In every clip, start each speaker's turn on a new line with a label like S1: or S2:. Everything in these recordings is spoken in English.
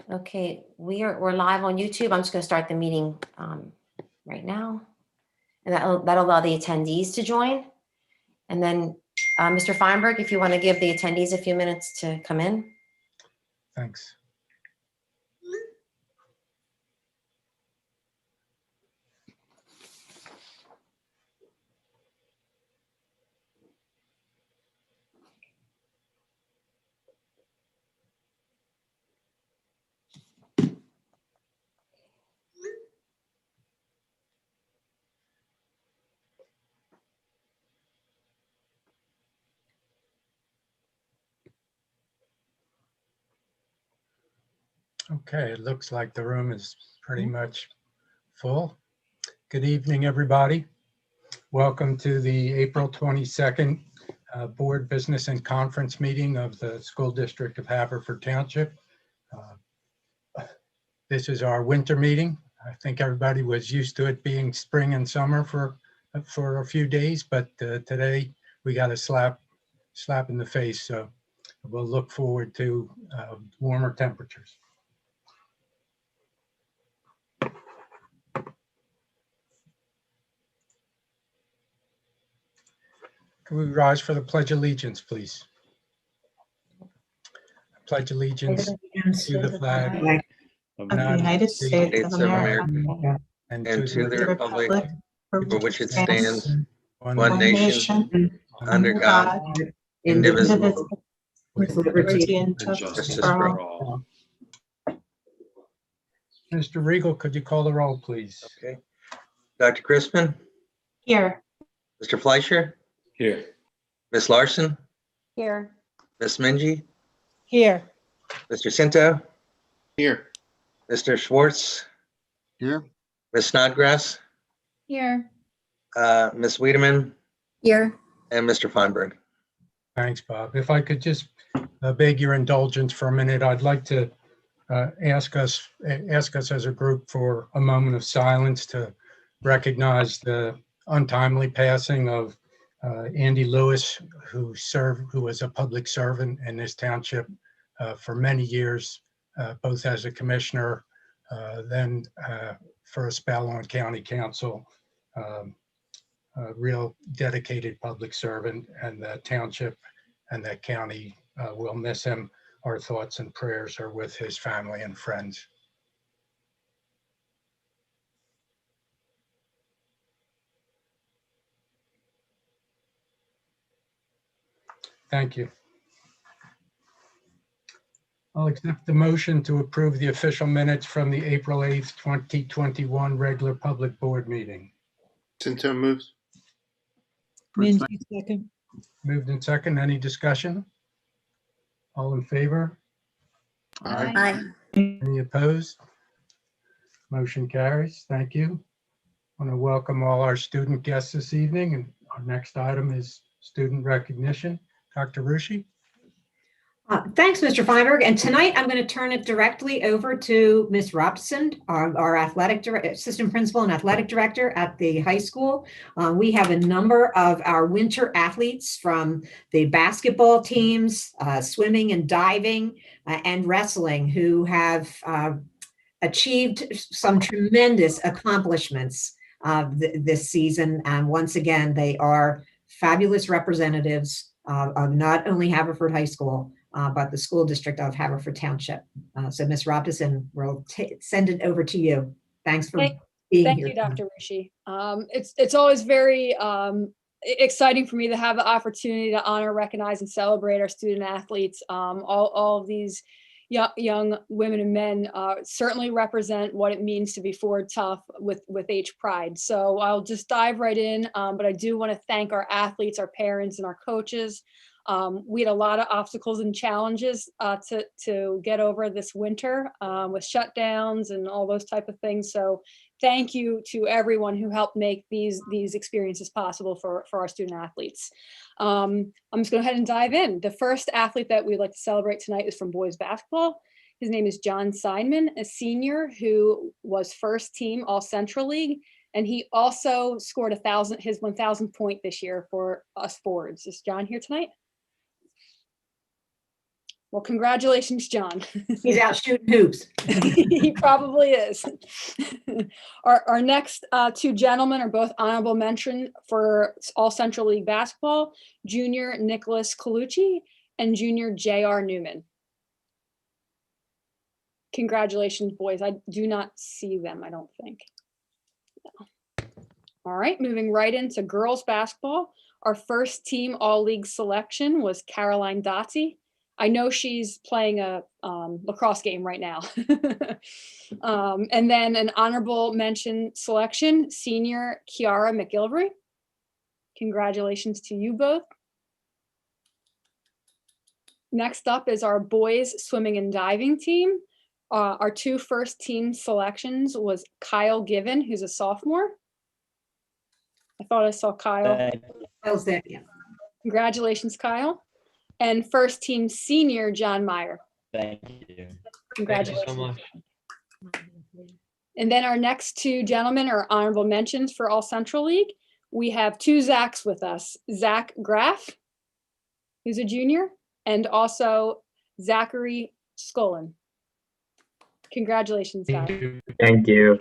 S1: Okay, we're live on YouTube. I'm just going to start the meeting right now, and that'll allow the attendees to join. And then, Mr. Feinberg, if you want to give the attendees a few minutes to come in.
S2: Thanks. Okay, it looks like the room is pretty much full. Good evening, everybody. Welcome to the April 22nd Board Business and Conference meeting of the School District of Haverford Township. This is our winter meeting. I think everybody was used to it being spring and summer for a few days, but today we got a slap in the face. So we'll look forward to warmer temperatures. Can we rise for the Pledge of Allegiance, please? I pledge allegiance to the flag
S3: of the United States of America
S4: and to the republic for which it stands,
S2: one
S4: one nation, under God, indivisible,
S3: with liberty and justice for all.
S2: Mr. Riegel, could you call the roll, please?
S4: Okay. Dr. Crispin,
S3: Here.
S4: Mr. Fleischer,
S5: Here.
S4: Ms. Larson,
S6: Here.
S4: Ms. Mingy,
S3: Here.
S4: Mr. Cinto,
S5: Here.
S4: Mr. Schwartz,
S5: Here.
S4: Ms. Snodgrass,
S6: Here.
S4: Ms. Wiedemann,
S6: Here.
S4: and Mr. Feinberg.
S2: Thanks, Bob. If I could just beg your indulgence for a minute, I'd like to ask us as a group for a moment of silence to recognize the untimely passing of Andy Lewis, who was a public servant in this township for many years, both as a commissioner, then for a spell on county council. A real dedicated public servant, and the township and the county will miss him. Our thoughts and prayers are with his family and friends. Thank you. I'll accept the motion to approve the official minutes from the April 8th, 2021 regular public board meeting.
S5: Cinto moves.
S3: Mingy second.
S2: Moved in second. Any discussion? All in favor?
S5: Aye.
S2: Any opposed? Motion carries. Thank you. I want to welcome all our student guests this evening, and our next item is student recognition. Dr. Rushi.
S7: Thanks, Mr. Feinberg. And tonight I'm going to turn it directly over to Ms. Robson, our assistant principal and athletic director at the high school. We have a number of our winter athletes from the basketball teams, swimming and diving, and wrestling, who have achieved some tremendous accomplishments this season. And once again, they are fabulous representatives of not only Haverford High School, but the school district of Haverford Township. So Ms. Robson, we'll send it over to you. Thanks for being here.
S6: Thank you, Dr. Rishi. It's always very exciting for me to have the opportunity to honor, recognize, and celebrate our student athletes. All of these young women and men certainly represent what it means to be forward tough with H Pride. So I'll just dive right in, but I do want to thank our athletes, our parents, and our coaches. We had a lot of obstacles and challenges to get over this winter with shutdowns and all those type of things. So thank you to everyone who helped make these experiences possible for our student athletes. I'm just going to go ahead and dive in. The first athlete that we'd like to celebrate tonight is from boys basketball. His name is John Seidman, a senior who was first team All Central League. And he also scored his 1,000 point this year for us forwards. Is John here tonight? Well, congratulations, John.
S7: He's out shooting hoops.
S6: He probably is. Our next two gentlemen are both honorable mention for All Central League basketball, junior Nicholas Colucci and junior J.R. Newman. Congratulations, boys. I do not see them, I don't think. No. All right, moving right into girls basketball. Our first team all-league selection was Caroline Dottie. I know she's playing a lacrosse game right now. And then an honorable mention selection, senior Kiara McGilvery. Congratulations to you both. Next up is our boys swimming and diving team. Our two first team selections was Kyle Given, who's a sophomore. I thought I saw Kyle.
S7: Kyle's there, yeah.
S6: Congratulations, Kyle. And first team senior, John Meyer.
S8: Thank you.
S6: Congratulations.
S3: Thank you so much.
S6: And then our next two gentlemen are honorable mentions for All Central League. We have two Zachs with us, Zach Graff, who's a junior, and also Zachary Skolin. Congratulations, guys.
S8: Thank you.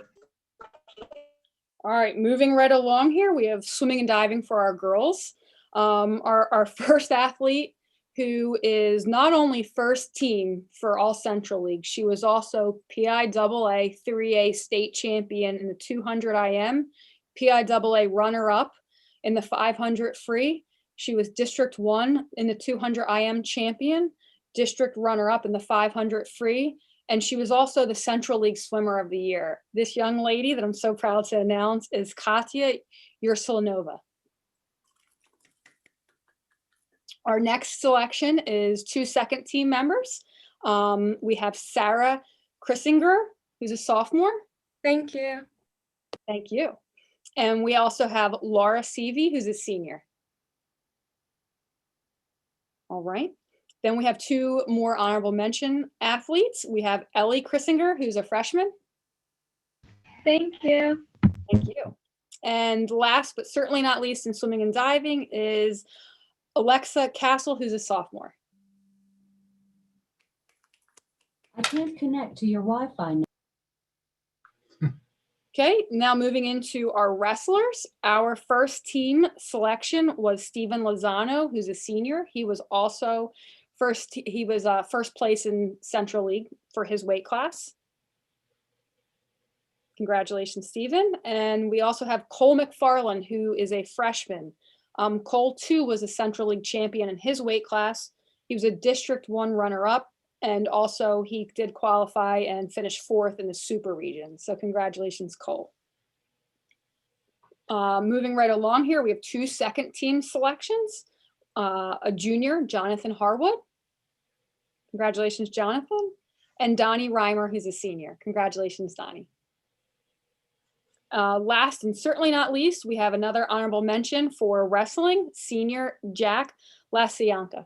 S6: All right, moving right along here, we have swimming and diving for our girls. Our first athlete, who is not only first team for All Central League, she was also PIAA 3A state champion in the 200 IM, PIAA runner-up in the 500 free. She was District 1 in the 200 IM champion, District runner-up in the 500 free, and she was also the Central League Swimmer of the Year. This young lady that I'm so proud to announce is Katya Ursulanova. Our next selection is two second team members. We have Sarah Krissinger, who's a sophomore.
S9: Thank you.
S6: Thank you. And we also have Laura Seavey, who's a senior. All right. Then we have two more honorable mention athletes. We have Ellie Krissinger, who's a freshman.
S9: Thank you.
S6: Thank you. And last but certainly not least in swimming and diving is Alexa Castle, who's a sophomore.
S10: I can't connect to your Wi-Fi now.
S6: Okay, now moving into our wrestlers. Our first team selection was Steven Lozano, who's a senior. He was also first place in Central League for his weight class. Congratulations, Steven. And we also have Cole McFarland, who is a freshman. Cole too was a Central League champion in his weight class. He was a District 1 runner-up, and also he did qualify and finish 4th in the super region. So congratulations, Cole. Moving right along here, we have two second team selections. A junior, Jonathan Harwood. Congratulations, Jonathan. And Donnie Reimer, who's a senior. Congratulations, Donnie. Last and certainly not least, we have another honorable mention for wrestling, senior Jack Lasianka.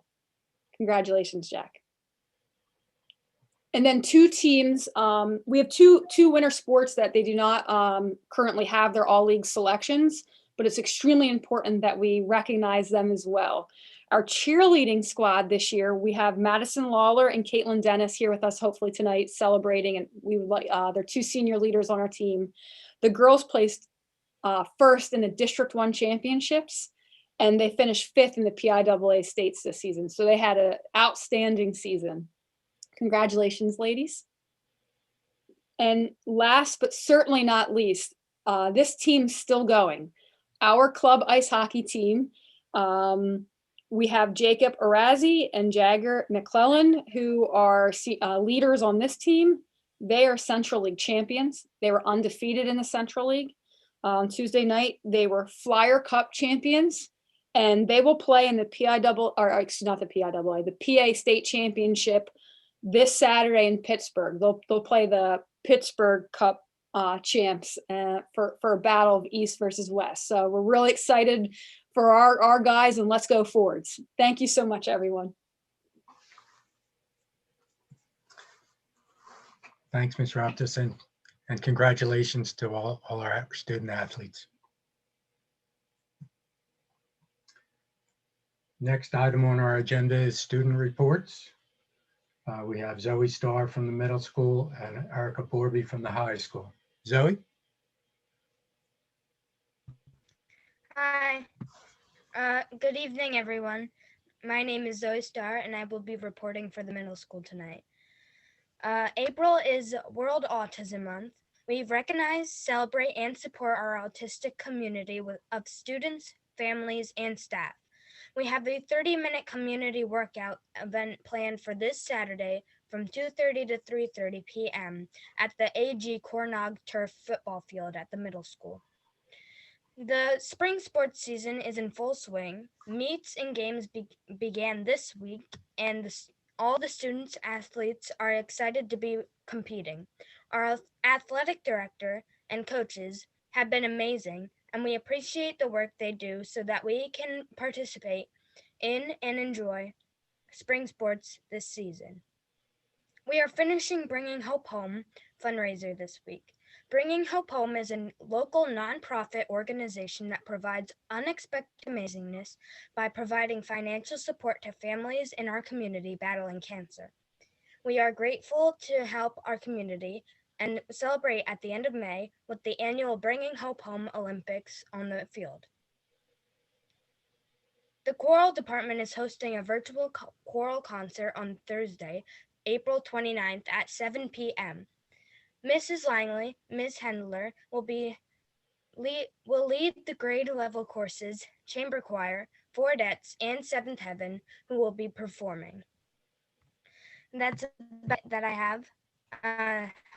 S6: Congratulations, Jack. And then two teams, we have two winter sports that they do not currently have their all league selections, but it's extremely important that we recognize them as well. Our cheerleading squad this year, we have Madison Lawler and Caitlin Dennis here with us hopefully tonight celebrating, and we would like, they're two senior leaders on our team. The girls placed first in the District 1 championships, and they finished 5th in the PIAA states this season. So they had an outstanding season. Congratulations, ladies. And last but certainly not least, this team's still going. Our club ice hockey team, we have Jacob Arazi and Jagger McClellan, who are leaders on this team. They are Central League champions. They were undefeated in the Central League. Tuesday night, they were Flyer Cup champions, and they will play in the the PA State Championship this Saturday in Pittsburgh. They'll play the Pittsburgh Cup champs for a battle of East versus West. So we're really excited for our guys, and let's go forwards. Thank you so much, everyone.
S2: Thanks, Ms. Raptis, and congratulations to all our student athletes. Next item on our agenda is student reports. We have Zoe Starr from the middle school and Erica Borbi from the high school. Zoe?
S9: Hi. Good evening, everyone. My name is Zoe Starr, and I will be reporting for the middle school tonight. April is World Autism Month. We recognize, celebrate, and support our autistic community of students, families, and staff. We have a 30-minute community workout event planned for this Saturday from 2:30 to 3:30 p.m. at the AG Cornog Turf football field at the middle school. The spring sports season is in full swing. Meets and games began this week, and all the students athletes are excited to be competing. Our athletic director and coaches have been amazing, and we appreciate the work they do so that we can participate in and enjoy spring sports this season. We are finishing Bringing Hope Home fundraiser this week. Bringing Hope Home is a local nonprofit organization that provides unexpected amazingness by providing financial support to families in our community battling cancer. We are grateful to help our community and celebrate at the end of May with the annual Bringing Hope Home Olympics on the field. The choral department is hosting a virtual choral concert on Thursday, April 29th at 7 p.m. Mrs. Langley, Ms. Hendler will lead the grade level courses, chamber choir, Fordettes, and Seventh Heaven, who will be performing. That's that I have.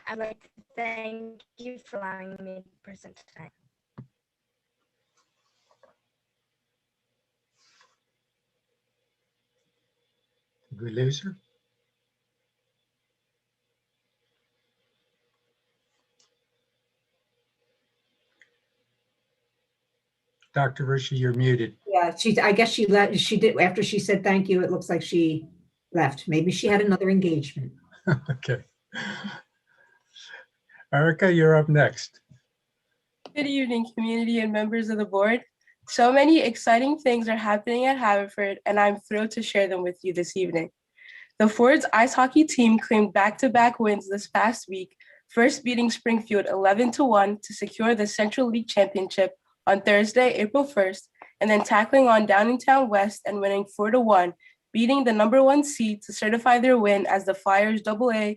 S9: I'd like to thank you for allowing me to present tonight.
S2: Did we lose her? Dr. Rishi, you're muted.
S7: Yeah, I guess she left. She did, after she said thank you, it looks like she left. Maybe she had another engagement.
S2: Okay. Erica, you're up next.
S11: Good evening, community and members of the board. So many exciting things are happening at Haverford, and I'm thrilled to share them with you this evening. The Ford's ice hockey team claimed back-to-back wins this past week, first beating Springfield 11-1 to secure the Central League Championship on Thursday, April 1st, and then tackling on Downingtown West and winning 4-1, beating the #1 seed to certify their win as the Flyers AA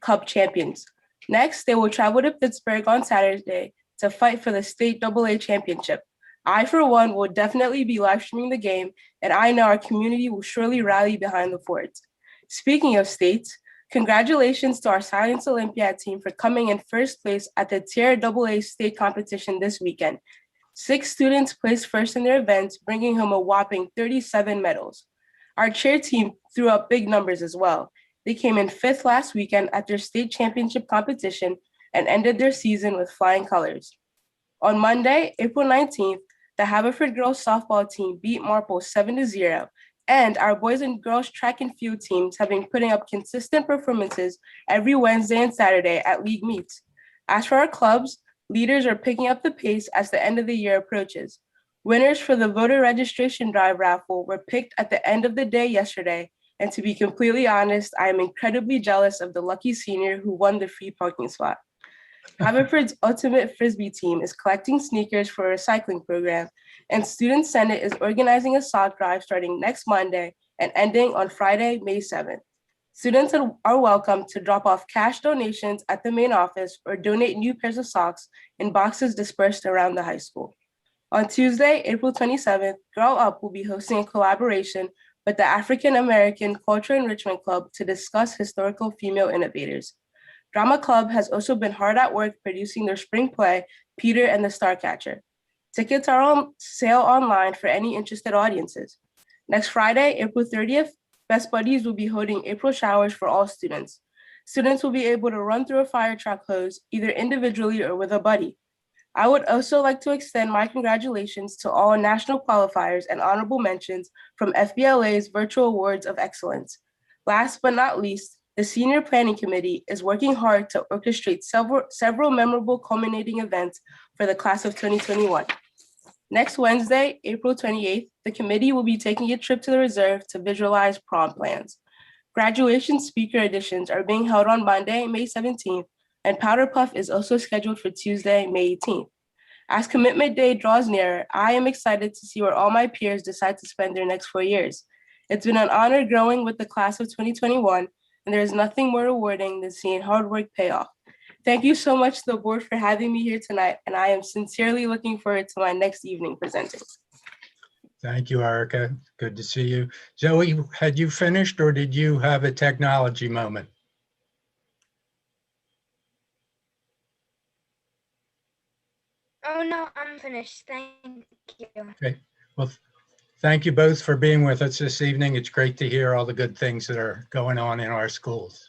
S11: Cup champions. Next, they will travel to Pittsburgh on Saturday to fight for the state AA championship. I, for one, will definitely be live streaming the game, and I know our community will surely rally behind the Fords. Speaking of states, congratulations to our Science Olympiad team for coming in first place at the Tier AA state competition this weekend. 6 students placed first in their events, bringing home a whopping 37 medals. Our cheer team threw up big numbers as well. They came in 5th last weekend at their state championship competition and ended their season with flying colors. On Monday, April 19th, the Haverford girls softball team beat Marple 7-0, and our boys and girls track and field teams have been putting up consistent performances every Wednesday and Saturday at league meets. As for our clubs, leaders are picking up the pace as the end of the year approaches. Winners for the voter registration drive raffle were picked at the end of the day yesterday, and to be completely honest, I am incredibly jealous of the lucky senior who won the free parking spot. Haverford's Ultimate Frisbee team is collecting sneakers for a recycling program, and Student Senate is organizing a sock drive starting next Monday and ending on Friday, May 7th. Students are welcome to drop off cash donations at the main office or donate new pairs of socks in boxes dispersed around the high school. On Tuesday, April 27th, Grow Up will be hosting a collaboration with the African American Culture Enrichment Club to discuss historical female innovators. Drama Club has also been hard at work producing their spring play, Peter and the Starcatcher. Tickets are on sale online for any interested audiences. Next Friday, April 30th, Best Buddies will be holding April showers for all students. Students will be able to run through a fire truck hose, either individually or with a buddy. I would also like to extend my congratulations to all national qualifiers and honorable mentions from FBLA's Virtual Awards of Excellence. Last but not least, the Senior Planning Committee is working hard to orchestrate several memorable culminating events for the class of 2021. Next Wednesday, April 28th, the committee will be taking a trip to the reserve to visualize prom plans. Graduation speaker editions are being held on Monday, May 17th, and Powder Puff is also scheduled for Tuesday, May 18th. As commitment day draws nearer, I am excited to see where all my peers decide to spend their next 4 years. It's been an honor growing with the class of 2021, and there is nothing more rewarding than seeing hard work pay off. Thank you so much to the board for having me here tonight, and I am sincerely looking forward to my next evening presenting.
S2: Thank you, Erica. Good to see you. Zoe, had you finished or did you have a technology moment?
S9: Oh, no, I'm finished. Thank you.
S2: Okay. Well, thank you both for being with us this evening. It's great to hear all the good things that are going on in our schools.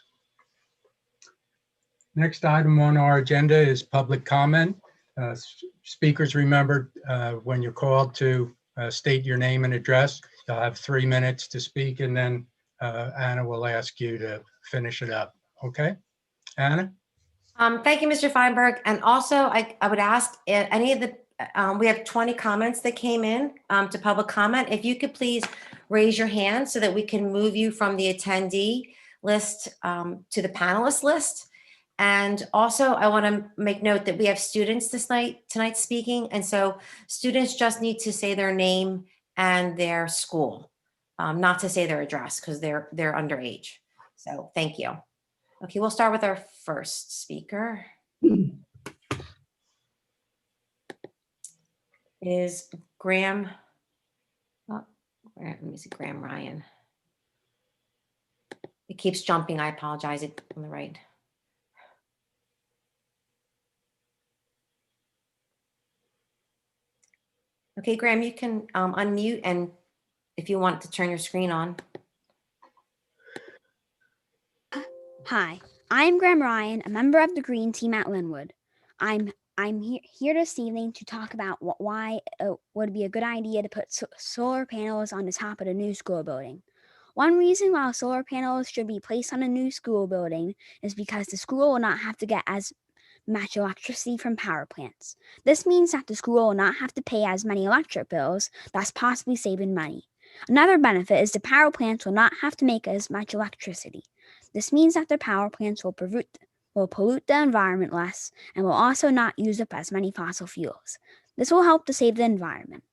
S2: Next item on our agenda is public comment. Speakers, remember when you're called to state your name and address, you'll have 3 minutes to speak, and then Anna will ask you to finish it up. Okay, Anna?
S1: Thank you, Mr. Feinberg. And also, I would ask any of the, we have 20 comments that came in to public comment. If you could please raise your hand so that we can move you from the attendee list to the panelist list. And also, I want to make note that we have students tonight speaking. And so students just need to say their name and their school, not to say their address because they're underage. So thank you. Okay, we'll start with our first speaker. Is Graham, let me see, Graham Ryan. It keeps jumping, I apologize, it's on the right. Okay, Graham, you can unmute, and if you want to turn your screen on.
S12: Hi, I'm Graham Ryan, a member of the Green Team at Linwood. I'm here this evening to talk about why it would be a good idea to put solar panels on the top of the new school building. One reason why solar panels should be placed on a new school building is because the school will not have to get as much electricity from power plants. This means that the school will not have to pay as many electric bills, thus possibly saving money. Another benefit is the power plants will not have to make as much electricity. This means that the power plants will pollute the environment less and will also not use up as many fossil fuels. This will help to save the environment.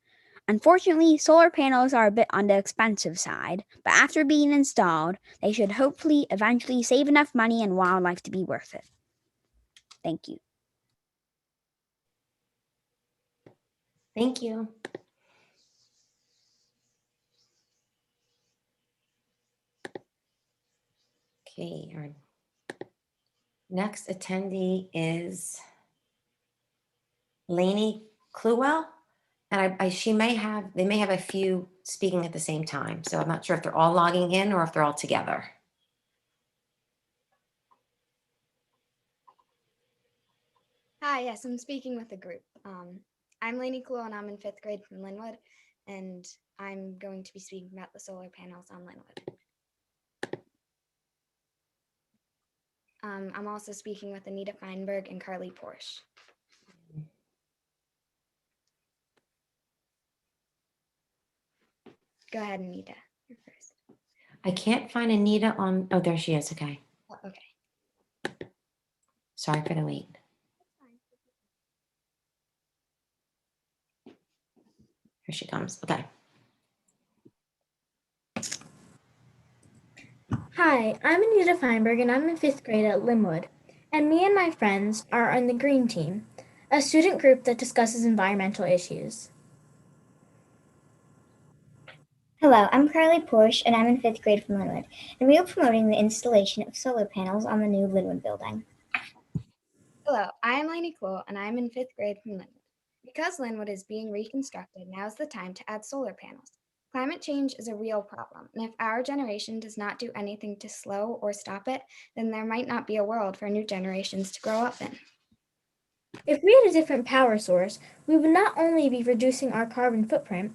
S12: Unfortunately, solar panels are a bit on the expensive side, but after being installed, they should hopefully eventually save enough money and wildlife to be worth it. Thank you.
S1: Thank you. Okay, our next attendee is Lainey Cluwell, and they may have a few speaking at the same time, so I'm not sure if they're all logging in or if they're all together.
S13: Hi, yes, I'm speaking with a group. I'm Lainey Cluwell, and I'm in 5th grade from Linwood, and I'm going to be speaking about the solar panels on Linwood. I'm also speaking with Anita Feinberg and Carly Porsche. Go ahead, Anita. You're first.
S1: I can't find Anita on, oh, there she is, okay.
S13: Oh, okay.
S1: Sorry for the wait. Here she comes, okay.
S14: Hi, I'm Anita Feinberg, and I'm in 5th grade at Linwood. And me and my friends are on the Green Team, a student group that discusses environmental issues.
S15: Hello, I'm Carly Porsche, and I'm in 5th grade from Linwood, and we are promoting the installation of solar panels on the new Linwood building.
S13: Hello, I am Lainey Cluwell, and I'm in 5th grade from Linwood. Because Linwood is being reconstructed, now is the time to add solar panels. Climate change is a real problem, and if our generation does not do anything to slow or stop it, then there might not be a world for new generations to grow up in.
S14: If we had a different power source, we would not only be reducing our carbon footprint,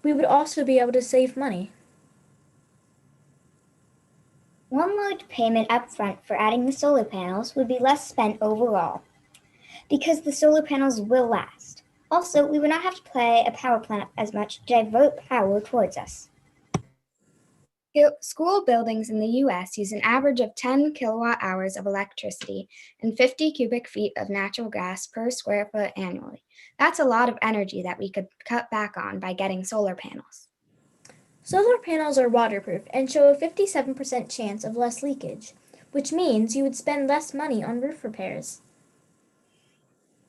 S14: we would also be able to save money.
S15: One large payment upfront for adding the solar panels would be less spent overall, because the solar panels will last. Also, we would not have to pay a power plant as much to divert power towards us.
S13: School buildings in the US use an average of 10 kilowatt hours of electricity and 50 cubic feet of natural gas per square foot annually. That's a lot of energy that we could cut back on by getting solar panels.
S14: Solar panels are waterproof and show a 57% chance of less leakage, which means you would spend less money on roof repairs.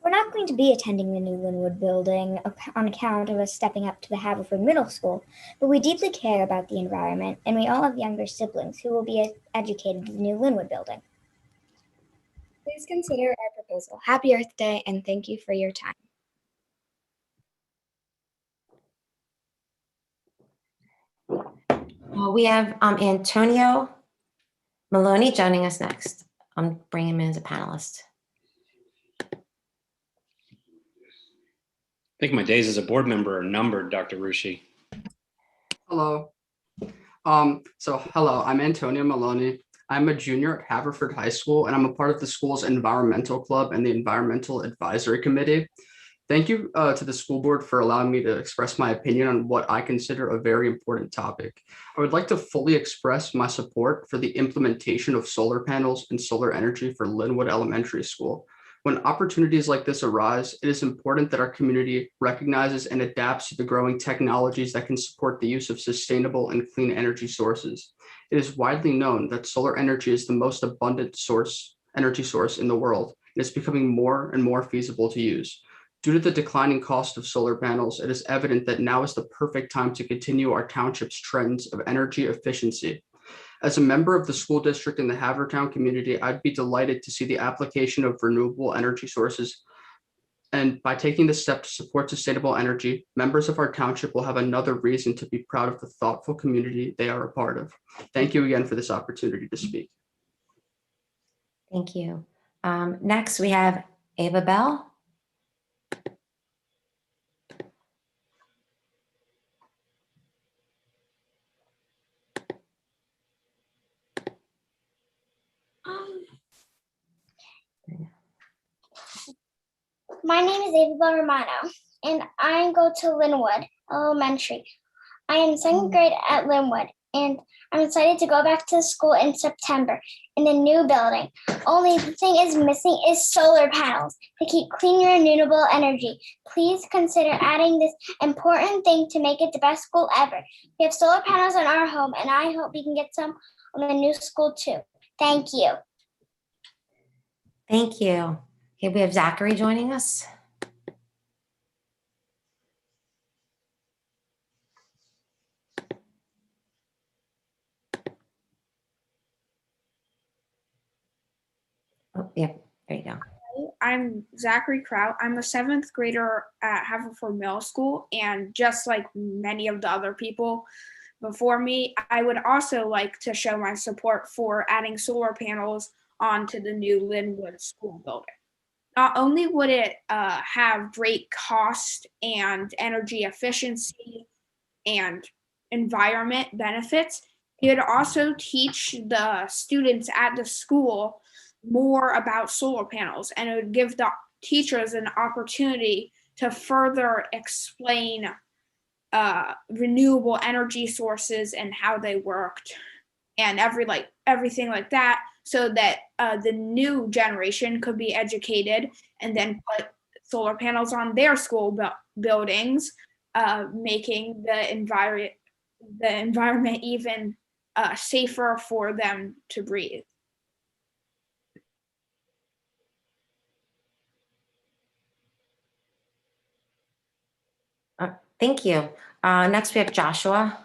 S15: We're not going to be attending the new Linwood building on account of us stepping up to the Haverford Middle School, but we deeply care about the environment, and we all have younger siblings who will be educated in the new Linwood building.
S13: Please consider our proposal. Happy Earth Day, and thank you for your time.
S1: We have Antonio Maloney joining us next. I'm bringing him in as a panelist.
S16: I think my days as a board member are numbered, Dr. Rushi.
S17: Hello. Hello, I'm Antonio Maloney. I'm a junior at Haverford High School, and I'm a part of the school's environmental club and the environmental advisory committee. Thank you to the school board for allowing me to express my opinion on what I consider a very important topic. I would like to fully express my support for the implementation of solar panels and solar energy for Linwood Elementary School. When opportunities like this arise, it is important that our community recognizes and adapts to the growing technologies that can support the use of sustainable and clean energy sources. It is widely known that solar energy is the most abundant energy source in the world, and it's becoming more and more feasible to use. Due to the declining cost of solar panels, it is evident that now is the perfect time to continue our township's trends of energy efficiency. As a member of the school district in the Havertown community, I'd be delighted to see the application of renewable energy sources. And by taking this step to support sustainable energy, members of our township will have another reason to be proud of the thoughtful community they are a part of. Thank you again for this opportunity to speak.
S1: Thank you. Next, we have Ava Bell.
S15: My name is Ava Romano, and I go to Linwood Elementary. I am second grade at Linwood, and I'm excited to go back to school in September in the new building. Only the thing is missing is solar panels to keep clean, renewable energy. Please consider adding this important thing to make it the best school ever. We have solar panels on our home, and I hope we can get some on the new school too. Thank you.
S1: Thank you. Okay, we have Zachary joining us. Oh, yeah, there you go.
S18: I'm Zachary Kraut. I'm a 7th grader at Haverford Middle School, and just like many of the other people before me, I would also like to show my support for adding solar panels onto the new Linwood school building. Not only would it have great cost and energy efficiency and environment benefits, it would also teach the students at the school more about solar panels, and it would give the teachers an opportunity to further explain renewable energy sources and how they worked and everything like that, so that the new generation could be educated and then put solar panels on their school buildings, making the environment even safer for them to breathe.
S1: Thank you. Next, we have Joshua.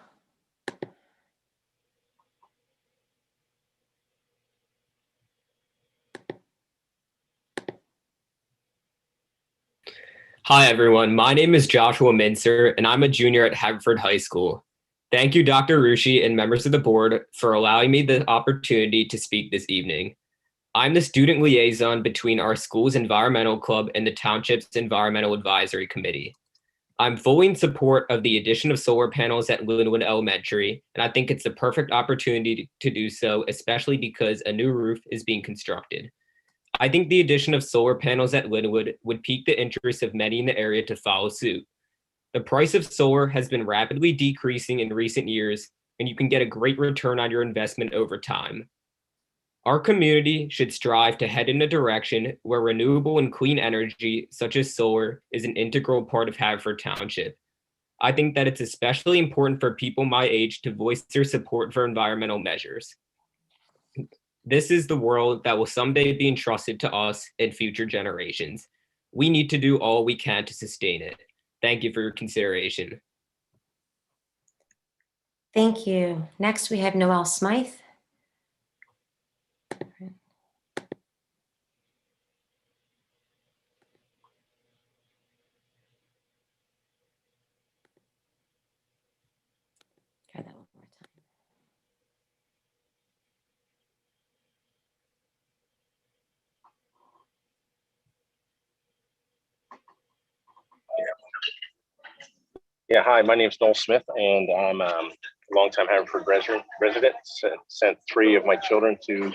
S8: Hi, everyone. My name is Joshua Mincer, and I'm a junior at Haverford High School. Thank you, Dr. Rushi and members of the board for allowing me the opportunity to speak this evening. I'm the student liaison between our school's environmental club and the township's environmental advisory committee. I'm fully in support of the addition of solar panels at Linwood Elementary, and I think it's the perfect opportunity to do so, especially because a new roof is being constructed. I think the addition of solar panels at Linwood would pique the interest of many in the area to follow suit. The price of solar has been rapidly decreasing in recent years, and you can get a great return on your investment over time. Our community should strive to head in a direction where renewable and clean energy, such as solar, is an integral part of Haverford Township. I think that it's especially important for people my age to voice their support for environmental measures. This is the world that will someday be entrusted to us and future generations. We need to do all we can to sustain it. Thank you for your consideration.
S1: Thank you. Next, we have Noelle Smythe. Try that one more time.
S19: Yeah, hi, my name is Noel Smith, and I'm a longtime Haverford resident. Sent 3 of my children to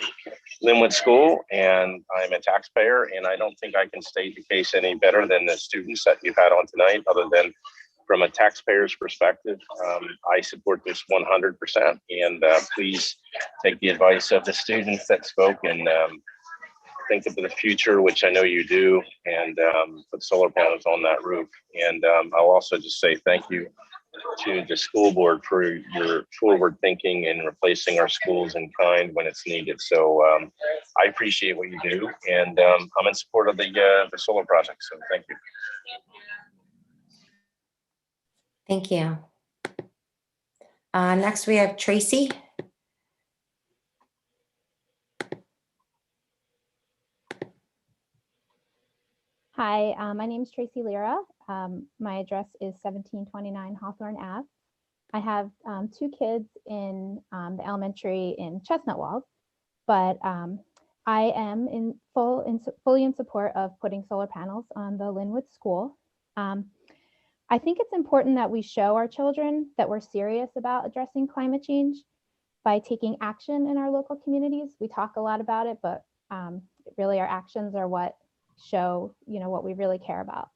S19: Linwood School, and I'm a taxpayer, and I don't think I can state the case any better than the students that you've had on tonight, other than from a taxpayer's perspective. I support this 100%, and please take the advice of the students that spoke and think of the future, which I know you do, and put solar panels on that roof. And I'll also just say thank you to the school board for your forward thinking and replacing our schools in kind when it's needed. So I appreciate what you do, and I'm in support of the solar project. So thank you.
S1: Thank you. Next, we have Tracy.
S20: Hi, my name is Tracy Lira. My address is 1729 Hawthorne Ave. I have 2 kids in the elementary in Chestnut Walk, but I am fully in support of putting solar panels on the Linwood School. I think it's important that we show our children that we're serious about addressing climate change by taking action in our local communities. We talk a lot about it, but really our actions are what show, what we really care about.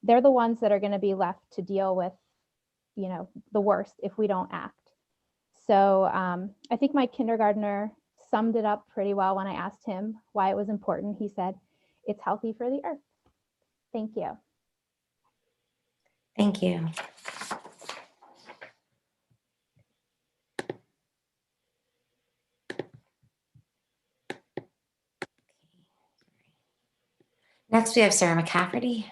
S20: They're the ones that are going to be left to deal with, the worst if we don't act. So I think my kindergartner summed it up pretty well when I asked him why it was important. He said, "It's healthy for the earth." Thank you.
S1: Thank you. Next, we have Sarah McCafferty.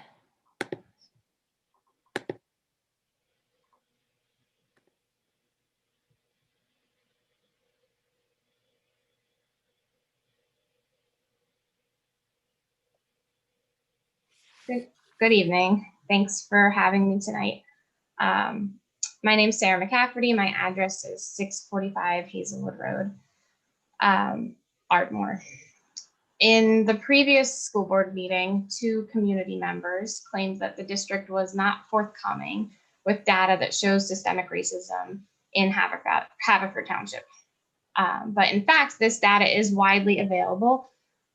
S21: Good evening. Thanks for having me tonight. My name is Sarah McCafferty. My address is 645 Hazelwood Road, Ardmore. In the previous school board meeting, 2 community members claimed that the district was not forthcoming with data that shows systemic racism in Haverford Township. But in fact, this data is widely available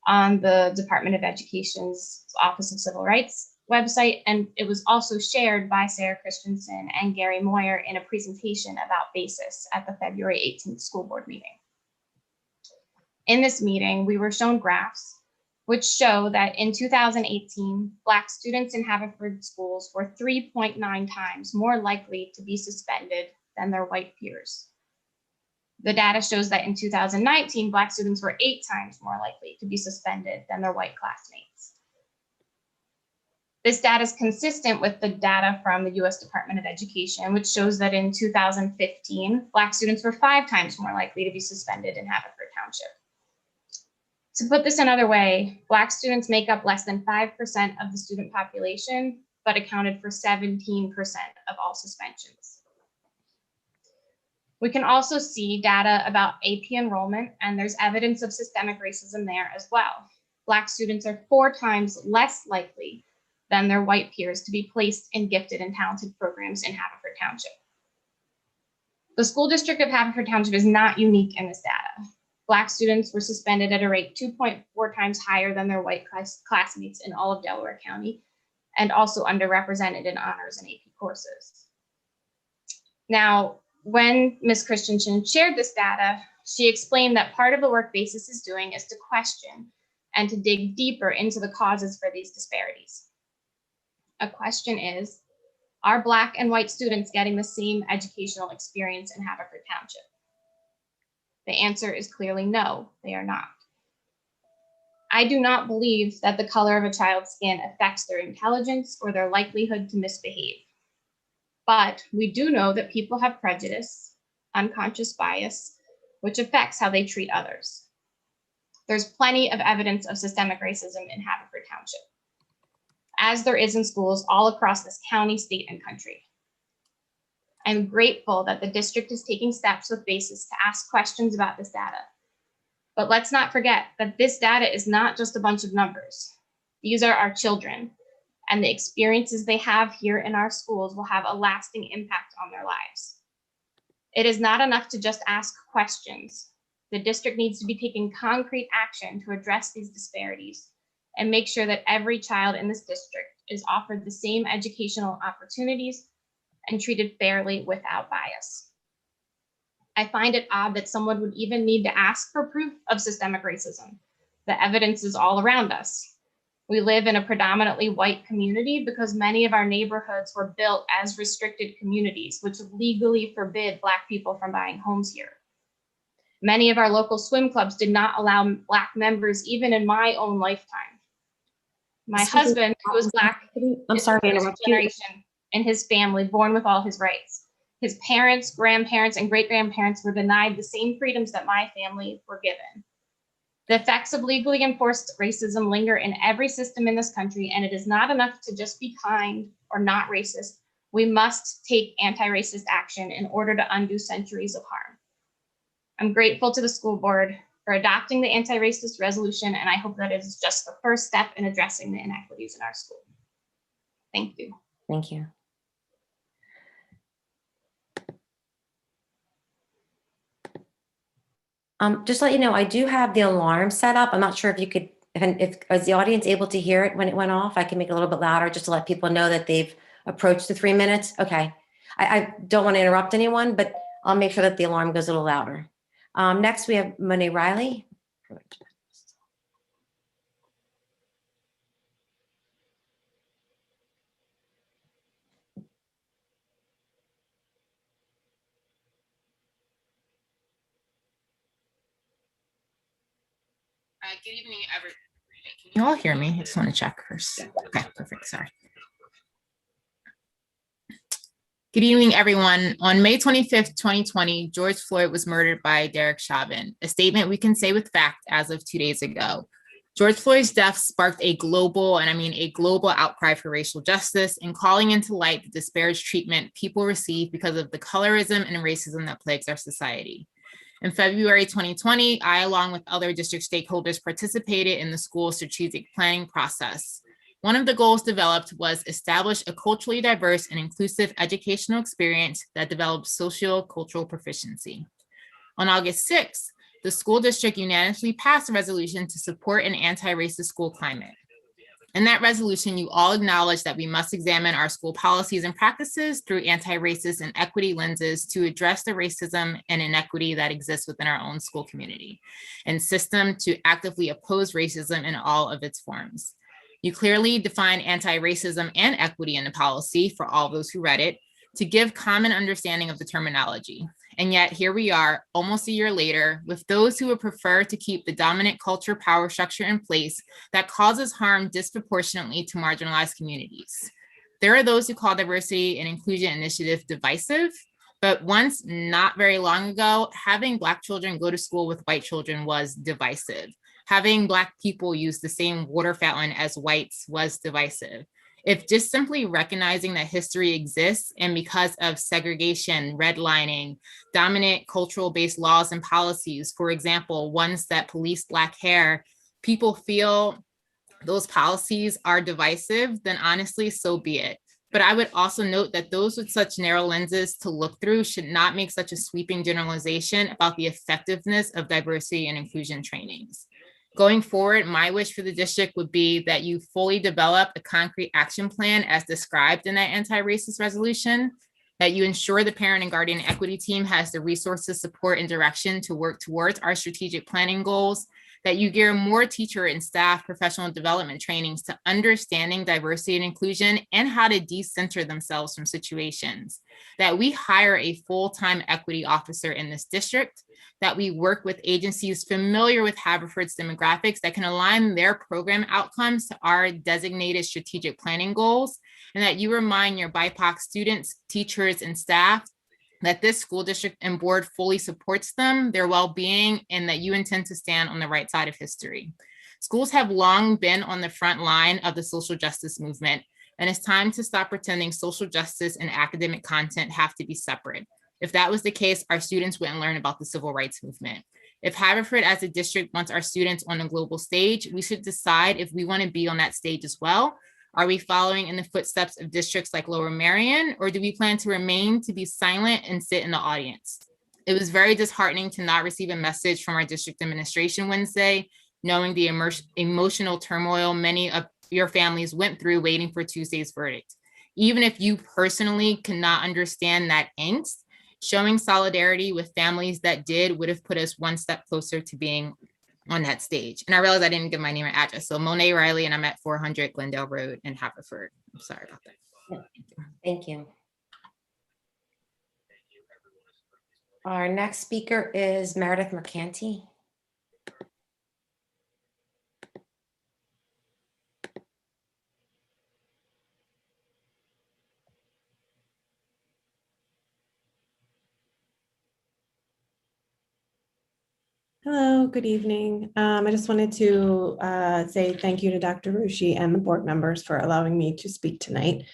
S21: on the Department of Education's Office of Civil Rights website, and it was also shared by Sarah Christensen and Gary Moyer in a presentation about BASIS at the February 18th school board meeting. In this meeting, we were shown graphs which show that in 2018, Black students in Haverford schools were 3.9 times more likely to be suspended than their white peers. The data shows that in 2019, Black students were 8 times more likely to be suspended than their white classmates. This data is consistent with the data from the US Department of Education, which shows that in 2015, Black students were 5 times more likely to be suspended in Haverford Township. To put this another way, Black students make up less than 5% of the student population, but accounted for 17% of all suspensions. We can also see data about AP enrollment, and there's evidence of systemic racism there as well. Black students are 4 times less likely than their white peers to be placed in gifted and talented programs in Haverford Township. The school district of Haverford Township is not unique in this data. Black students were suspended at a rate 2.4 times higher than their white classmates in all of Delaware County, and also underrepresented in honors and AP courses. Now, when Ms. Christensen shared this data, she explained that part of the work BASIS is doing is to question and to dig deeper into the causes for these disparities. A question is, are Black and white students getting the same educational experience in Haverford Township? The answer is clearly no, they are not. I do not believe that the color of a child's skin affects their intelligence or their likelihood to misbehave. But we do know that people have prejudice, unconscious bias, which affects how they treat others. There's plenty of evidence of systemic racism in Haverford Township, as there is in schools all across this county, state, and country. I'm grateful that the district is taking steps with BASIS to ask questions about this data. But let's not forget that this data is not just a bunch of numbers. These are our children, and the experiences they have here in our schools will have a lasting impact on their lives. It is not enough to just ask questions. The district needs to be taking concrete action to address these disparities and make sure that every child in this district is offered the same educational opportunities and treated fairly without bias. I find it odd that someone would even need to ask for proof of systemic racism. The evidence is all around us. We live in a predominantly white community because many of our neighborhoods were built as restricted communities, which legally forbid Black people from buying homes here. Many of our local swim clubs did not allow Black members even in my own lifetime. My husband, who was Black,
S1: I'm sorry to interrupt you.
S21: generation in his family, born with all his rights. His parents, grandparents, and great-grandparents were denied the same freedoms that my family were given. The effects of legally enforced racism linger in every system in this country, and it is not enough to just be kind or not racist. We must take anti-racist action in order to undo centuries of harm. I'm grateful to the school board for adopting the anti-racist resolution, and I hope that it is just the first step in addressing the inequities in our school. Thank you.
S1: Thank you. Just to let you know, I do have the alarm set up. I'm not sure if you could, if is the audience able to hear it when it went off? I can make it a little bit louder just to let people know that they've approached the 3 minutes. Okay. I don't want to interrupt anyone, but I'll make sure that the alarm goes a little louder. Next, we have Monet Riley.
S4: Good evening, everyone. Can you all hear me? I just want to check first. Okay, perfect. Sorry. Good evening, everyone. On May 25th, 2020, George Floyd was murdered by Derek Chauvin, a statement we can say with fact as of 2 days ago. George Floyd's death sparked a global, and I mean a global outcry for racial justice and calling into light the disparate treatment people receive because of the colorism and racism that plagues our society. In February 2020, I, along with other district stakeholders, participated in the school strategic planning process. One of the goals developed was establish a culturally diverse and inclusive educational experience that develops socio-cultural proficiency. On August 6th, the school district unanimously passed a resolution to support an anti-racist school climate. In that resolution, you all acknowledge that we must examine our school policies and practices through anti-racist and equity lenses to address the racism and inequity that exists within our own school community, and system to actively oppose racism in all of its forms. You clearly define anti-racism and equity in the policy for all those who read it to give common understanding of the terminology. And yet here we are almost a year later with those who would prefer to keep the dominant culture power structure in place that causes harm disproportionately to marginalized communities. There are those who call diversity and inclusion initiative divisive, but once not very long ago, having Black children go to school with white children was divisive. Having Black people use the same water fountain as whites was divisive. If just simply recognizing that history exists and because of segregation, redlining, dominant cultural-based laws and policies, for example, ones that police Black hair, people feel those policies are divisive, then honestly, so be it. But I would also note that those with such narrow lenses to look through should not make such a sweeping generalization about the effectiveness of diversity and inclusion trainings. Going forward, my wish for the district would be that you fully develop a concrete action plan as described in that anti-racist resolution, that you ensure the parent and guardian equity team has the resources, support, and direction to work towards our strategic planning goals, that you gear more teacher and staff professional development trainings to understanding diversity and inclusion and how to decenter themselves from situations, that we hire a full-time equity officer in this district, that we work with agencies familiar with Haverford's demographics that can align their program outcomes to our designated strategic planning goals, and that you remind your BIPOC students, teachers, and staff that this school district and board fully supports them, their well-being, and that you intend to stand on the right side of history. Schools have long been on the front line of the social justice movement, and it's time to stop pretending social justice and academic content have to be separate. If that was the case, our students wouldn't learn about the civil rights movement. If Haverford as a district wants our students on a global stage, we should decide if we want to be on that stage as well. Are we following in the footsteps of districts like Lower Merion, or do we plan to remain to be silent and sit in the audience? It was very disheartening to not receive a message from our district administration Wednesday, knowing the emotional turmoil many of your families went through waiting for Tuesday's verdict. Even if you personally cannot understand that angst, showing solidarity with families that did would have put us one step closer to being on that stage. And I realized I didn't give my name and address. So Monet Riley, and I'm at 400 Glendale Road in Haverford. I'm sorry about that.
S1: Thank you. Our next speaker is Meredith Mercanti.
S5: Hello, good evening. I just wanted to say thank you to Dr. Rushi and the board members for allowing me to speak tonight.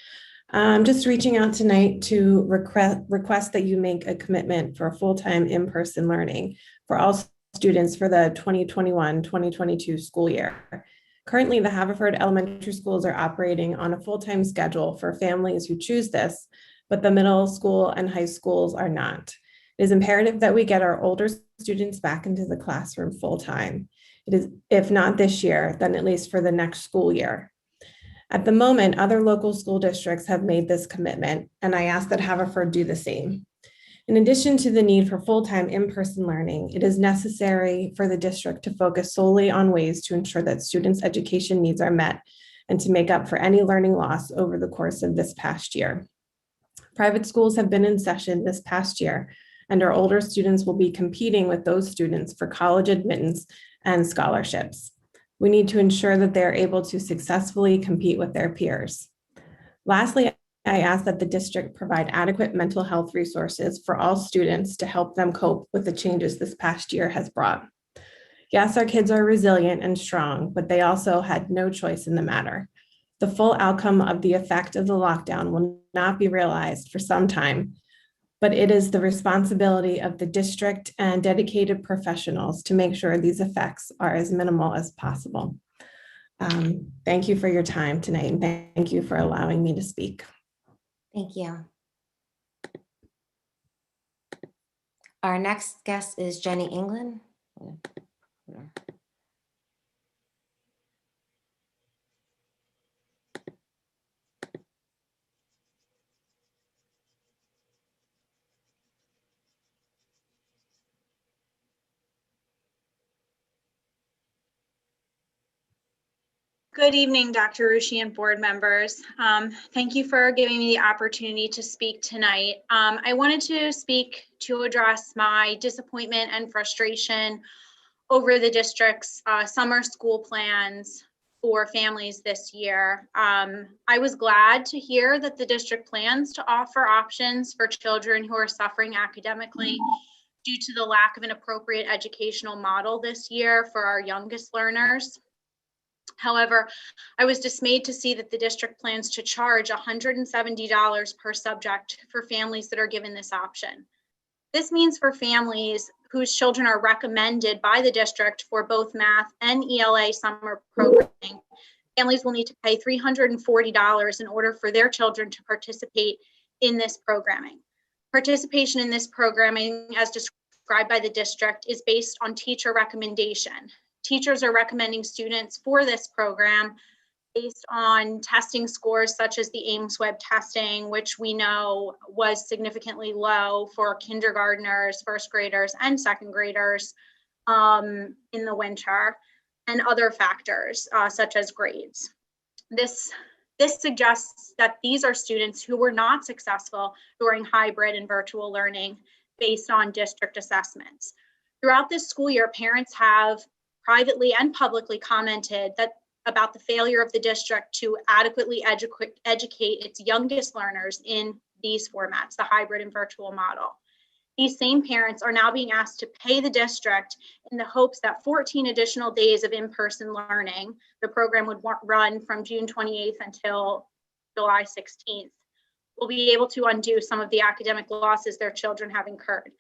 S5: I'm just reaching out tonight to request that you make a commitment for full-time in-person learning for all students for the 2021-2022 school year. Currently, the Haverford elementary schools are operating on a full-time schedule for families who choose this, but the middle school and high schools are not. It is imperative that we get our older students back into the classroom full time. It is, if not this year, then at least for the next school year. At the moment, other local school districts have made this commitment, and I ask that Haverford do the same. In addition to the need for full-time in-person learning, it is necessary for the district to focus solely on ways to ensure that students' education needs are met and to make up for any learning loss over the course of this past year. Private schools have been in session this past year, and our older students will be competing with those students for college admittance and scholarships. We need to ensure that they're able to successfully compete with their peers. Lastly, I ask that the district provide adequate mental health resources for all students to help them cope with the changes this past year has brought. Yes, our kids are resilient and strong, but they also had no choice in the matter. The full outcome of the effect of the lockdown will not be realized for some time, but it is the responsibility of the district and dedicated professionals to make sure these effects are as minimal as possible. Thank you for your time tonight, and thank you for allowing me to speak.
S1: Thank you. Our next guest is Jenny England.
S22: Good evening, Dr. Rushi and board members. Thank you for giving me the opportunity to speak tonight. I wanted to speak to address my disappointment and frustration over the district's summer school plans for families this year. I was glad to hear that the district plans to offer options for children who are suffering academically due to the lack of an appropriate educational model this year for our youngest learners. However, I was dismayed to see that the district plans to charge $170 per subject for families that are given this option. This means for families whose children are recommended by the district for both math and ELA summer programming, families will need to pay $340 in order for their children to participate in this programming. Participation in this programming, as described by the district, is based on teacher recommendation. Teachers are recommending students for this program based on testing scores such as the Ames Web testing, which we know was significantly low for kindergartners, first graders, and second graders in the winter, and other factors such as grades. This suggests that these are students who were not successful during hybrid and virtual learning based on district assessments. Throughout this school year, parents have privately and publicly commented about the failure of the district to adequately educate its youngest learners in these formats, the hybrid and virtual model. These same parents are now being asked to pay the district in the hopes that 14 additional days of in-person learning, the program would run from June 28th until July 16th, will be able to undo some of the academic losses their children have incurred.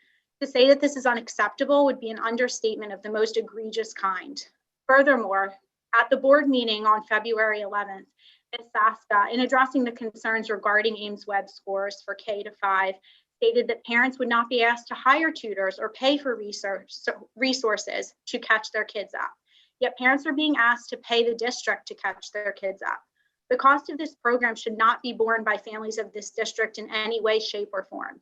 S22: To say that this is unacceptable would be an understatement of the most egregious kind. Furthermore, at the board meeting on February 11th, Ms. Saska, in addressing the concerns regarding Ames Web scores for K-5, stated that parents would not be asked to hire tutors or pay for resources to catch their kids up. Yet parents are being asked to pay the district to catch their kids up. The cost of this program should not be borne by families of this district in any way, shape, or form.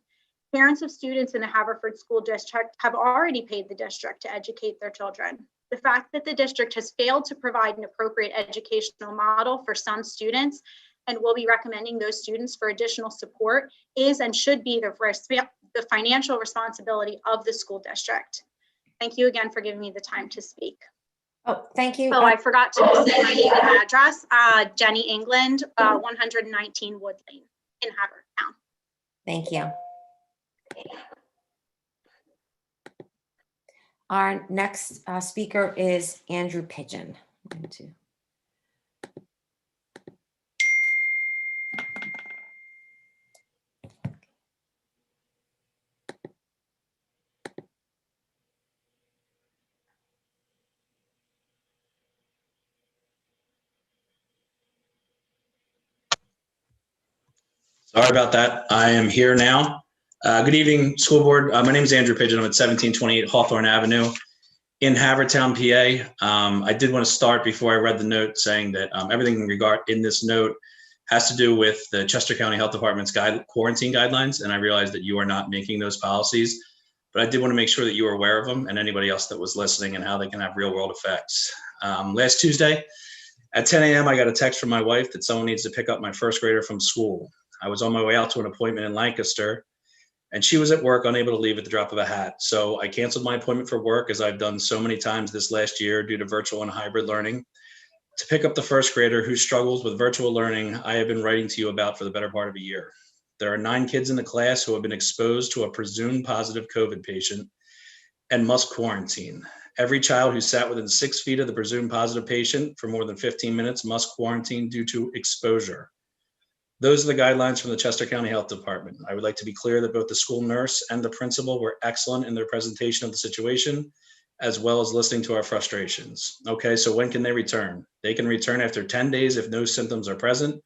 S22: Parents of students in the Haverford School District have already paid the district to educate their children. The fact that the district has failed to provide an appropriate educational model for some students and will be recommending those students for additional support is and should be the financial responsibility of the school district. Thank you again for giving me the time to speak.
S1: Oh, thank you.
S22: Oh, I forgot to say my name and address. Jenny England, 119 Wood Lane in Havertown.
S1: Thank you. Our next speaker is Andrew Pigeon.
S3: Sorry about that. I am here now. Good evening, school board. My name is Andrew Pigeon. I'm at 1728 Hawthorne Avenue in Havertown, PA. I did want to start before I read the note saying that everything in this note has to do with the Chester County Health Department's quarantine guidelines, and I realize that you are not making those policies, but I did want to make sure that you were aware of them and anybody else that was listening and how they can have real world effects. Last Tuesday at 10 a.m., I got a text from my wife that someone needs to pick up my first grader from school. I was on my way out to an appointment in Lancaster, and she was at work, unable to leave at the drop of a hat. So I canceled my appointment for work, as I've done so many times this last year due to virtual and hybrid learning, to pick up the first grader who struggles with virtual learning I have been writing to you about for the better part of a year. There are 9 kids in the class who have been exposed to a presumed positive COVID patient and must quarantine. Every child who sat within 6 feet of the presumed positive patient for more than 15 minutes must quarantine due to exposure. Those are the guidelines from the Chester County Health Department. I would like to be clear that both the school nurse and the principal were excellent in their presentation of the situation, as well as listening to our frustrations. Okay, so when can they return? They can return after 10 days if no symptoms are present,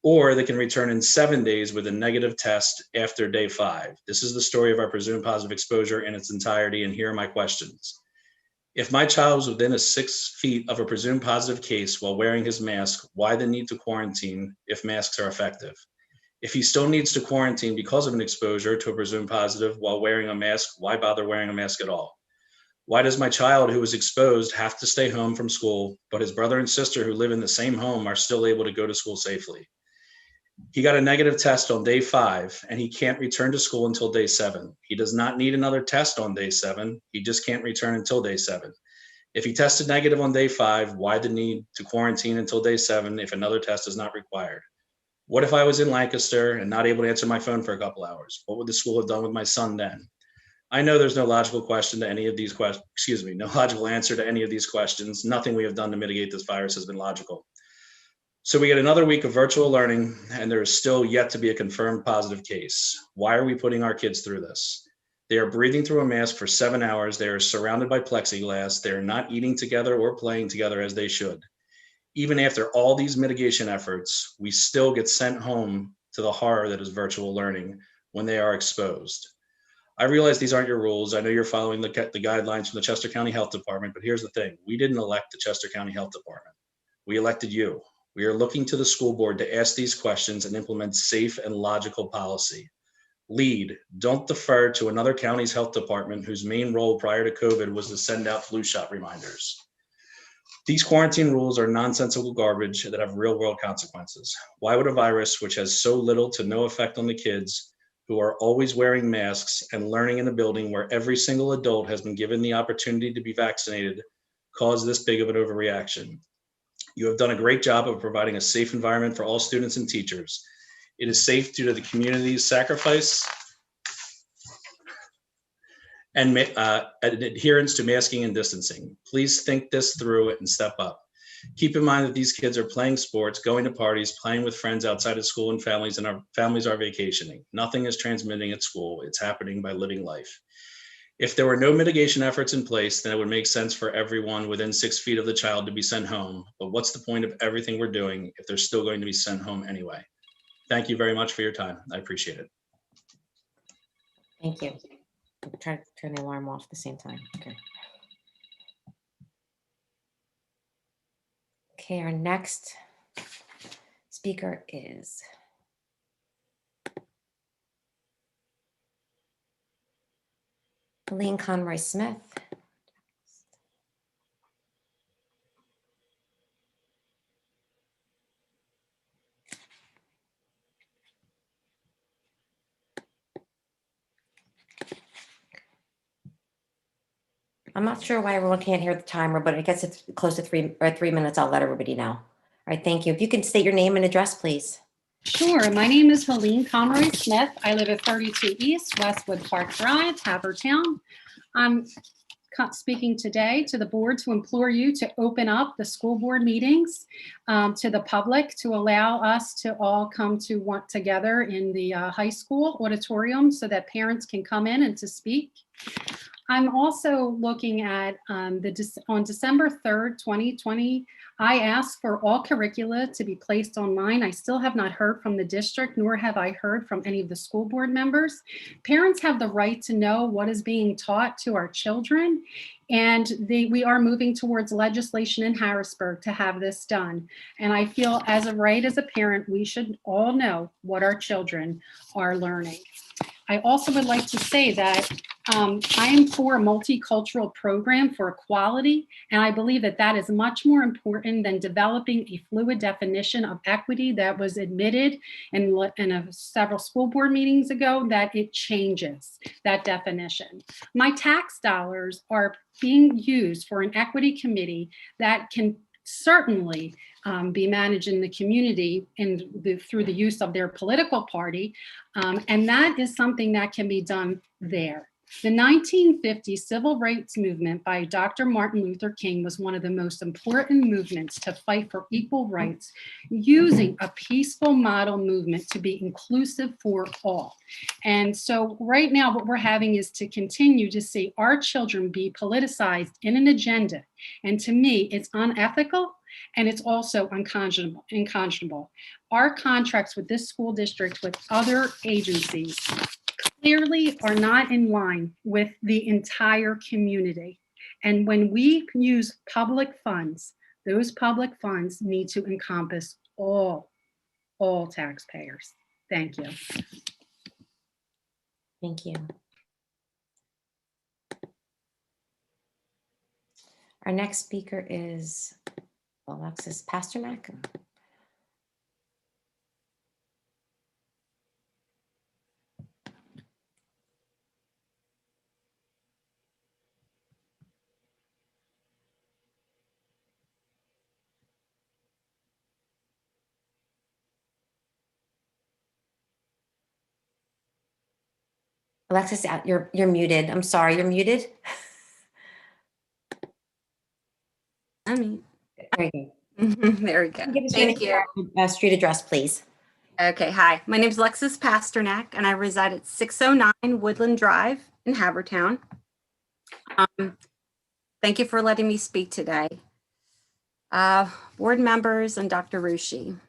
S3: or they can return in 7 days with a negative test after day 5. This is the story of our presumed positive exposure in its entirety, and here are my questions. If my child was within 6 feet of a presumed positive case while wearing his mask, why the need to quarantine if masks are effective? If he still needs to quarantine because of an exposure to a presumed positive while wearing a mask, why bother wearing a mask at all? Why does my child who was exposed have to stay home from school, but his brother and sister who live in the same home are still able to go to school safely? He got a negative test on day 5, and he can't return to school until day 7. He does not need another test on day 7. He just can't return until day 7. If he tested negative on day 5, why the need to quarantine until day 7 if another test is not required? What if I was in Lancaster and not able to answer my phone for a couple hours? What would the school have done with my son then? I know there's no logical question to any of these questions, no logical answer to any of these questions. Nothing we have done to mitigate this virus has been logical. So we get another week of virtual learning, and there is still yet to be a confirmed positive case. Why are we putting our kids through this? They are breathing through a mask for 7 hours. They are surrounded by plexiglass. They are not eating together or playing together as they should. Even after all these mitigation efforts, we still get sent home to the horror that is virtual learning when they are exposed. I realize these aren't your rules. I know you're following the guidelines from the Chester County Health Department, but here's the thing. We didn't elect the Chester County Health Department. We elected you. We are looking to the school board to ask these questions and implement safe and logical policy. Lead, don't defer to another county's health department whose main role prior to COVID was to send out flu shot reminders. These quarantine rules are nonsensical garbage that have real world consequences. Why would a virus which has so little to no effect on the kids who are always wearing masks and learning in a building where every single adult has been given the opportunity to be vaccinated cause this big of an overreaction? You have done a great job of providing a safe environment for all students and teachers. It is safe due to the community's sacrifice and adherence to masking and distancing. Please think this through and step up. Keep in mind that these kids are playing sports, going to parties, playing with friends outside of school and our families are vacationing. Nothing is transmitting at school. It's happening by living life. If there were no mitigation efforts in place, then it would make sense for everyone within 6 feet of the child to be sent home. But what's the point of everything we're doing if they're still going to be sent home anyway? Thank you very much for your time. I appreciate it.
S1: Thank you. I'll try to turn the alarm off at the same time. Okay. Okay, our next speaker is Helene Conroy Smith. I'm not sure why everyone can't hear the timer, but I guess it's close to 3 minutes. I'll let everybody know. All right, thank you. If you can state your name and address, please.
S6: Sure. My name is Helene Conroy Smith. I live at 32 East Westwood Park Drive, Havertown. I'm speaking today to the board to implore you to open up the school board meetings to the public, to allow us to all come to work together in the high school auditorium so that parents can come in and to speak. I'm also looking at on December 3rd, 2020, I asked for all curricula to be placed online. I still have not heard from the district, nor have I heard from any of the school board members. Parents have the right to know what is being taught to our children, and we are moving towards legislation in Harrisburg to have this done. And I feel as a parent, we should all know what our children are learning. I also would like to say that I am for a multicultural program for equality, and I believe that that is much more important than developing a fluid definition of equity that was admitted in several school board meetings ago, that it changes that definition. My tax dollars are being used for an equity committee that can certainly be managed in the community through the use of their political party. And that is something that can be done there. The 1950 civil rights movement by Dr. Martin Luther King was one of the most important movements to fight for equal rights, using a peaceful model movement to be inclusive for all. And so right now what we're having is to continue to see our children be politicized in an agenda. And to me, it's unethical. And it's also unconscionable. Our contracts with this school district with other agencies clearly are not in line with the entire community. And when we use public funds, those public funds need to encompass all taxpayers. Thank you.
S1: Thank you. Our next speaker is Alexis Pasternak. Alexis, you're muted. I'm sorry, you're muted.
S10: I mean,
S1: there you
S10: go. There we go. Thank you.
S1: Street address, please.
S10: Okay, hi. My name is Alexis Pasternak, and I reside at 609 Woodland Drive in Havertown. Thank you for letting me speak today. Board members and Dr. Rushi.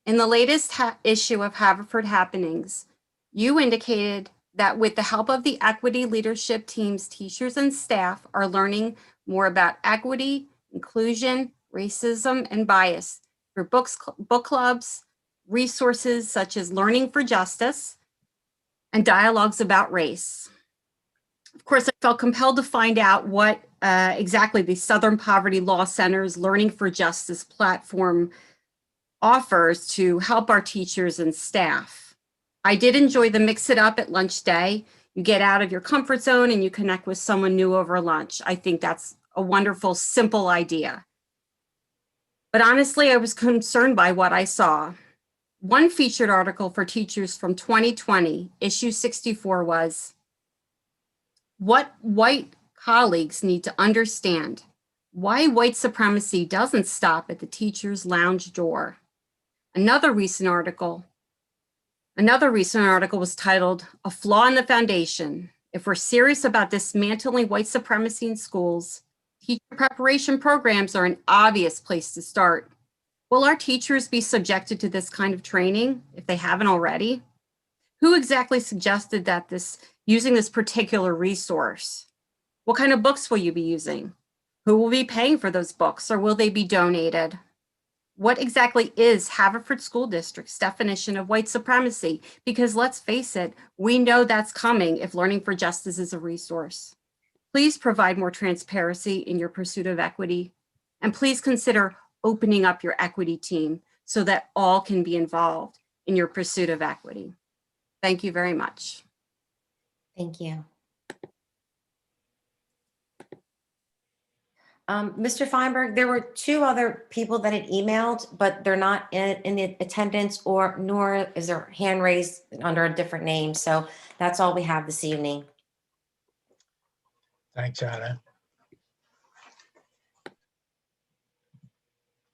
S10: In the latest issue of Haverford Happenings, you indicated that with the help of the equity leadership teams, teachers and staff are learning more about equity, inclusion, racism, and bias through book clubs, resources such as Learning for Justice, and dialogues about race. Of course, I felt compelled to find out what exactly the Southern Poverty Law Center's Learning for Justice platform offers to help our teachers and staff. I did enjoy the mix it up at lunch day. You get out of your comfort zone and you connect with someone new over lunch. I think that's a wonderful, simple idea. But honestly, I was concerned by what I saw. One featured article for teachers from 2020, issue 64, was what white colleagues need to understand why white supremacy doesn't stop at the teacher's lounge door. Another recent article was titled, "A Flaw in the Foundation. If we're serious about dismantling white supremacy in schools, teacher preparation programs are an obvious place to start. Will our teachers be subjected to this kind of training if they haven't already? Who exactly suggested that using this particular resource? What kind of books will you be using? Who will be paying for those books, or will they be donated? What exactly is Haverford School District's definition of white supremacy? Because let's face it, we know that's coming if Learning for Justice is a resource. Please provide more transparency in your pursuit of equity, and please consider opening up your equity team so that all can be involved in your pursuit of equity." Thank you very much.
S1: Thank you. Mr. Feinberg, there were two other people that had emailed, but they're not in the attendance, nor is their hand raised under a different name. So that's all we have this evening.
S2: Thanks, Anna.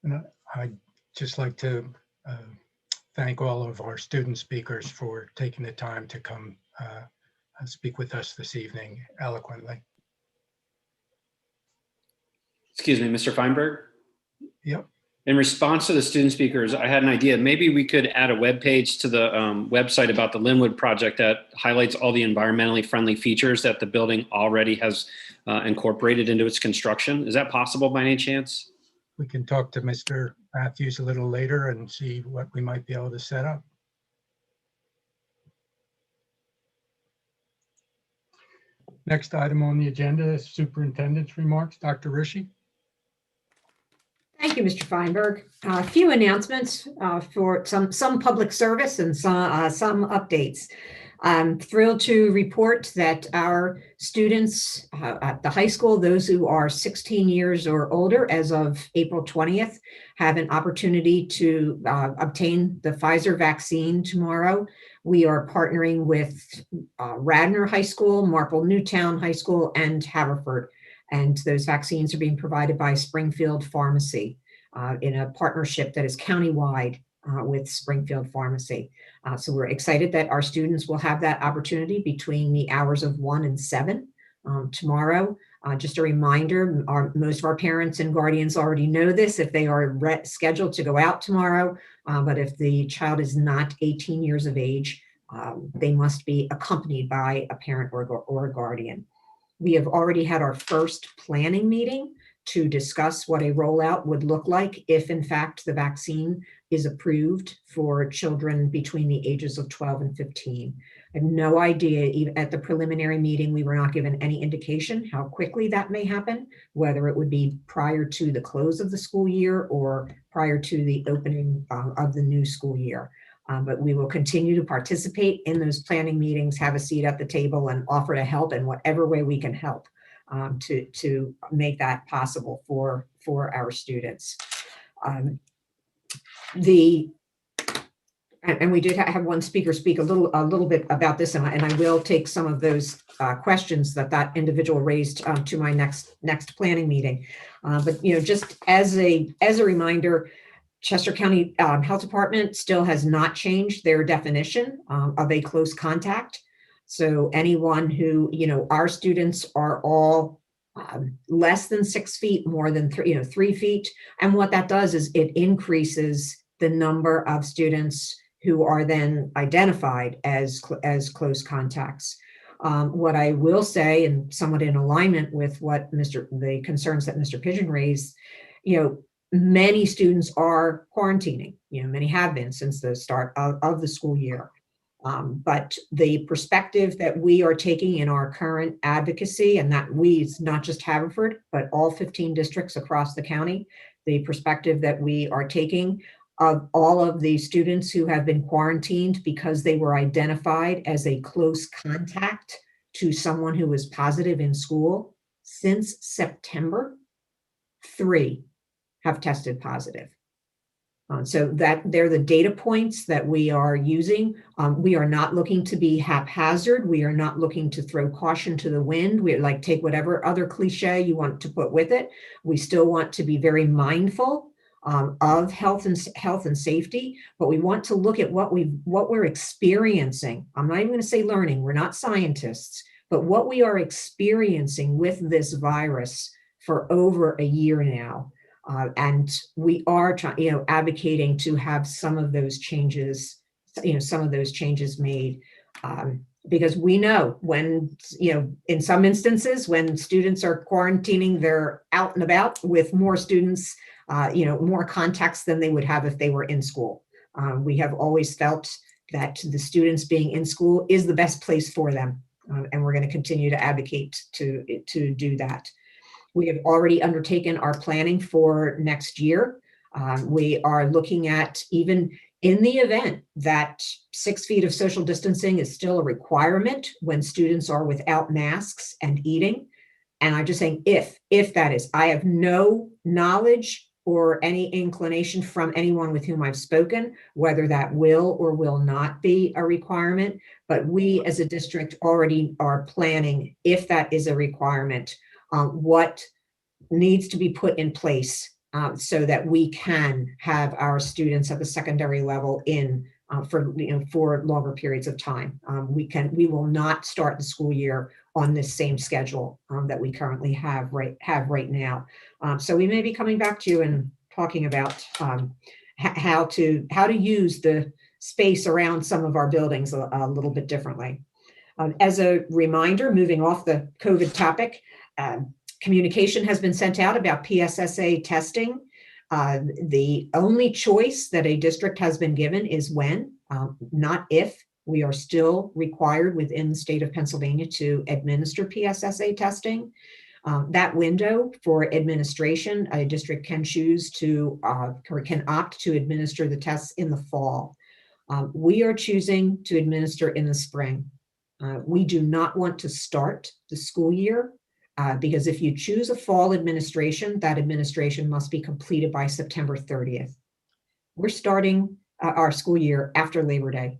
S2: And I'd just like to thank all of our student speakers for taking the time to come speak with us this evening eloquently.
S16: Excuse me, Mr. Feinberg?
S2: Yep.
S16: In response to the student speakers, I had an idea. Maybe we could add a web page to the website about the Linwood project that highlights all the environmentally friendly features that the building already has incorporated into its construction. Is that possible by any chance?
S2: We can talk to Mr. Matthews a little later and see what we might be able to set up. Next item on the agenda is Superintendent's remarks. Dr. Rishi.
S7: Thank you, Mr. Feinberg. A few announcements for some public service and some updates. I'm thrilled to report that our students at the high school, those who are 16 years or older as of April 20th, have an opportunity to obtain the Pfizer vaccine tomorrow. We are partnering with Radnor High School, Marple Newtown High School, and Haverford. And those vaccines are being provided by Springfield Pharmacy in a partnership that is countywide with Springfield Pharmacy. So we're excited that our students will have that opportunity between the hours of 1 and 7 tomorrow. Just a reminder, most of our parents and guardians already know this if they are scheduled to go out tomorrow, but if the child is not 18 years of age, they must be accompanied by a parent or a guardian. We have already had our first planning meeting to discuss what a rollout would look like if in fact the vaccine is approved for children between the ages of 12 and 15. I have no idea, even at the preliminary meeting, we were not given any indication how quickly that may happen, whether it would be prior to the close of the school year or prior to the opening of the new school year. But we will continue to participate in those planning meetings, have a seat at the table, and offer to help in whatever way we can help to make that possible for our students. And we did have one speaker speak a little bit about this, and I will take some of those questions that individual raised to my next planning meeting. But just as a reminder, Chester County Health Department still has not changed their definition of a close contact. So anyone who, our students are all less than 6 feet, more than 3 feet. And what that does is it increases the number of students who are then identified as close contacts. What I will say, and somewhat in alignment with what the concerns that Mr. Pigeon raised, many students are quarantining. Many have been since the start of the school year. But the perspective that we are taking in our current advocacy, and that we, it's not just Haverford, but all 15 districts across the county, the perspective that we are taking of all of the students who have been quarantined because they were identified as a close contact to someone who was positive in school since September, 3 have tested positive. So that they're the data points that we are using. We are not looking to be haphazard. We are not looking to throw caution to the wind. We like take whatever other cliche you want to put with it. We still want to be very mindful of health and safety, but we want to look at what we're experiencing. I'm not even going to say learning. We're not scientists, but what we are experiencing with this virus for over a year now. And we are trying, advocating to have some of those changes, made, because we know when, in some instances, when students are quarantining, they're out and about with more students, more contacts than they would have if they were in school. We have always felt that the students being in school is the best place for them, and we're going to continue to advocate to do that. We have already undertaken our planning for next year. We are looking at, even in the event that 6 feet of social distancing is still a requirement when students are without masks and eating. And I'm just saying, if that is, I have no knowledge or any inclination from anyone with whom I've spoken, whether that will or will not be a requirement. But we as a district already are planning, if that is a requirement, what needs to be put in place so that we can have our students at the secondary level in for longer periods of time. We will not start the school year on this same schedule that we currently have right now. So we may be coming back to you and talking about how to use the space around some of our buildings a little bit differently. As a reminder, moving off the COVID topic, communication has been sent out about PSSA testing. The only choice that a district has been given is when, not if. We are still required within the state of Pennsylvania to administer PSSA testing. That window for administration, a district can choose to, or can opt to administer the tests in the fall. We are choosing to administer in the spring. We do not want to start the school year because if you choose a fall administration, that administration must be completed by September 30th. We're starting our school year after Labor Day.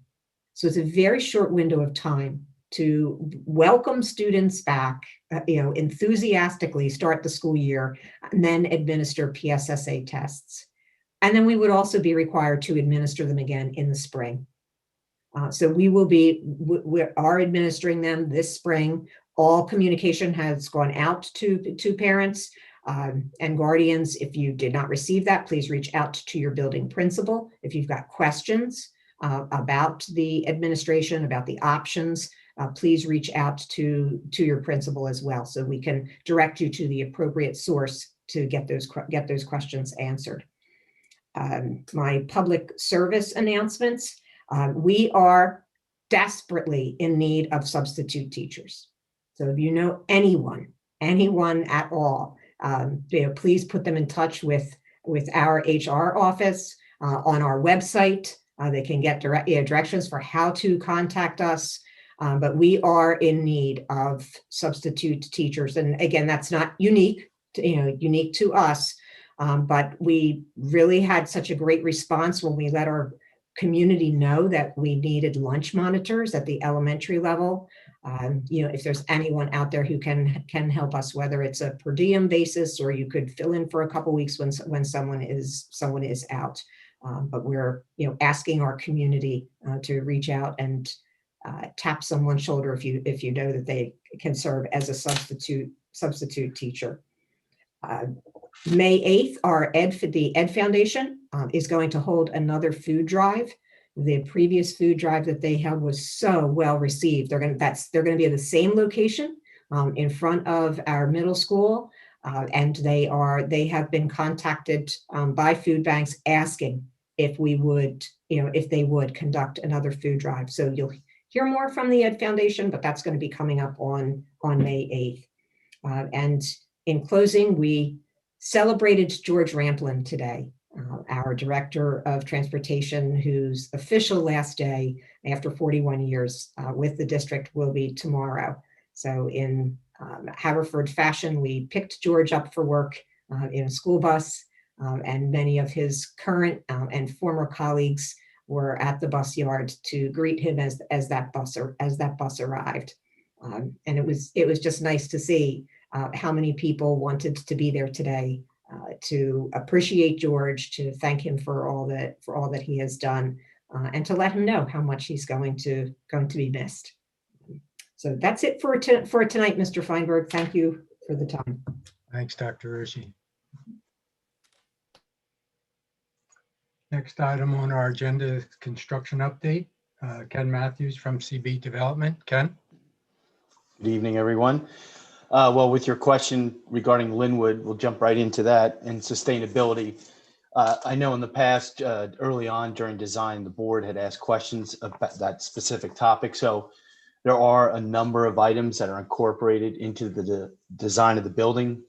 S7: So it's a very short window of time to welcome students back, enthusiastically start the school year, and then administer PSSA tests. And then we would also be required to administer them again in the spring. So we are administering them this spring. All communication has gone out to parents and guardians. If you did not receive that, please reach out to your building principal. If you've got questions about the administration, about the options, please reach out to your principal as well, so we can direct you to the appropriate source to get those questions answered. My public service announcements. We are desperately in need of substitute teachers. So if you know anyone at all, please put them in touch with our HR office on our website. They can get directions for how to contact us. But we are in need of substitute teachers. And again, that's not unique to us. But we really had such a great response when we let our community know that we needed lunch monitors at the elementary level. If there's anyone out there who can help us, whether it's a per diem basis or you could fill in for a couple weeks when someone is out. But we're asking our community to reach out and tap someone's shoulder if you know that they can serve as a substitute teacher. May 8th, the Ed Foundation is going to hold another food drive. The previous food drive that they held was so well received. They're going to be at the same location in front of our middle school. And they have been contacted by food banks asking if we would, if they would conduct another food drive. So you'll hear more from the Ed Foundation, but that's going to be coming up on May 8th. And in closing, we celebrated George Ramplin today, our Director of Transportation, whose official last day after 41 years with the district will be tomorrow. So in Haverford fashion, we picked George up for work in a school bus, and many of his current and former colleagues were at the bus yard to greet him as that bus arrived. And it was just nice to see how many people wanted to be there today to appreciate George, to thank him for all that he has done, and to let him know how much he's going to be missed. So that's it for tonight, Mr. Feinberg. Thank you for the time.
S2: Thanks, Dr. Rushi. Next item on our agenda is construction update. Ken Matthews from CB Development. Ken?
S9: Good evening, everyone. Well, with your question regarding Linwood, we'll jump right into that and sustainability. I know in the past, early on during design, the board had asked questions about that specific topic. So there are a number of items that are incorporated into the design of the building,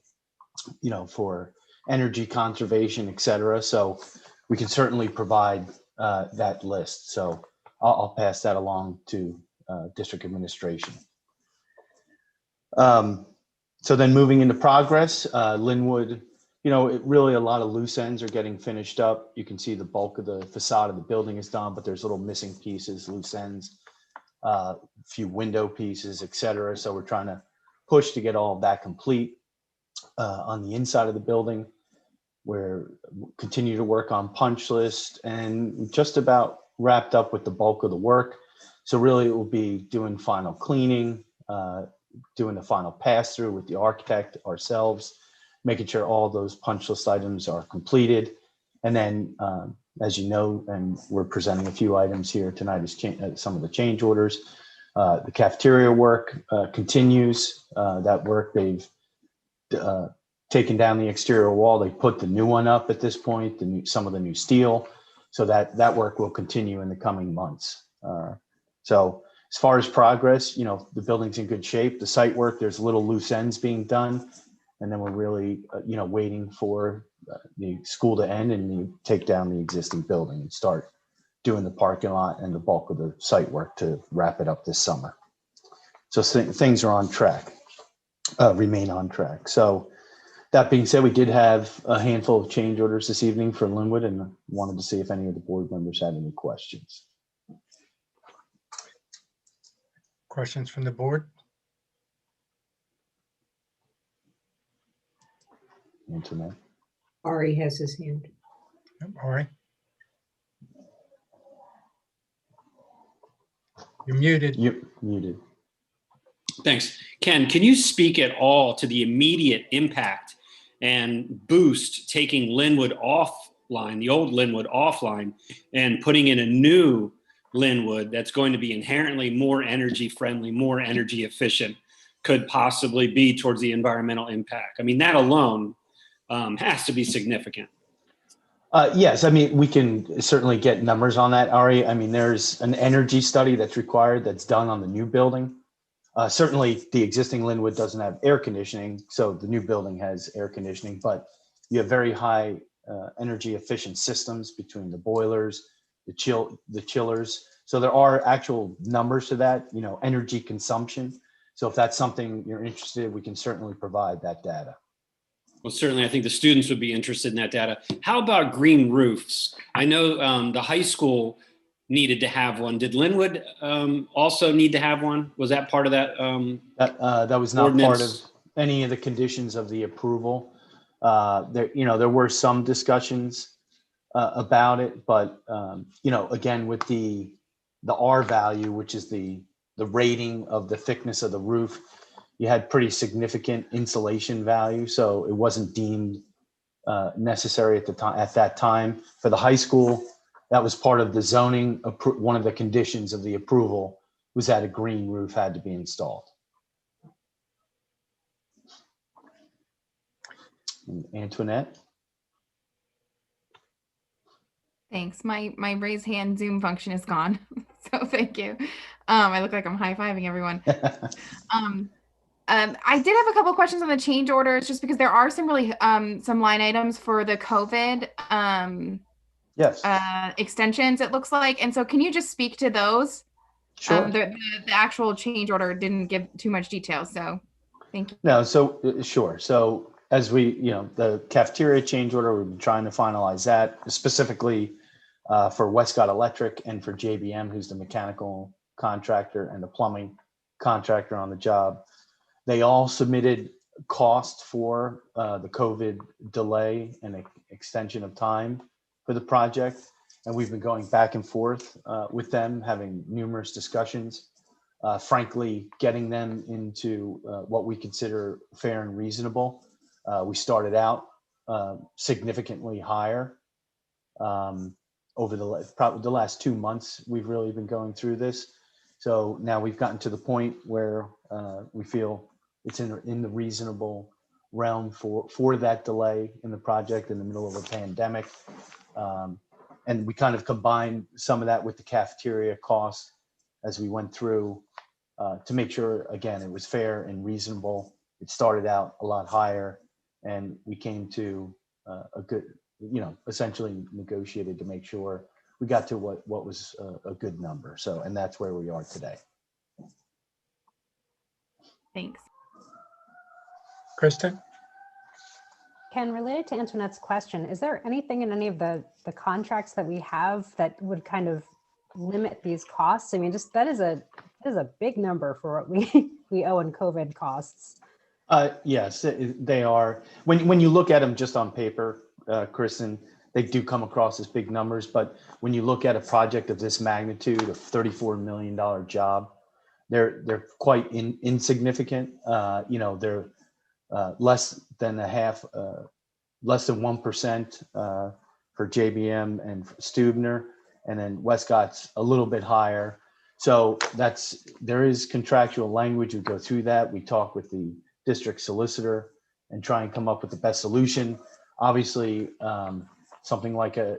S9: for energy conservation, et cetera. So we can certainly provide that list. So I'll pass that along to district administration. So then moving into progress, Linwood, really a lot of loose ends are getting finished up. You can see the bulk of the facade of the building is done, but there's little missing pieces, loose ends, a few window pieces, et cetera. So we're trying to push to get all of that complete. On the inside of the building, we're continue to work on punch list and just about wrapped up with the bulk of the work. So really it will be doing final cleaning, doing the final pass through with the architect, ourselves, making sure all those punch list items are completed. And then, as you know, and we're presenting a few items here tonight is some of the change orders. The cafeteria work continues. That work, they've taken down the exterior wall. They put the new one up at this point, some of the new steel. So that work will continue in the coming months. So as far as progress, the building's in good shape. The site work, there's little loose ends being done. And then we're really, waiting for the school to end and you take down the existing building and start doing the parking lot and the bulk of the site work to wrap it up this summer. So things are on track, remain on track. So that being said, we did have a handful of change orders this evening for Linwood and wanted to see if any of the board members had any questions.
S2: Questions from the board?
S9: Internet.
S7: Ari has his hand.
S2: Yep, Ari. You're muted.
S9: You're muted.
S16: Thanks. Ken, can you speak at all to the immediate impact and boost taking Linwood offline, the old Linwood offline, and putting in a new Linwood that's going to be inherently more energy friendly, more energy efficient, could possibly be towards the environmental impact? I mean, that alone has to be significant.
S9: Yes, I mean, we can certainly get numbers on that, Ari. I mean, there's an energy study that's required that's done on the new building. Certainly the existing Linwood doesn't have air conditioning, so the new building has air conditioning, but you have very high energy efficient systems between the boilers, the chillers. So there are actual numbers to that, energy consumption. So if that's something you're interested in, we can certainly provide that data.
S16: Well, certainly, I think the students would be interested in that data. How about green roofs? I know the high school needed to have one. Did Linwood also need to have one? Was that part of that?
S9: That was not
S16: ordinance?
S9: part of any of the conditions of the approval. There were some discussions about it, but again, with the R value, which is the rating of the thickness of the roof, you had pretty significant insulation value, so it wasn't deemed necessary at that time. For the high school, that was part of the zoning. One of the conditions of the approval was that a green roof had to be installed. And Antoinette?
S4: Thanks. My raise hand Zoom function is gone. So thank you. I look like I'm high-fiving everyone. I did have a couple questions on the change orders, just because there are some really some line items for the COVID
S9: Yes.
S4: extensions, it looks like. And so can you just speak to those?
S9: Sure.
S4: The actual change order didn't give too much detail, so thank you.
S9: No, so sure. So as we, the cafeteria change order, we've been trying to finalize that specifically for Westcott Electric and for JBM, who's the mechanical contractor and the plumbing contractor on the job. They all submitted cost for the COVID delay and extension of time for the project. And we've been going back and forth with them, having numerous discussions. Frankly, getting them into what we consider fair and reasonable. We started out significantly higher. Over probably the last 2 months, we've really been going through this. So now we've gotten to the point where we feel it's in the reasonable realm for that delay in the project in the middle of a pandemic. And we kind of combined some of that with the cafeteria costs as we went through to make sure, again, it was fair and reasonable. It started out a lot higher, and we came to a good, essentially negotiated to make sure we got to what was a good number. So, and that's where we are today.
S4: Thanks.
S2: Kristen?
S11: Ken, related to Antoinette's question, is there anything in any of the contracts that we have that would kind of limit these costs? I mean, just that is a big number for what we owe in COVID costs.
S9: Yes, they are. When you look at them just on paper, Kristen, they do come across as big numbers. But when you look at a project of this magnitude, a $34 million job, they're quite insignificant. They're less than 1% for JBM and Stubner, and then Westcott's a little bit higher. So there is contractual language. We go through that. We talk with the district solicitor and try and come up with the best solution. Obviously, something like a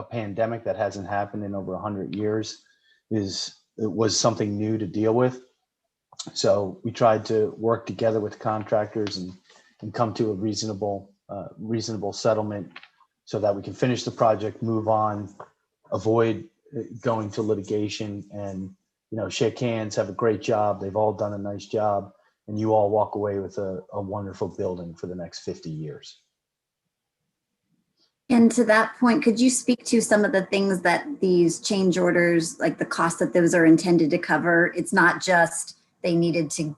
S9: pandemic that hasn't happened in over 100 years was something new to deal with. So we tried to work together with contractors and come to a reasonable settlement so that we can finish the project, move on, avoid going to litigation, and shake hands, have a great job. They've all done a nice job, and you all walk away with a wonderful building for the next 50 years.
S12: And to that point, could you speak to some of the things that these change orders, like the cost that those are intended to cover? It's not just they needed to,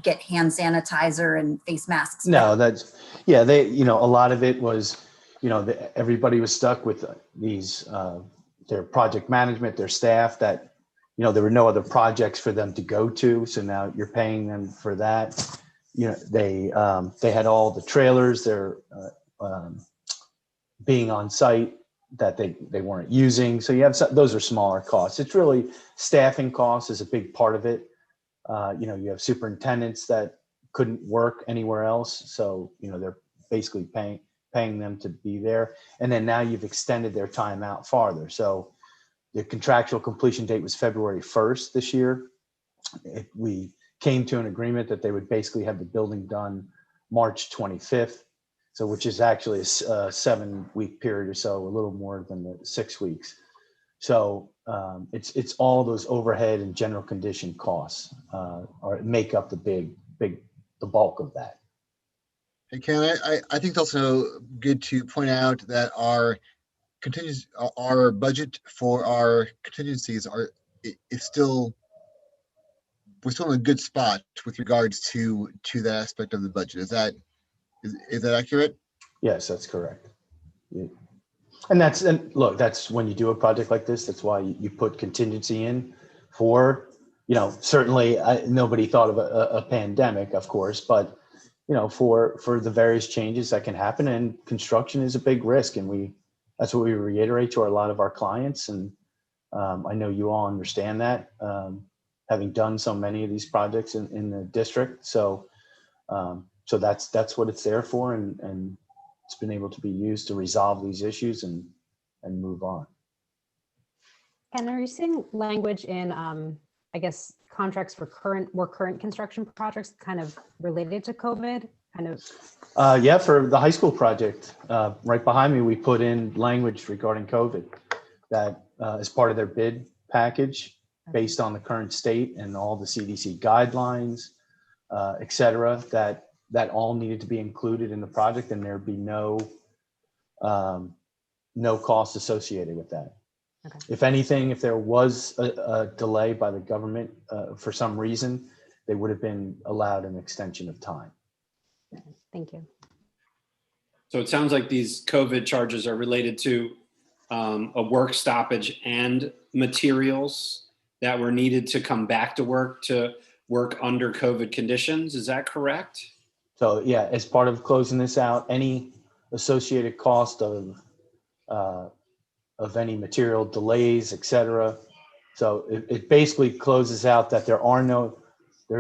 S12: get hand sanitizer and face masks.
S9: No, a lot of it was, everybody was stuck with these, their project management, their staff that, there were no other projects for them to go to. So now you're paying them for that. They had all the trailers, they're being on site that they weren't using. So those are smaller costs. It's really staffing costs is a big part of it. You have superintendents that couldn't work anywhere else. So, they're basically paying them to be there. And then now you've extended their time out farther. So the contractual completion date was February 1st this year. We came to an agreement that they would basically have the building done March 25th. So, which is actually a 7-week period or so, a little more than the 6 weeks. So it's all those overhead and general condition costs make up the bulk of that.
S23: Hey, Ken, I think it's also good to point out that our budget for our contingencies we're still in a good spot with regards to that aspect of the budget. Is that accurate?
S9: Yes, that's correct. Yeah. And that's when you do a project like this, that's why you put contingency in for, certainly nobody thought of a pandemic, of course, but, for the various changes that can happen, and construction is a big risk. And that's what we reiterate to a lot of our clients. And I know you all understand that, having done so many of these projects in the district. So that's what it's there for. And it's been able to be used to resolve these issues and move on.
S11: And are you seeing language in, I guess, contracts for more current construction projects kind of related to COVID? Kind of.
S9: Yeah, for the high school project, right behind me, we put in language regarding COVID that is part of their bid package based on the current state and all the CDC guidelines, et cetera, that all needed to be included in the project, and there'd be no cost associated with that.
S11: Okay.
S9: If anything, if there was a delay by the government for some reason, they would have been allowed an extension of time.
S11: Thank you.
S16: So it sounds like these COVID charges are related to a work stoppage and materials that were needed to come back to work under COVID conditions. Is that correct?
S9: So yeah, as part of closing this out, any associated cost of any material delays, et cetera. So it basically closes out that there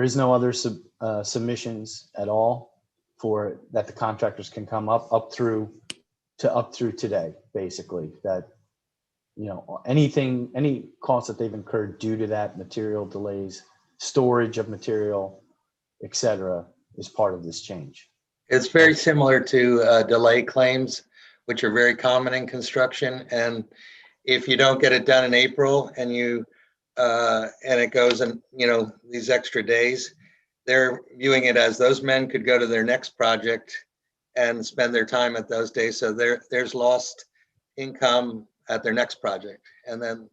S9: is no other submissions at all for that the contractors can come up through today, basically, that, you know, any costs that they've incurred due to that, material delays, storage of material, et cetera, is part of this change.
S13: It's very similar to delay claims, which are very common in construction. And if you don't get it done in April and it goes in, you know, these extra days, they're viewing it as those men could go to their next project and spend their time at those days. So there's lost income at their next project. And then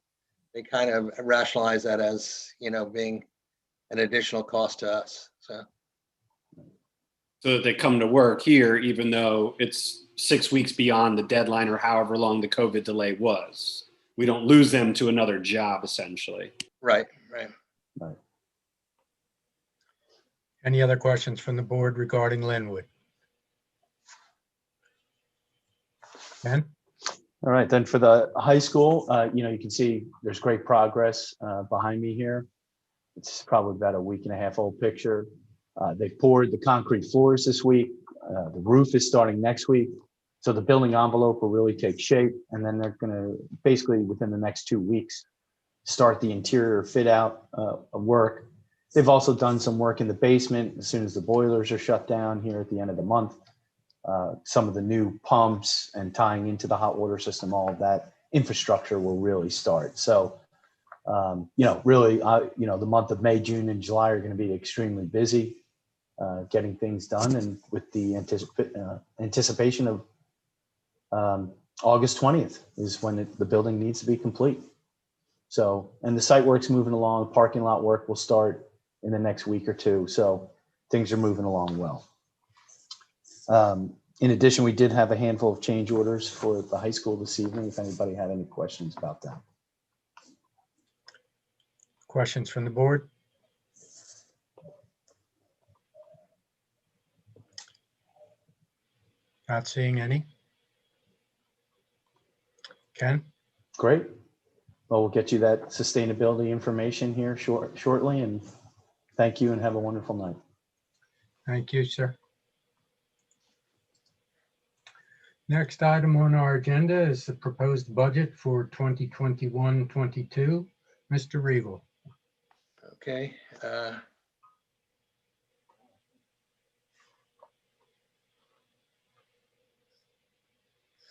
S13: they kind of rationalize that as, you know, being an additional cost to us. So
S16: that they come to work here, even though it's 6 weeks beyond the deadline or however long the COVID delay was. We don't lose them to another job, essentially.
S13: Right.
S2: Any other questions from the board regarding Linwood? Ken?
S9: All right, then for the high school, you know, you can see there's great progress behind me here. It's probably about a week and a half old picture. They poured the concrete floors this week. The roof is starting next week. So the building envelope will really take shape. And then they're going to basically within the next 2 weeks, start the interior fit out work. They've also done some work in the basement as soon as the boilers are shut down here at the end of the month. Some of the new pumps and tying into the hot water system, all of that infrastructure will really start. So, you know, really, you know, the month of May, June, and July are going to be extremely busy getting things done. And with the anticipation of August 20th is when the building needs to be complete. So, and the site work's moving along. The parking lot work will start in the next week or two. So things are moving along well. In addition, we did have a handful of change orders for the high school this evening, if anybody had any questions about that.
S2: Questions from the board? Not seeing any. Ken?
S9: Great. Well, we'll get you that sustainability information here shortly, and thank you and have a wonderful night.
S2: Thank you, sir. Next item on our agenda is the proposed budget for 2021-22. Mr. Riegel.
S13: Okay. So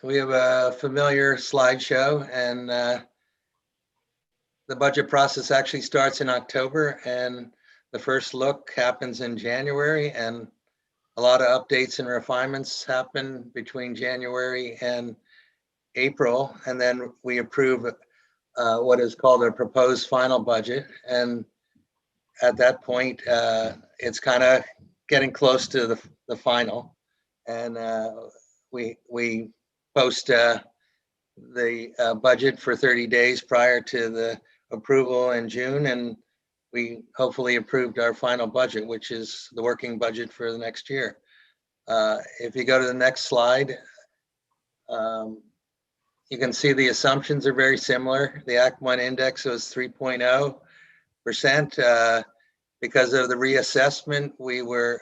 S13: we have a familiar slideshow, and the budget process actually starts in October, and the first look happens in January, and a lot of updates and refinements happen between January and April, and then we approve what is called a proposed final budget. And at that point, it's kind of getting close to the final, and we post the budget for 30 days prior to the approval in June, and we hopefully approved our final budget, which is the working budget for the next year. If you go to the next slide, you can see the assumptions are very similar. The Act 1 index was 3.0%. Because of the reassessment, we were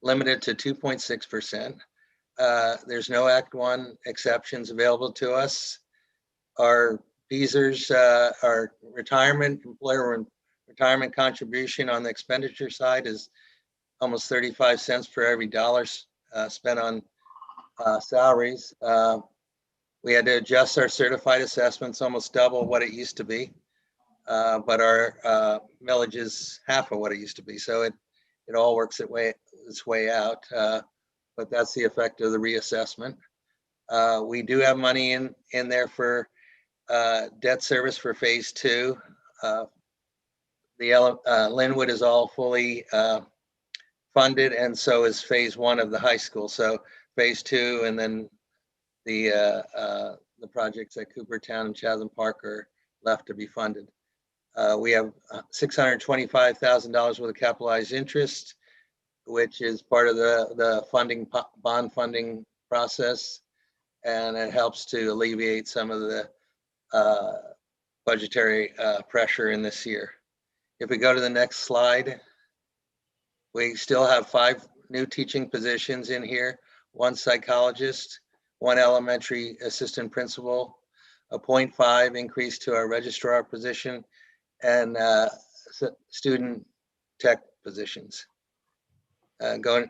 S13: limited to 2.6%. There's no Act 1 exceptions available to us. Our PSERS, our employer retirement contribution on the expenditure side is almost 35 cents for every dollar spent on salaries. We had to adjust our certified assessments, almost double what it used to be. But our millage is half of what it used to be. So it all works its way out. But that's the effect of the reassessment. We do have money in there for debt service for phase 2. Linwood is all fully funded, and so is phase 1 of the high school. So phase 2, and then the projects at Coopertown and Chatham Park are left to be funded. We have $625,000 worth of capitalized interest, which is part of the bond funding process, and it helps to alleviate some of the budgetary pressure in this year. If we go to the next slide, we still have 5 new teaching positions in here, 1 psychologist, 1 elementary assistant principal, a 0.5 increase to our registrar position, and student tech positions. If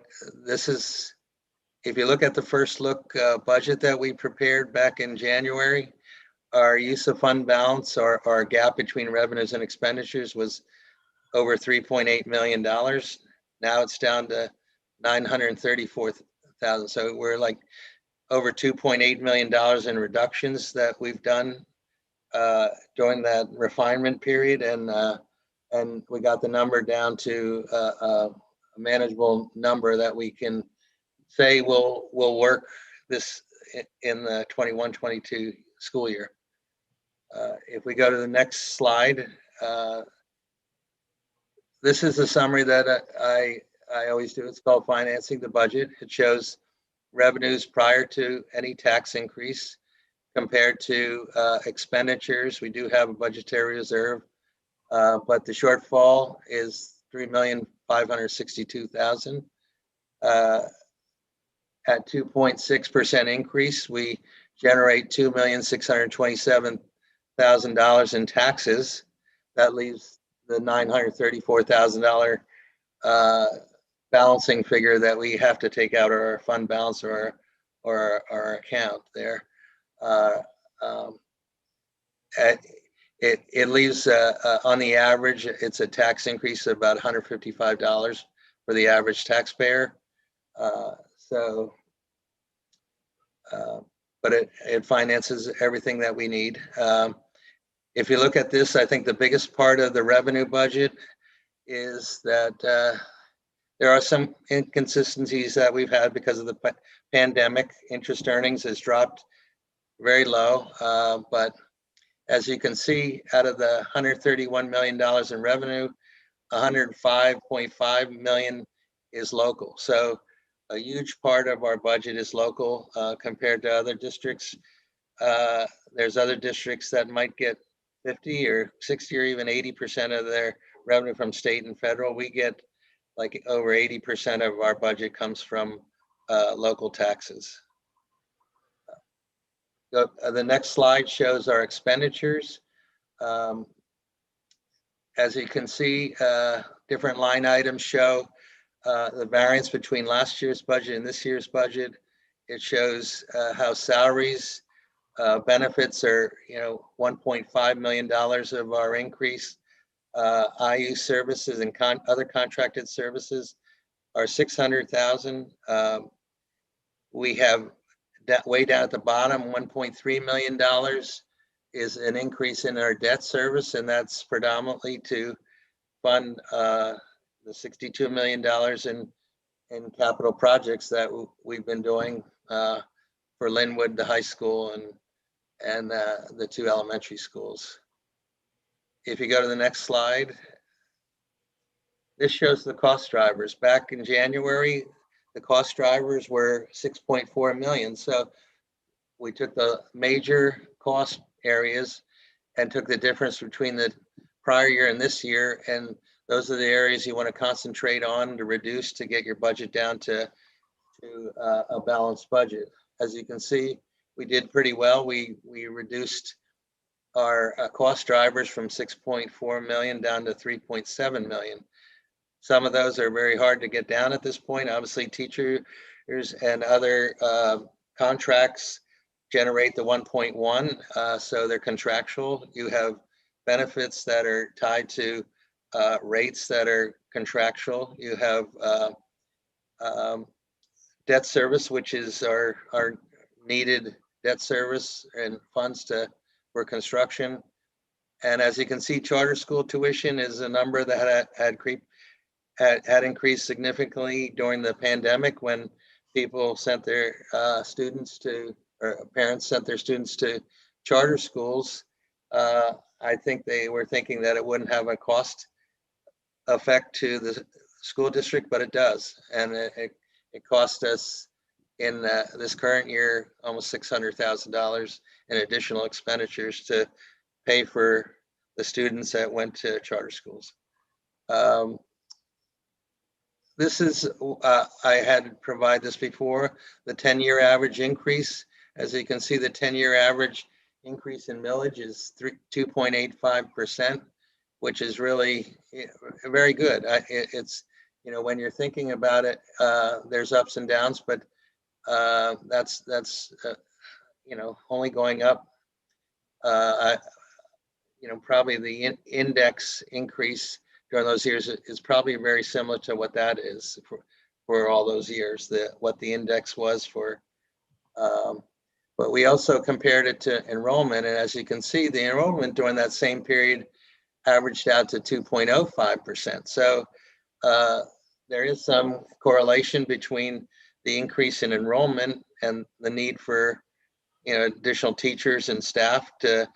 S13: you look at the first look budget that we prepared back in January, our use of fund balance, or our gap between revenues and expenditures, was over $3.8 million. Now it's down to $934,000. So we're like over $2.8 million in reductions that we've done during that refinement period, and we got the number down to a manageable number that we can say will work this in the 21-22 school year. If we go to the next slide, this is a summary that I always do. It's called Financing the Budget. It shows revenues prior to any tax increase compared to expenditures. We do have a budgetary reserve, but the shortfall is $3,562,000. At 2.6% increase, we generate $2,627,000 in taxes. That leaves the $934,000 balancing figure that we have to take out of our fund balance or our account there. It leaves on the average, it's a tax increase of about $155 for the average taxpayer. But it finances everything that we need. If you look at this, I think the biggest part of the revenue budget is that there are some inconsistencies that we've had because of the pandemic. Interest earnings has dropped very low, but as you can see, out of the $131 million in revenue, $105.5 million is local. So a huge part of our budget is local compared to other districts. There's other districts that might get 50 or 60 or even 80% of their revenue from state and federal. We get like over 80% of our budget comes from local taxes. The next slide shows our expenditures. As you can see, different line items show the variance between last year's budget and this year's budget. It shows how salaries, benefits are, $1.5 million of our increase. IU services and other contracted services are $600,000. We have way down at the bottom, $1.3 million is an increase in our debt service, and that's predominantly to fund the $62 million in capital projects that we've been doing for Linwood, the high school, and the 2 elementary schools. If you go to the next slide, this shows the cost drivers. Back in January, the cost drivers were 6.4 million. So we took the major cost areas and took the difference between the prior year and this year, and those are the areas you want to concentrate on to reduce to get your budget down to to a balanced budget. As you can see, we did pretty well. We reduced our cost drivers from 6.4 million down to 3.7 million. Some of those are very hard to get down at this point. Obviously, teachers and other contracts generate the 1.1, so they're contractual. You have benefits that are tied to rates that are contractual. You have debt service, which is our needed debt service and funds for construction. And as you can see, charter school tuition is a number that had increased significantly during the pandemic when people sent their students to, or parents sent their students to charter schools. I think they were thinking that it wouldn't have a cost effect to the school district, but it does. And it cost us in this current year almost $600,000 in additional expenditures to pay for the students that went to charter schools. This is, I had provided this before, the 10-year average increase. As you can see, the 10-year average increase in millage is 2.85%, which is really very good. It's, you know, when you're thinking about it, there's ups and downs, but that's you know, only going up. You know, probably the index increase during those years is probably very similar to what that is for all those years, what the index was for. But we also compared it to enrollment, and as you can see, the enrollment during that same period averaged out to 2.05%. So there is some correlation between the increase in enrollment and the need for, you know, additional teachers and staff to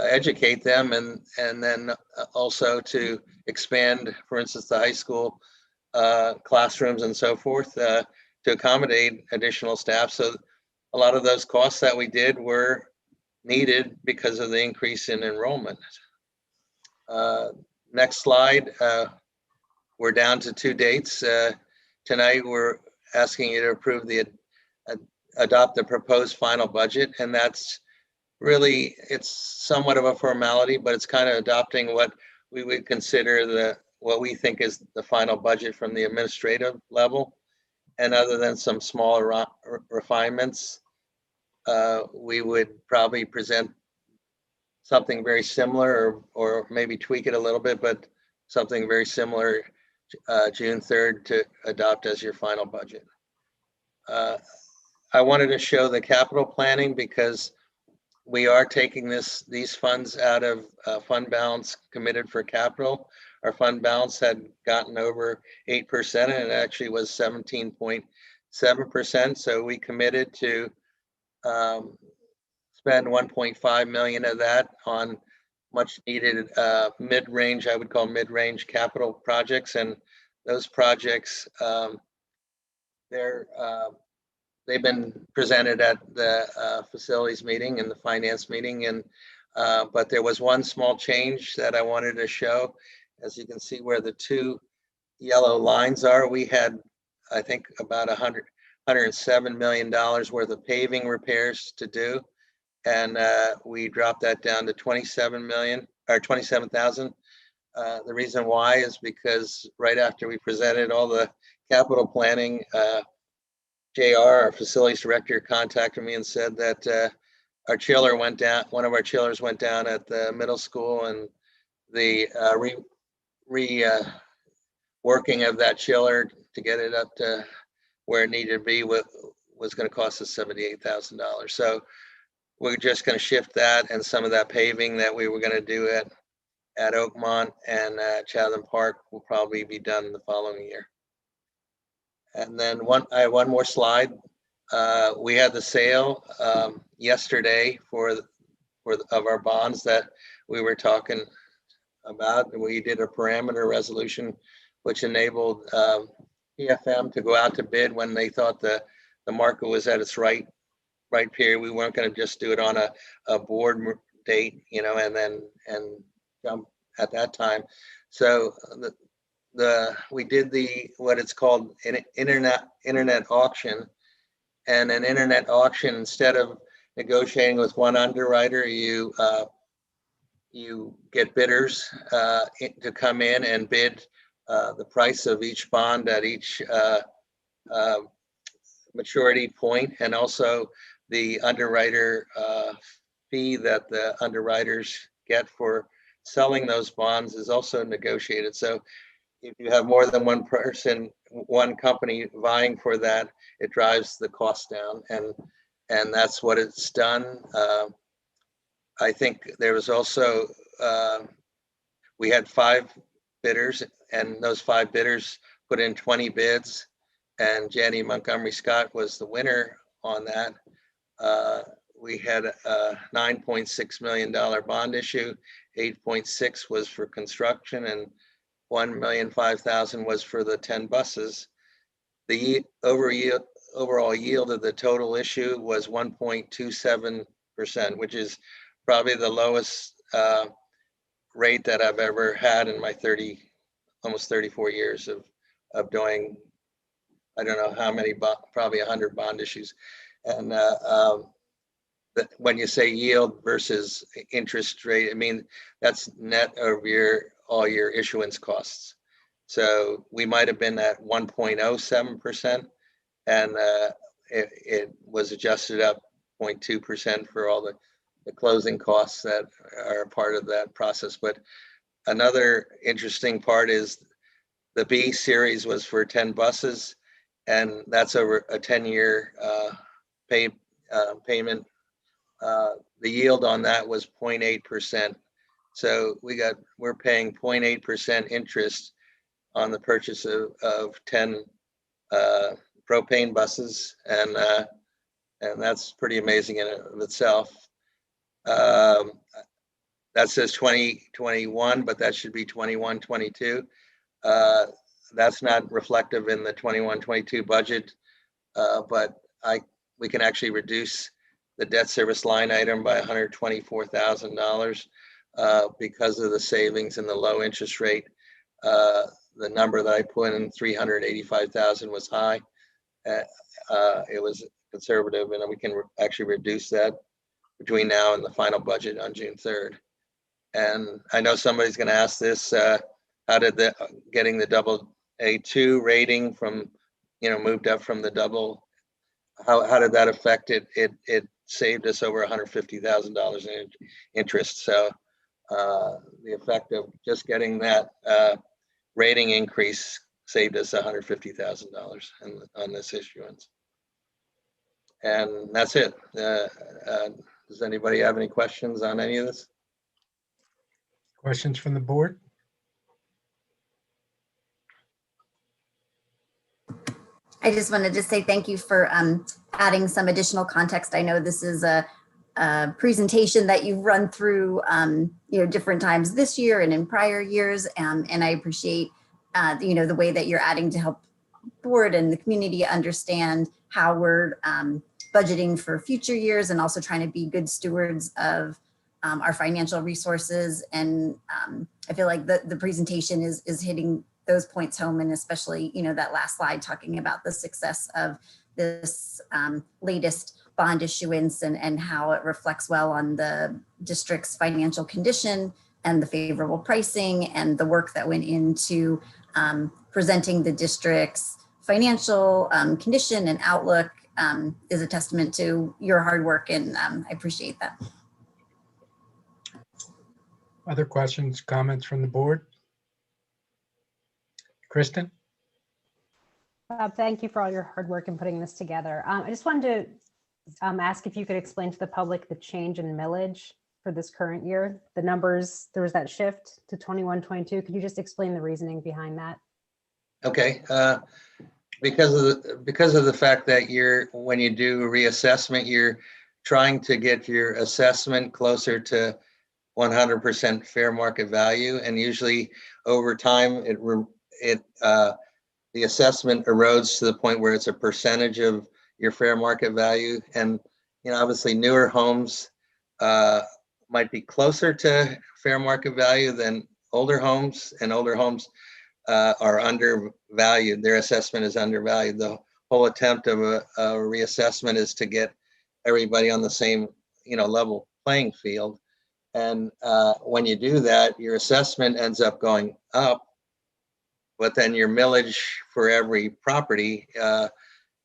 S13: educate them, and then also to expand, for instance, the high school classrooms and so forth to accommodate additional staff. So a lot of those costs that we did were needed because of the increase in enrollment. Next slide. We're down to 2 dates. Tonight, we're asking you to approve adopt the proposed final budget, and that's really, it's somewhat of a formality, but it's kind of adopting what we would consider what we think is the final budget from the administrative level. And other than some smaller refinements, we would probably present something very similar, or maybe tweak it a little bit, but something very similar June 3rd to adopt as your final budget. I wanted to show the capital planning because we are taking these funds out of fund balance committed for capital. Our fund balance had gotten over 8%, and it actually was 17.7%. So we committed to spend 1.5 million of that on much needed mid-range, I would call mid-range capital projects. And those projects, they've been presented at the facilities meeting and the finance meeting, and but there was one small change that I wanted to show. As you can see where the 2 yellow lines are, we had, I think, about $107 million worth of paving repairs to do, and we dropped that down to 27,000. The reason why is because right after we presented all the capital planning, JR, our facilities director, contacted me and said that our chiller went down, one of our chillers went down at the middle school, and the working of that chiller to get it up to where it needed to be was going to cost us $78,000. So we're just going to shift that, and some of that paving that we were going to do at Oakmont and Chatham Park will probably be done the following year. And then I have one more slide. We had the sale yesterday of our bonds that we were talking about. We did a parameter resolution which enabled PFM to go out to bid when they thought the market was at its right period. We weren't going to just do it on a board date, you know, and jump at that time. So we did what it's called an internet auction. And an internet auction, instead of negotiating with one underwriter, you get bidders to come in and bid the price of each bond at each maturity point, and also the underwriter fee that the underwriters get for selling those bonds is also negotiated. So if you have more than one person, one company vying for that, it drives the cost down, and that's what it's done. I think there was also we had 5 bidders, and those 5 bidders put in 20 bids, and Jenny Montgomery Scott was the winner on that. We had a $9.6 million bond issue. 8.6 was for construction, and $1,005,000 was for the 10 buses. The overall yield of the total issue was 1.27%, which is probably the lowest rate that I've ever had in my almost 34 years of doing, I don't know how many, probably 100 bond issues. And when you say yield versus interest rate, I mean, that's net of all your issuance costs. So we might have been at 1.07%, and it was adjusted up 0.2% for all the closing costs that are a part of that process. But another interesting part is the B series was for 10 buses, and that's over a 10-year payment. The yield on that was 0.8%. So we're paying 0.8% interest on the purchase of 10 propane buses, and that's pretty amazing in and of itself. That says 2021, but that should be 21-22. That's not reflective in the 21-22 budget, but we can actually reduce the debt service line item by $124,000 because of the savings and the low interest rate. The number that I put in, 385,000, was high. It was conservative, and we can actually reduce that between now and the final budget on June 3rd. And I know somebody's going to ask this: how did getting the AA2 rating from, moved up from the double? How did that affect it? It saved us over $150,000 in interest. So the effect of just getting that rating increase saved us $150,000 on this issuance. And that's it. Does anybody have any questions on any of this?
S2: Questions from the board?
S12: I just wanted to say thank you for adding some additional context. I know this is a presentation that you've run through different times this year and in prior years, and I appreciate the way that you're adding to help board and the community understand how we're budgeting for future years, and also trying to be good stewards of our financial resources. And I feel like the presentation is hitting those points home, and especially that last slide talking about the success of this latest bond issuance and how it reflects well on the district's financial condition and the favorable pricing and the work that went into presenting the district's financial condition and outlook is a testament to your hard work, and I appreciate that.
S2: Other questions, comments from the board? Kristen?
S11: Thank you for all your hard work in putting this together. I just wanted to ask if you could explain to the public the change in millage for this current year. The numbers, there was that shift to 21-22. Could you just explain the reasoning behind that?
S13: Okay. Because of the fact that when you do a reassessment, you're trying to get your assessment closer to 100% fair market value, and usually over time the assessment erodes to the point where it's a percentage of your fair market value. And obviously newer homes might be closer to fair market value than older homes, and older homes are undervalued. Their assessment is undervalued. The whole attempt of a reassessment is to get everybody on the same, level playing field. And when you do that, your assessment ends up going up, but then your millage for every property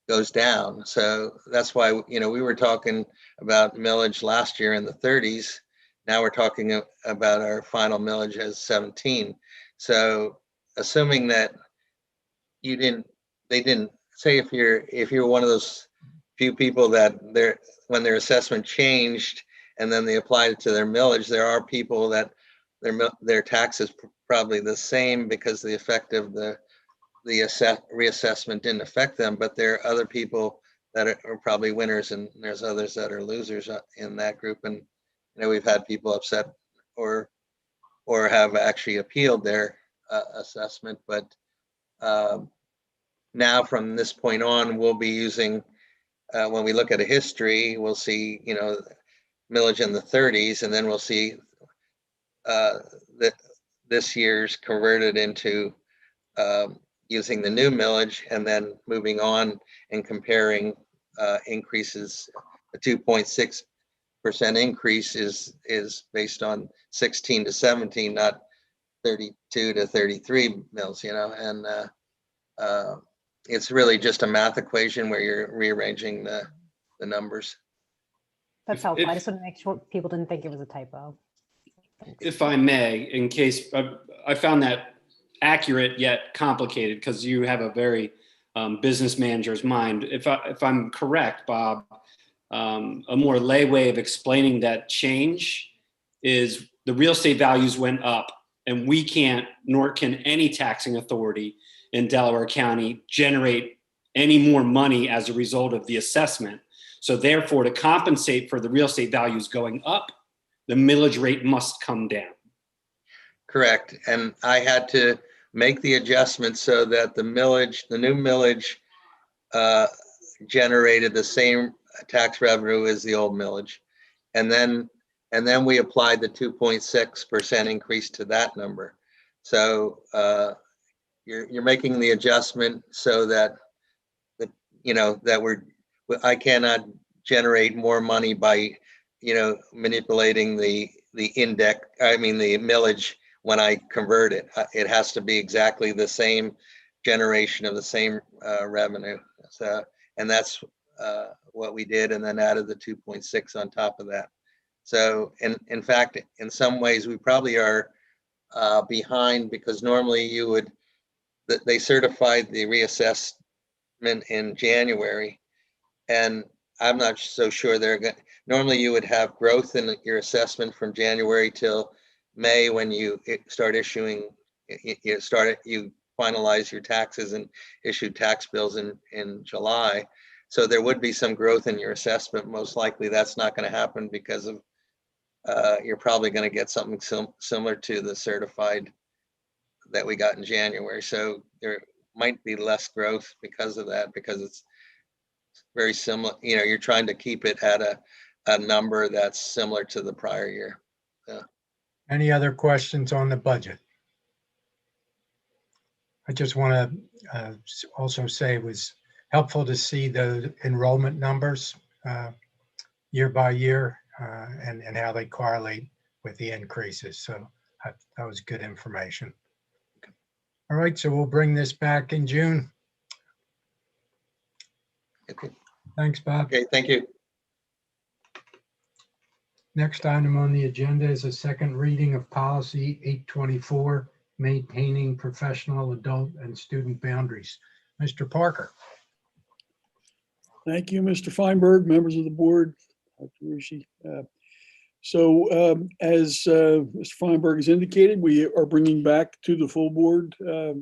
S13: goes down. So that's why, we were talking about millage last year in the 30s. Now we're talking about our final millage as 17. So assuming that they didn't say, if you're one of those few people that when their assessment changed and then they applied it to their millage, there are people that their tax is probably the same because the effect of the reassessment didn't affect them, but there are other people that are probably winners, and there's others that are losers in that group. And we've had people upset or have actually appealed their assessment. But now from this point on, we'll be using, when we look at a history, we'll see, millage in the 30s, and then we'll see that this year's converted into using the new millage, and then moving on and comparing increases. A 2.6% increase is based on 16 to 17, not 32 to 33 mils, and it's really just a math equation where you're rearranging the numbers.
S11: That's helpful. I just want to make sure people didn't think it was a typo.
S16: If I may, in case I found that accurate yet complicated, because you have a very business manager's mind. If I'm correct, Bob, a more lay way of explaining that change is the real estate values went up, and we can't, nor can any taxing authority in Delaware County generate any more money as a result of the assessment. So therefore, to compensate for the real estate values going up, the millage rate must come down.
S13: Correct. And I had to make the adjustment so that the new millage generated the same tax revenue as the old millage. And then we applied the 2.6% increase to that number. So you're making the adjustment so that I cannot generate more money by manipulating the millage when I convert it. It has to be exactly the same generation of the same revenue. So, and that's what we did, and then added the 2.6 on top of that. So in fact, in some ways, we probably are behind, because normally they certified the reassessment in January, and I'm not so sure normally you would have growth in your assessment from January till May, when you start issuing, you finalize your taxes and issue tax bills in July. So there would be some growth in your assessment. Most likely that's not going to happen, because of you're probably going to get something similar to the certified that we got in January. So there might be less growth because of that, because it's very similar. You're trying to keep it at a number that's similar to the prior year.
S2: Any other questions on the budget? I just want to also say it was helpful to see the enrollment numbers year by year and how they correlate with the increases. So that was good information. All right, so we'll bring this back in June.
S13: Okay.
S2: Thanks, Bob.
S13: Okay, thank you.
S2: Next item on the agenda is a second reading of policy 824, maintaining professional, adult, and student boundaries. Mr. Parker.
S14: Thank you, Mr. Feinberg, members of the board, Dr. Rushi. As Mr. Feinberg has indicated, we are bringing back to the full board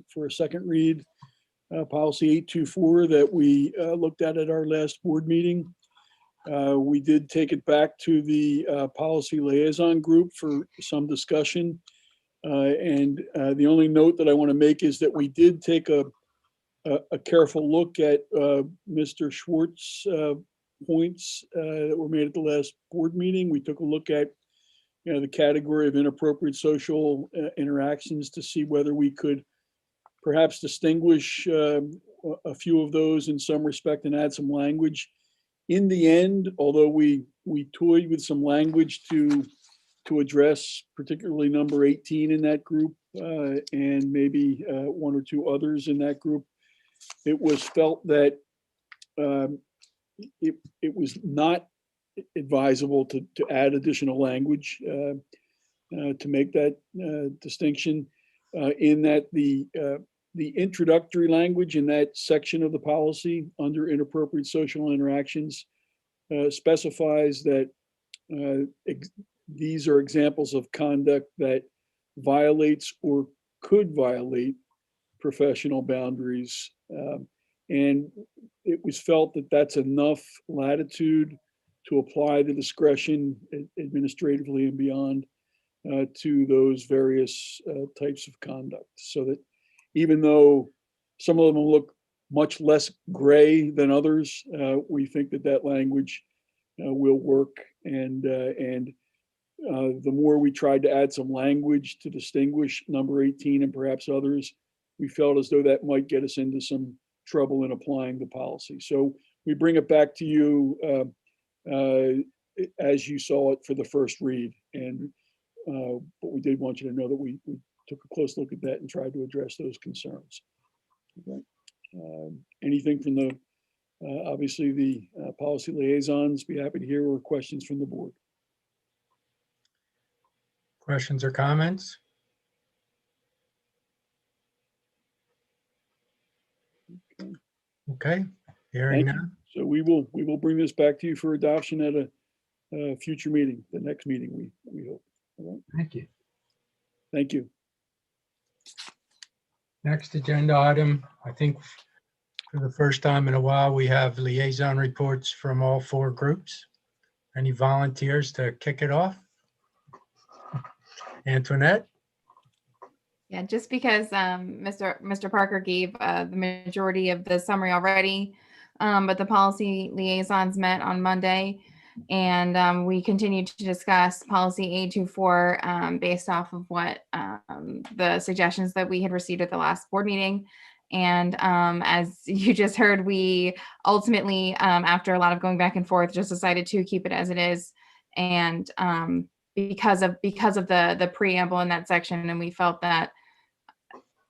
S14: for a second read policy 824 that we looked at our last board meeting. We did take it back to the policy liaison group for some discussion. And the only note that I want to make is that we did take a careful look at Mr. Schwartz's points that were made at the last board meeting. We took a look at the category of inappropriate social interactions to see whether we could perhaps distinguish a few of those in some respect and add some language. In the end, although we toyed with some language to address particularly number 18 in that group and maybe one or two others in that group, it was felt that it was not advisable to add additional language to make that distinction in that the introductory language in that section of the policy under inappropriate social interactions specifies that these are examples of conduct that violates or could violate professional boundaries. And it was felt that that's enough latitude to apply the discretion administratively and beyond to those various types of conduct. So that even though some of them look much less gray than others, we think that that language will work. And the more we tried to add some language to distinguish number 18 and perhaps others, we felt as though that might get us into some trouble in applying the policy. So we bring it back to you as you saw it for the first read. And but we did want you to know that we took a close look at that and tried to address those concerns. Okay. Anything from the, obviously the policy liaisons, be happy to hear, or questions from the board.
S2: Questions or comments? Okay, hearing
S14: Thank you.
S2: none.
S14: So we will bring this back to you for adoption at a future meeting, the next meeting, we hope. All right.
S2: Thank you.
S14: Thank you.
S2: Next agenda item, I think for the first time in a while, we have liaison reports from all four groups. Any volunteers to kick it off? Antoinette?
S4: Yeah, just because Mr. Parker gave the majority of the summary already, but the policy liaisons met on Monday, and we continued to discuss policy 824 based off of what the suggestions that we had received at the last board meeting. And as you just heard, we ultimately, after a lot of going back and forth, just decided to keep it as it is. And because of the preamble in that section, and we felt that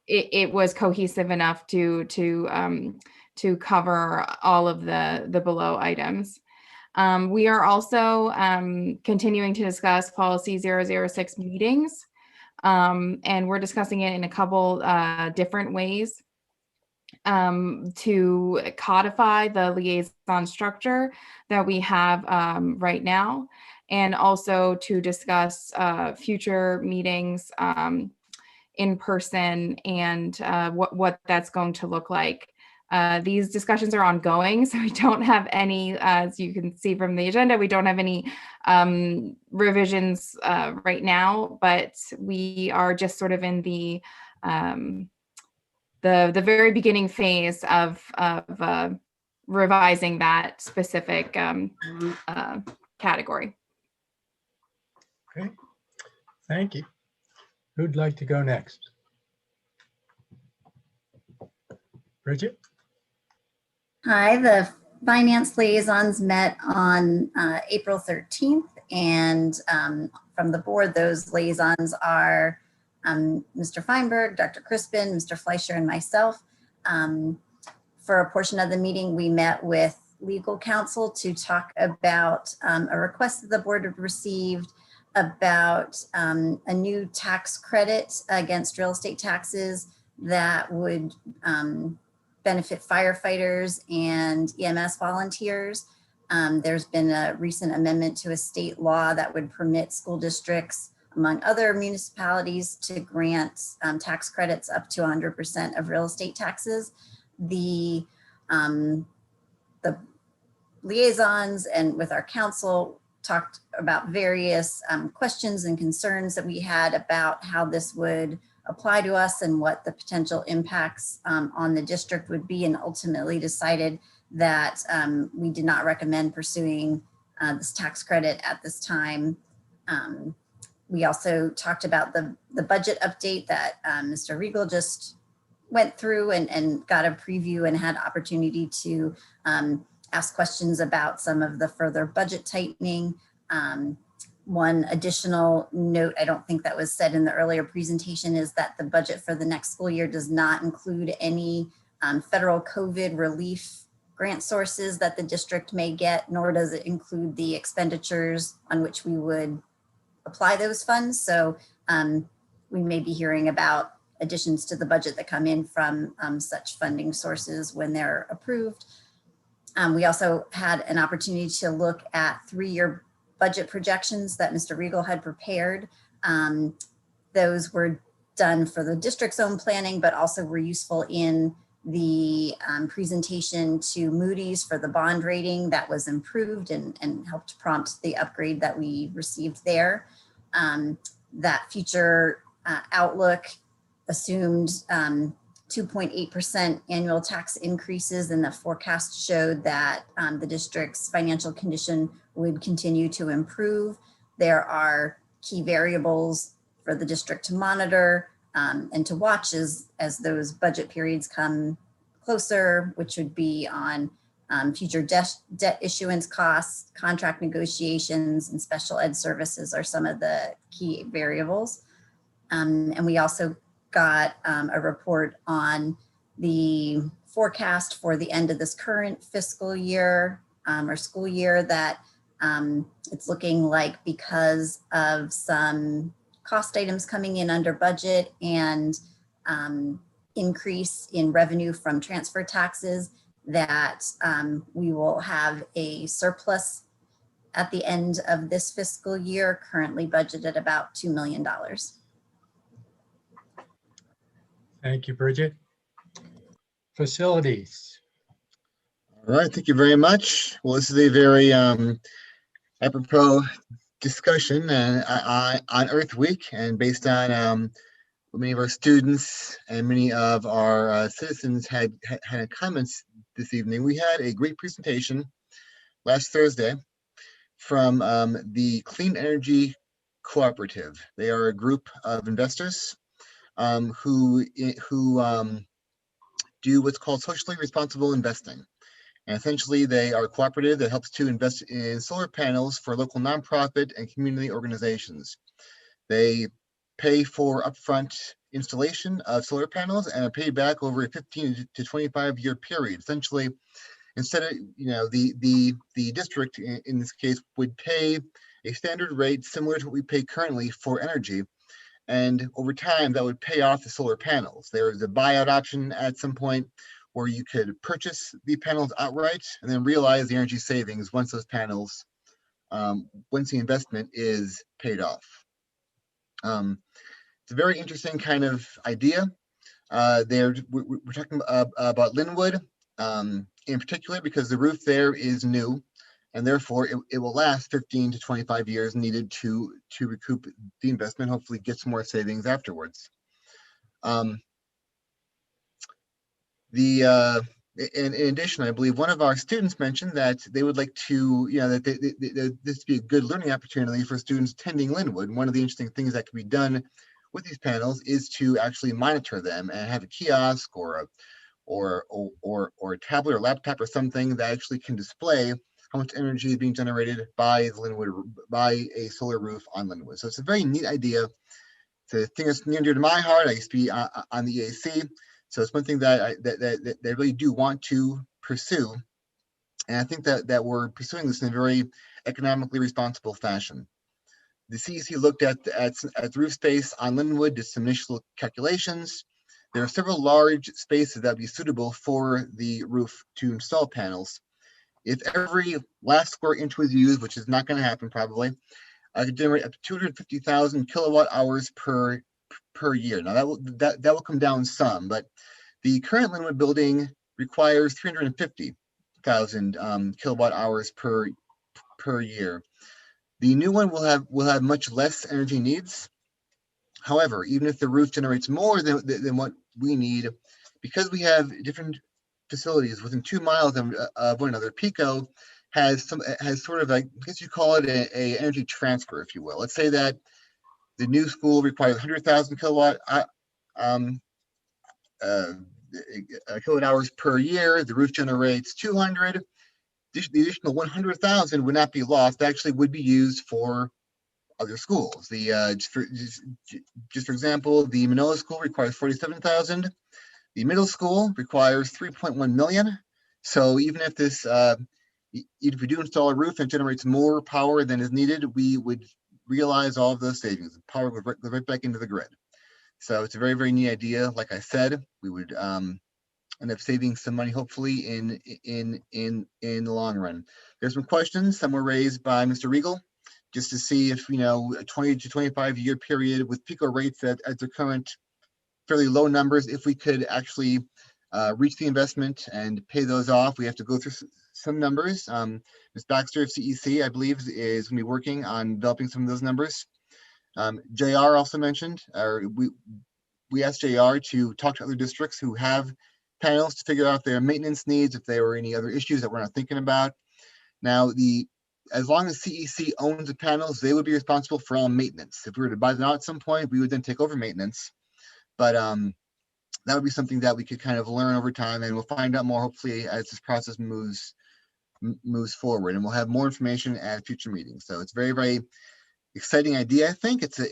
S4: it was cohesive enough to cover all of the below items. We are also continuing to discuss policy 006 meetings, and we're discussing it in a couple different ways to codify the liaison structure that we have right now, and also to discuss future meetings in person and what that's going to look like. These discussions are ongoing, so we don't have any, as you can see from the agenda, we don't have any revisions right now, but we are just sort of in the very beginning phase of revising that specific category.
S2: Okay, thank you. Who'd like to go next? Bridget?
S12: Hi, the finance liaisons met on April 13th, and from the board, those liaisons are Mr. Feinberg, Dr. Crispin, Mr. Fleischer, and myself. For a portion of the meeting, we met with legal counsel to talk about a request that the board had received about a new tax credit against real estate taxes that would benefit firefighters and EMS volunteers. There's been a recent amendment to a state law that would permit school districts, among other municipalities, to grant tax credits up to 100% of real estate taxes. The liaisons and with our council talked about various questions and concerns that we had about how this would apply to us and what the potential impacts on the district would be, and ultimately decided that we did not recommend pursuing this tax credit at this time. We also talked about the budget update that Mr. Riegel just went through and got a preview and had opportunity to ask questions about some of the further budget tightening. One additional note, I don't think that was said in the earlier presentation, is that the budget for the next school year does not include any federal COVID relief grant sources that the district may get, nor does it include the expenditures on which we would apply those funds. So we may be hearing about additions to the budget that come in from such funding sources when they're approved. We also had an opportunity to look at 3-year budget projections that Mr. Riegel had prepared. Those were done for the district's own planning, but also were useful in the presentation to Moody's for the bond rating that was improved and helped prompt the upgrade that we received there. That future outlook assumed 2.8% annual tax increases, and the forecast showed that the district's financial condition would continue to improve. There are key variables for the district to monitor and to watch as those budget periods come closer, which would be on future debt issuance costs, contract negotiations, and special ed services are some of the key variables. And we also got a report on the forecast for the end of this current fiscal year or school year that it's looking like, because of some cost items coming in under budget and increase in revenue from transfer taxes, that we will have a surplus at the end of this fiscal year, currently budgeted at about $2 million.
S2: Thank you, Bridget. Facilities.
S23: All right, thank you very much. Well, this is a very apropos discussion on Earth Week, and based on what many of our students and many of our citizens had comments this evening. We had a great presentation last Thursday from the Clean Energy Cooperative. They are a group of investors who do what's called socially responsible investing. And essentially, they are a cooperative that helps to invest in solar panels for local nonprofit and community organizations. They pay for upfront installation of solar panels and are paid back over a 15 to 25 year period. Essentially, instead of, the district in this case would pay a standard rate similar to what we pay currently for energy. And over time, that would pay off the solar panels. There is a buyout option at some point where you could purchase the panels outright and then realize the energy savings once those panels, once the investment is paid off. It's a very interesting kind of idea. We're talking about Linwood in particular because the roof there is new, and therefore it will last 15 to 25 years needed to recoup the investment, hopefully get some more savings afterwards. In addition, I believe one of our students mentioned that they would like to, that this would be a good learning opportunity for students attending Linwood. And one of the interesting things that can be done with these panels is to actually monitor them and have a kiosk or a tablet or laptop or something that actually can display how much energy is being generated by a solar roof on Linwood. So it's a very neat idea. It's a thing that's near and dear to my heart. I used to be on the EAC. So it's one thing that I really do want to pursue. And I think that we're pursuing this in a very economically responsible fashion. The CEC looked at the roof space on Linwood, did some initial calculations. There are several large spaces that would be suitable for the roof to install panels. If every last square inch was used, which is not going to happen probably, I could generate up to 250,000 kilowatt hours per year. Now that will come down some, but the current Linwood building requires 350,000 kilowatt hours per year. The new one will have much less energy needs. However, even if the roof generates more than what we need, because we have different facilities within 2 miles of one another, PECO has sort of, I guess you call it a energy transfer, if you will. Let's say that the new school requires 100,000 kilowatt kilowatt hours per year. The roof generates 200. The additional 100,000 would not be lost. Actually, would be used for other schools. Just for example, the Manoa School requires 47,000. The middle school requires 3.1 million. So even if this, if we do install a roof and it generates more power than is needed, we would realize all of those savings. The power would go right back into the grid. So it's a very, very neat idea. Like I said, we would end up saving some money, hopefully, in the long run. There's some questions. Some were raised by Mr. Riegel, just to see if, a 20 to 25 year period with PICO rates at their current fairly low numbers, if we could actually reach the investment and pay those off. We have to go through some numbers. Ms. Baxter of CEC, I believe, is going to be working on developing some of those numbers. JR also mentioned, or we asked JR to talk to other districts who have panels to figure out their maintenance needs, if there were any other issues that we're not thinking about. Now, as long as CEC owns the panels, they would be responsible for all maintenance. If we were to buy them out at some point, we would then take over maintenance. But that would be something that we could kind of learn over time, and we'll find out more hopefully as this process moves forward, and we'll have more information at future meetings. So it's very, very exciting idea. I think it's a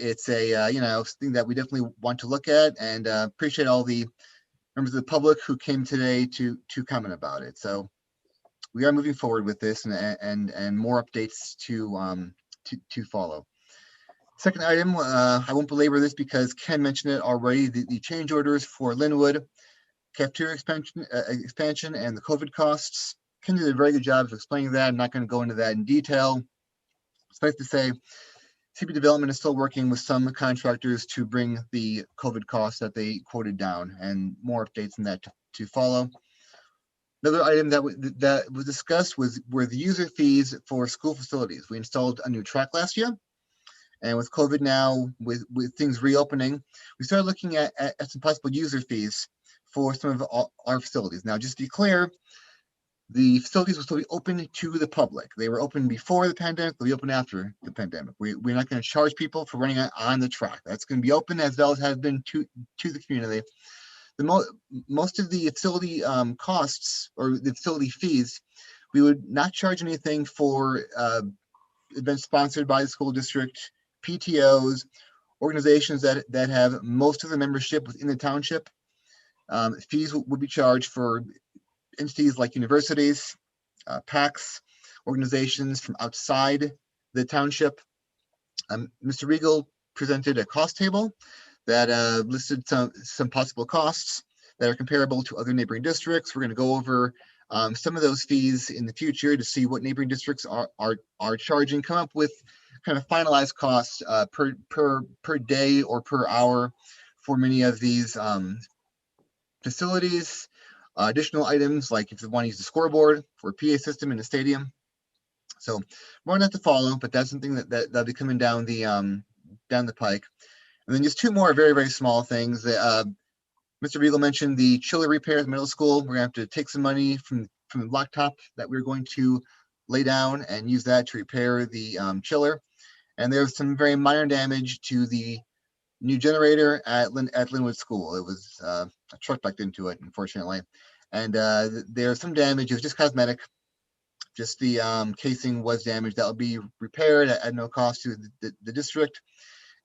S23: something that we definitely want to look at, and appreciate all the members of the public who came today to comment about it. So we are moving forward with this, and more updates to follow. Second item, I won't belabor this because Ken mentioned it already. The change orders for Linwood cafeteria expansion and the COVID costs. Ken did a very good job of explaining that. I'm not going to go into that in detail. Suffice to say, CP Development is still working with some contractors to bring the COVID costs that they quoted down, and more updates on that to follow. Another item that was discussed were the user fees for school facilities. We installed a new track last year, and with COVID now, with things reopening, we started looking at some possible user fees for some of our facilities. Now, just to be clear, the facilities will still be open to the public. They were open before the pandemic, they'll be open after the pandemic. We're not going to charge people for running on the track. That's going to be open as well as has been to the community. Most of the facility costs, or the facility fees, we would not charge anything for events sponsored by the school district, PTOs, organizations that have most of the membership within the township. Fees would be charged for entities like universities, PACs, organizations from outside the township. Mr. Riegel presented a cost table that listed some possible costs that are comparable to other neighboring districts. We're going to go over some of those fees in the future to see what neighboring districts are charging, come up with kind of finalized costs per day or per hour for many of these facilities. Additional items, like if you want to use the scoreboard for a PA system in the stadium. So more on that to follow, but that's something that'll be coming down the pike. And then just two more very, very small things. Mr. Riegel mentioned the chiller repairs at middle school. We're gonna have to take some money from the blacktop that we're going to lay down and use that to repair the chiller. And there's some very minor damage to the new generator at Linwood School. It was a truck backed into it, unfortunately. And there's some damage. It was just cosmetic. Just the casing was damaged. That will be repaired at no cost to the district.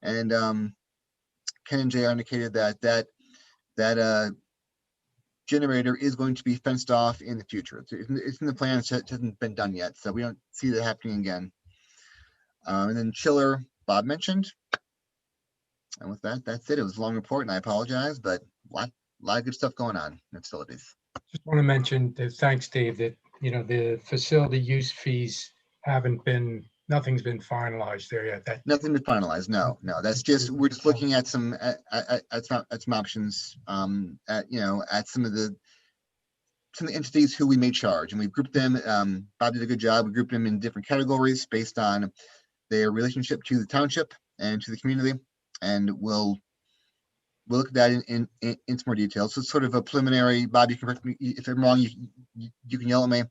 S23: And Ken and Jay indicated that generator is going to be fenced off in the future. It's in the plans. It hasn't been done yet, so we don't see that happening again. And then chiller, Bob mentioned. And with that, that's it. It was a long report, and I apologize, but a lot of good stuff going on in the facilities.
S2: Just want to mention, thanks, Dave, that, the facility use fees nothing's been finalized there yet.
S23: Nothing been finalized. No. That's just, we're just looking at some options, at some of the entities who we may charge, and we've grouped them. Bob did a good job. We grouped them in different categories based on their relationship to the township and to the community. And we'll look at that in some more detail. So it's sort of a preliminary. Bob, you can correct me if I'm wrong. You can yell at me,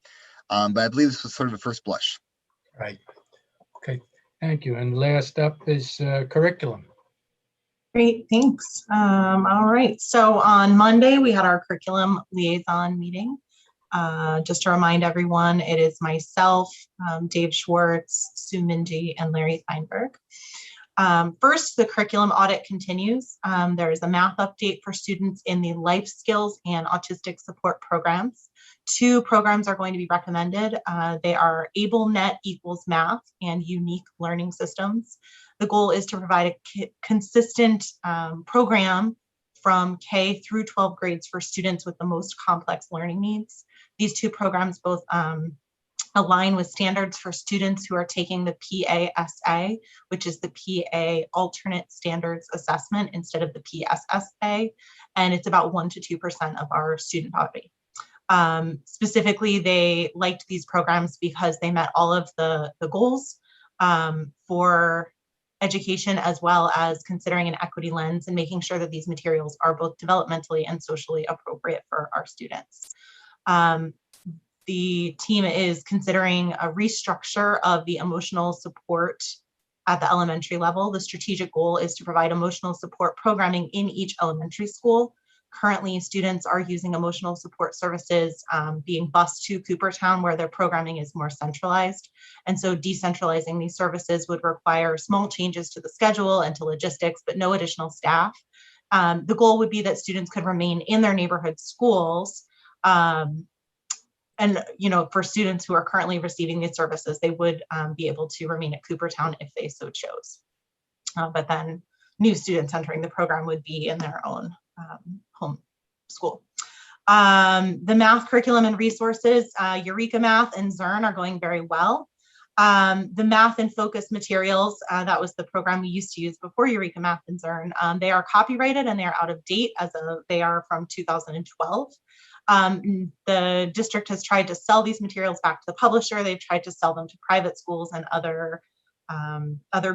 S23: but I believe this was sort of a first blush.
S2: Right. Okay. Thank you. And last up is curriculum.
S15: Great, thanks. All right, so on Monday, we had our curriculum liaison meeting. Just to remind everyone, it is myself, Dave Schwartz, Sue Mindy, and Larry Feinberg. First, the curriculum audit continues. There is a math update for students in the life skills and autistic support programs. 2 programs are going to be recommended. They are AbleNet equals math and unique learning systems. The goal is to provide a consistent program from K through 12 grades for students with the most complex learning needs. These 2 programs both align with standards for students who are taking the PASA, which is the PA Alternate Standards Assessment instead of the PSSA, and it's about 1 to 2% of our student body. Specifically, they liked these programs because they met all of the goals for education, as well as considering an equity lens and making sure that these materials are both developmentally and socially appropriate for our students. The team is considering a restructure of the emotional support at the elementary level. The strategic goal is to provide emotional support programming in each elementary school. Currently, students are using emotional support services being bused to Coopertown, where their programming is more centralized. And so decentralizing these services would require small changes to the schedule and to logistics, but no additional staff. The goal would be that students could remain in their neighborhood schools. And, for students who are currently receiving these services, they would be able to remain at Coopertown if they so chose. But then new students entering the program would be in their own home school. The math curriculum and resources, Eureka Math and Zern are going very well. The Math and Focus materials, that was the program we used to use before Eureka Math and Zern. They are copyrighted and they are out of date they are from 2012. The district has tried to sell these materials back to the publisher. They've tried to sell them to private schools and other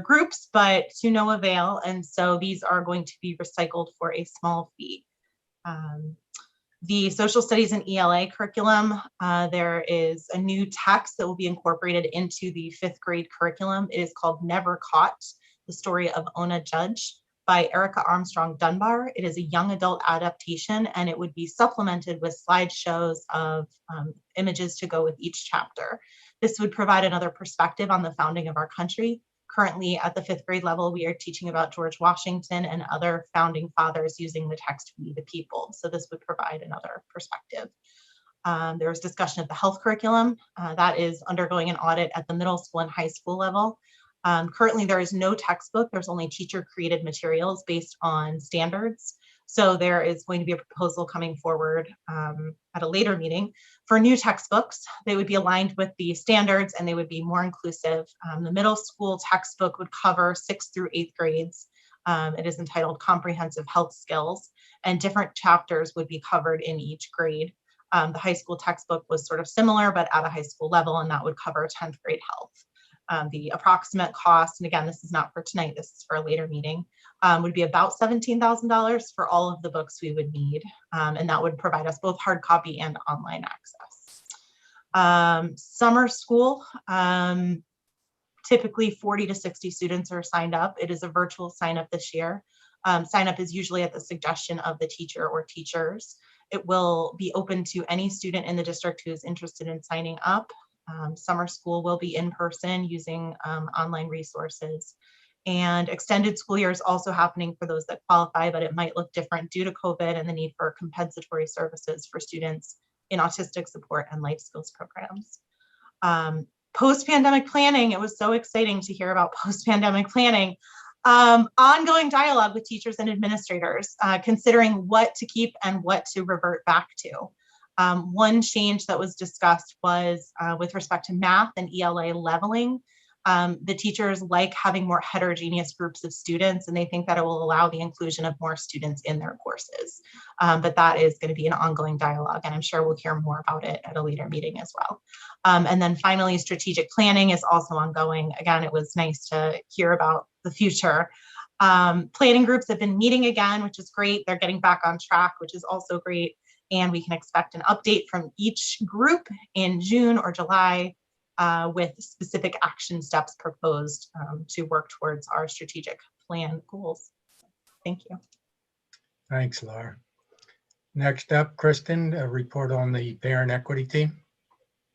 S15: groups, but to no avail. And so these are going to be recycled for a small fee. The social studies and ELA curriculum, there is a new text that will be incorporated into the 5th grade curriculum. It is called Never Caught, the story of Ona Judge, by Erica Armstrong Dunbar. It is a young adult adaptation, and it would be supplemented with slideshows of images to go with each chapter. This would provide another perspective on the founding of our country. Currently at the 5th grade level, we are teaching about George Washington and other founding fathers using the text We the People. So this would provide another perspective. There was discussion of the health curriculum. That is undergoing an audit at the middle school and high school level. Currently, there is no textbook. There's only teacher-created materials based on standards. So there is going to be a proposal coming forward at a later meeting for new textbooks. They would be aligned with the standards and they would be more inclusive. The middle school textbook would cover 6th through 8th grades. It is entitled Comprehensive Health Skills, and different chapters would be covered in each grade. The high school textbook was sort of similar, but at a high school level, and that would cover 10th grade health. The approximate cost, and again, this is not for tonight, this is for a later meeting, would be about $17,000 for all of the books we would need. And that would provide us both hard copy and online access. Summer school, typically 40 to 60 students are signed up. It is a virtual sign up this year. Sign up is usually at the suggestion of the teacher or teachers. It will be open to any student in the district who is interested in signing up. Summer school will be in person using online resources. And extended school year is also happening for those that qualify, but it might look different due to COVID and the need for compensatory services for students in autistic support and life skills programs. Post-pandemic planning, it was so exciting to hear about post-pandemic planning. Ongoing dialogue with teachers and administrators, considering what to keep and what to revert back to. One change that was discussed was with respect to math and ELA leveling. The teachers like having more heterogeneous groups of students, and they think that it will allow the inclusion of more students in their courses. But that is going to be an ongoing dialogue, and I'm sure we'll hear more about it at a later meeting as well. And then finally, strategic planning is also ongoing. Again, it was nice to hear about the future. Planning groups have been meeting again, which is great. They're getting back on track, which is also great. And we can expect an update from each group in June or July with specific action steps proposed to work towards our strategic plan goals. Thank you.
S2: Thanks, Laura. Next up, Kristen, a report on the parent equity team.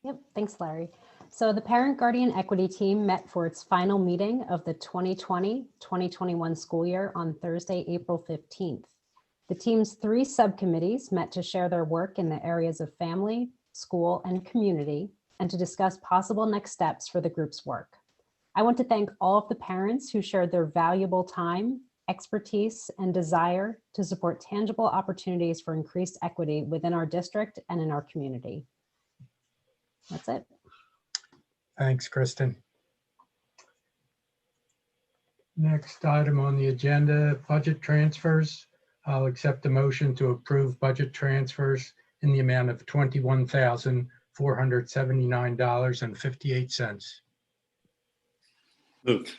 S11: Yep, thanks, Larry. So the Parent Guardian Equity Team met for its final meeting of the 2020-2021 school year on Thursday, April 15th. The team's 3 subcommittees met to share their work in the areas of family, school, and community, and to discuss possible next steps for the group's work. I want to thank all of the parents who shared their valuable time, expertise, and desire to support tangible opportunities for increased equity within our district and in our community. That's it.
S2: Thanks, Kristen. Next item on the agenda, budget transfers. I'll accept a motion to approve budget transfers in the amount of $21,479.58.
S16: Moved.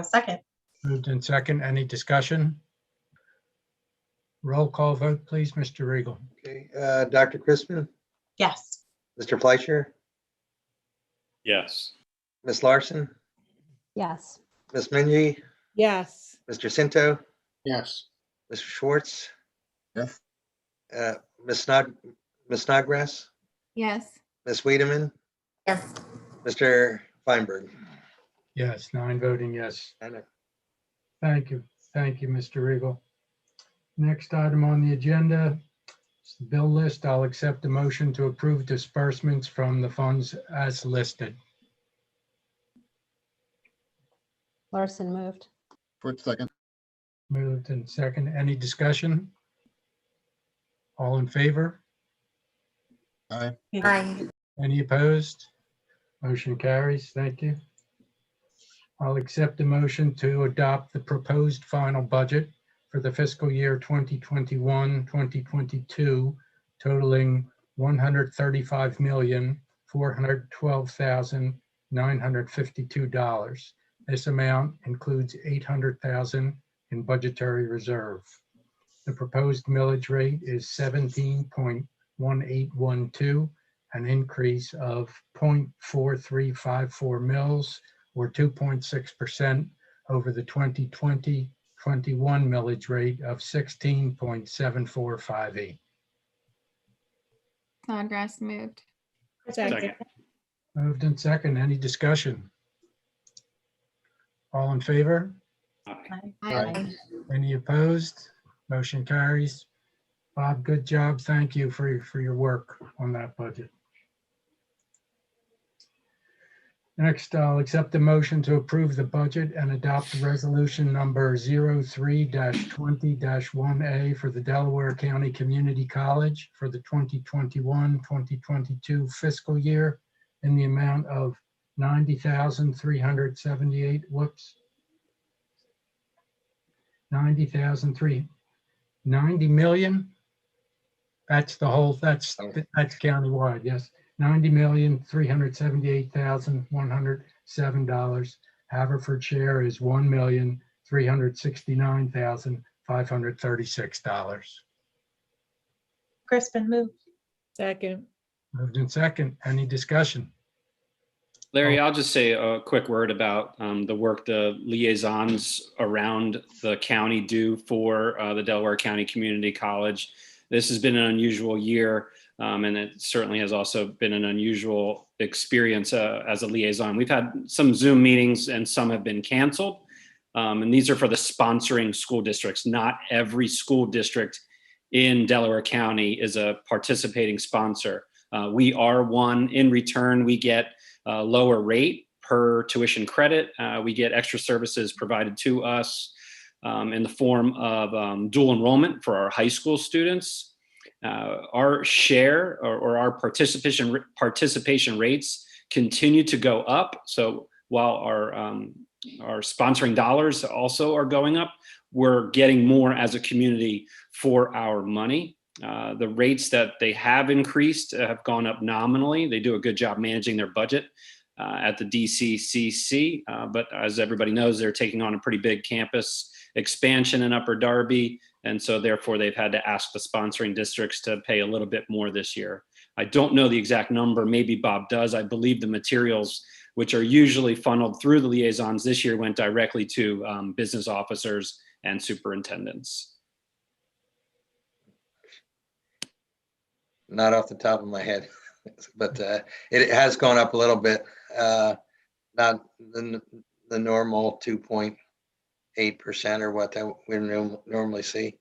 S15: Second.
S2: Moved in second. Any discussion? Roll call vote, please, Mr. Riegel.
S13: Okay, Dr. Crispin,
S15: Yes.
S13: Mr. Fleischer,
S16: Yes.
S13: Ms. Larson,
S11: Yes.
S13: Ms. Mingy,
S5: Yes.
S13: Mr. Cinto,
S8: Yes.
S13: Mr. Schwartz,
S23: Yes.
S13: Ms. Snodgrass,
S21: Yes.
S13: Ms. Wiedemann,
S12: Yes.
S13: Mr. Feinberg.
S2: Yes, 9 voting yes.
S13: I know.
S2: Thank you. Thank you, Mr. Riegel. Next item on the agenda is the bill list. I'll accept a motion to approve disbursements from the funds as listed.
S11: Larson moved.
S23: For second.
S2: Moved in second. Any discussion? All in favor?
S23: Aye.
S12: Aye.
S2: Any opposed? Motion carries. Thank you. I'll accept a motion to adopt the proposed final budget for the fiscal year 2021-2022 totaling $135,412,952. This amount includes $800,000 in budgetary reserve. The proposed millage rate is 17.1812, an increase of 0.4354 mils or 2.6% over the 2020-21 millage rate of 16.7458.
S21: Snodgrass moved.
S11: Second.
S2: Moved in second. Any discussion? All in favor?
S21: Aye.
S2: Any opposed? Motion carries. Bob, good job. Thank you for your work on that budget. Next, I'll accept the motion to approve the budget and adopt resolution number 03-20-1A for the Delaware County Community College for the 2021-2022 fiscal year in the amount of $90,378. Whoops. $90 million. That's the whole, that's countywide, yes. $90,378,107. Haverford share is $1,369,536.
S15: Crispin moved.
S5: Second.
S2: Moved in second. Any discussion?
S16: Larry, I'll just say a quick word about the work the liaisons around the county do for the Delaware County Community College. This has been an unusual year, and it certainly has also been an unusual experience as a liaison. We've had some Zoom meetings and some have been canceled, and these are for the sponsoring school districts. Not every school district in Delaware County is a participating sponsor. We are one. In return, we get a lower rate per tuition credit. We get extra services provided to us in the form of dual enrollment for our high school students. Our share or our participation rates continue to go up. So while our sponsoring dollars also are going up, we're getting more as a community for our money. The rates that they have increased have gone up nominally. They do a good job managing their budget at the DCCC, but as everybody knows, they're taking on a pretty big campus expansion in Upper Darby, and so therefore they've had to ask the sponsoring districts to pay a little bit more this year. I don't know the exact number, maybe Bob does. I believe the materials, which are usually funneled through the liaisons this year, went directly to business officers and superintendents.
S13: Not off the top of my head, but it has gone up a little bit. Not the normal 2.8% or what that we normally see.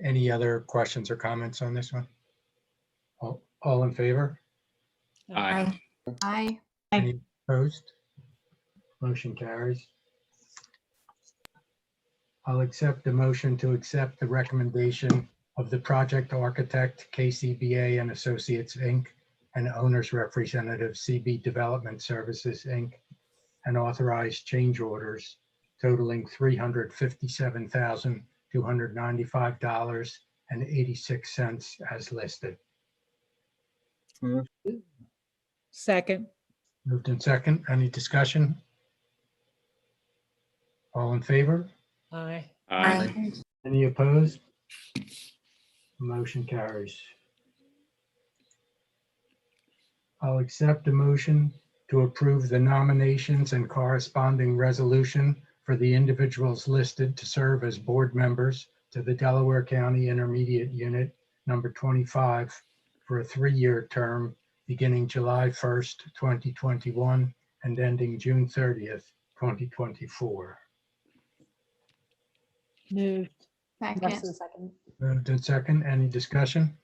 S2: Any other questions or comments on this one? All in favor?
S16: Aye.
S10: Aye.
S2: Any opposed? Motion carries. I'll accept the motion to accept the recommendation of the project architect, KCBA and Associates, Inc., and owner's representative, CB Development Services, Inc., and authorize change orders totaling $357,295.86 as listed.
S8: Second.
S2: Moved in second. Any discussion? All in favor?
S8: Aye.
S10: Aye.
S2: Any opposed? Motion carries. I'll accept a motion to approve the nominations and corresponding resolution for the individuals listed to serve as board members to the Delaware County Intermediate Unit number 25 for a 3-year term beginning July 1st, 2021 and ending June 30th, 2024.
S8: Moved.
S11: Weston second.
S2: Moved in second. Any discussion?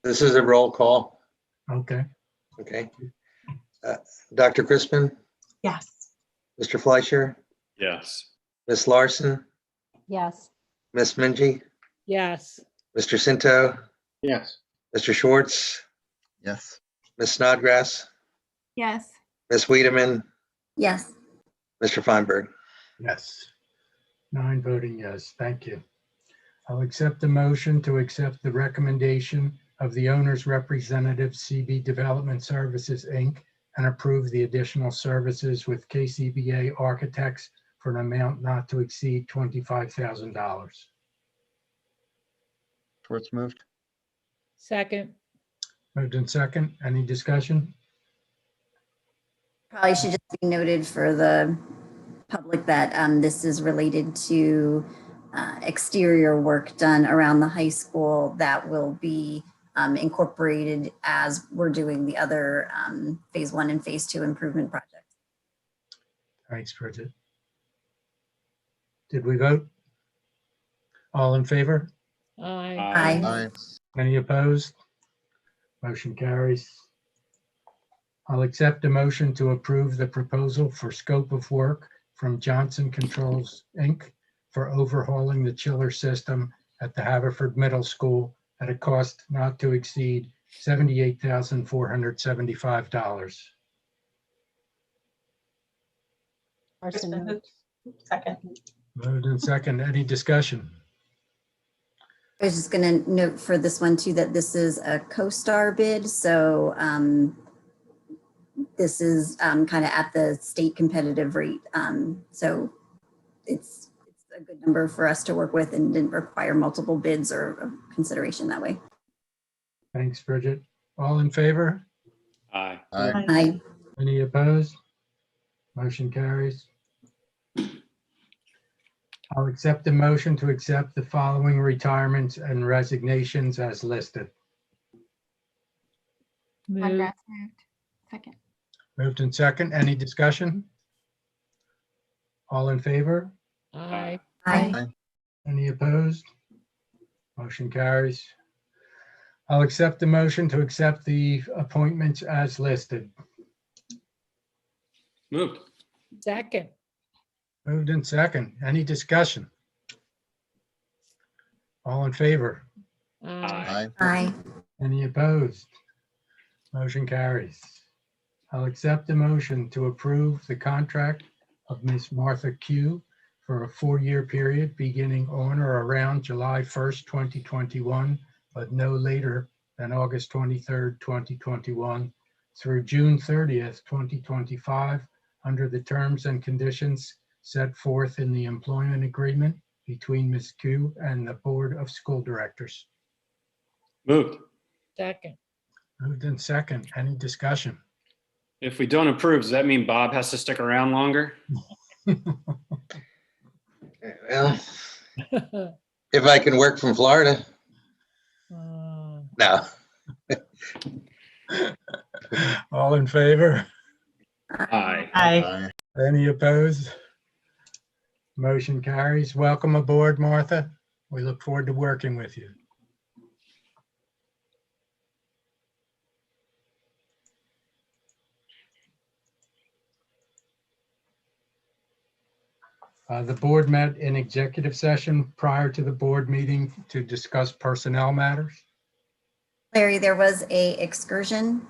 S13: This is a roll call.
S2: Okay.
S13: Okay. Dr. Crispin,
S15: Yes.
S13: Mr. Fleischer,
S16: Yes.
S13: Ms. Larson,
S11: Yes.
S13: Ms. Mingy,
S8: Yes.
S13: Mr. Cinto,
S9: Yes.
S13: Mr. Schwartz,
S23: Yes.
S13: Ms. Snodgrass,
S10: Yes.
S13: Ms. Wiedemann,
S12: Yes.
S13: Mr. Feinberg.
S2: Yes. 9 voting yes. Thank you. I'll accept the motion to accept the recommendation of the owner's representative, CB Development Services, Inc., and approve the additional services with KCBA Architects for an amount not to exceed $25,000.
S23: Schwartz moved.
S8: Second.
S2: Moved in second. Any discussion?
S12: Probably should just be noted for the public that this is related to exterior work done around the high school that will be incorporated as we're doing the other phase 1 and phase 2 improvement projects.
S2: Thanks, Bridget. Did we vote? All in favor?
S8: Aye.
S12: Aye.
S2: Any opposed? Motion carries. I'll accept a motion to approve the proposal for scope of work from Johnson Controls, Inc. for overhauling the chiller system at the Haverford Middle School at a cost not to exceed $78,475.
S11: Larson moved.
S15: Second.
S2: Moved in second. Any discussion?
S12: I was just going to note for this one too that this is a co-star bid. So this is kind of at the state competitive rate. So it's a good number for us to work with and didn't require multiple bids or consideration that way.
S2: Thanks, Bridget. All in favor?
S16: Aye.
S12: Aye.
S2: Any opposed? Motion carries. I'll accept the motion to accept the following retirements and resignations as listed.
S8: Moved.
S10: Snodgrass moved. Second.
S2: Moved in second. Any discussion? All in favor?
S8: Aye.
S12: Aye.
S2: Any opposed? Motion carries. I'll accept the motion to accept the appointments as listed.
S16: Moved.
S8: Second.
S2: Moved in second. Any discussion? All in favor?
S8: Aye.
S12: Aye.
S2: Any opposed? Motion carries. I'll accept the motion to approve the contract of Ms. Martha Q for a 4-year period beginning on or around July 1st, 2021, but no later than August 23rd, 2021 through June 30th, 2025, under the terms and conditions set forth in the employment agreement between Ms. Q and the Board of School Directors.
S16: Moved.
S8: Second.
S2: Moved in second. Any discussion?
S16: If we don't approve, does that mean Bob has to stick around longer?
S13: Well, if I can work from Florida. No.
S2: All in favor?
S16: Aye.
S13: Aye.
S2: Any opposed? Motion carries. Welcome aboard, Martha. We look forward to working with you. The board met in executive session prior to the board meeting to discuss personnel matters.
S12: Larry, there was a excursion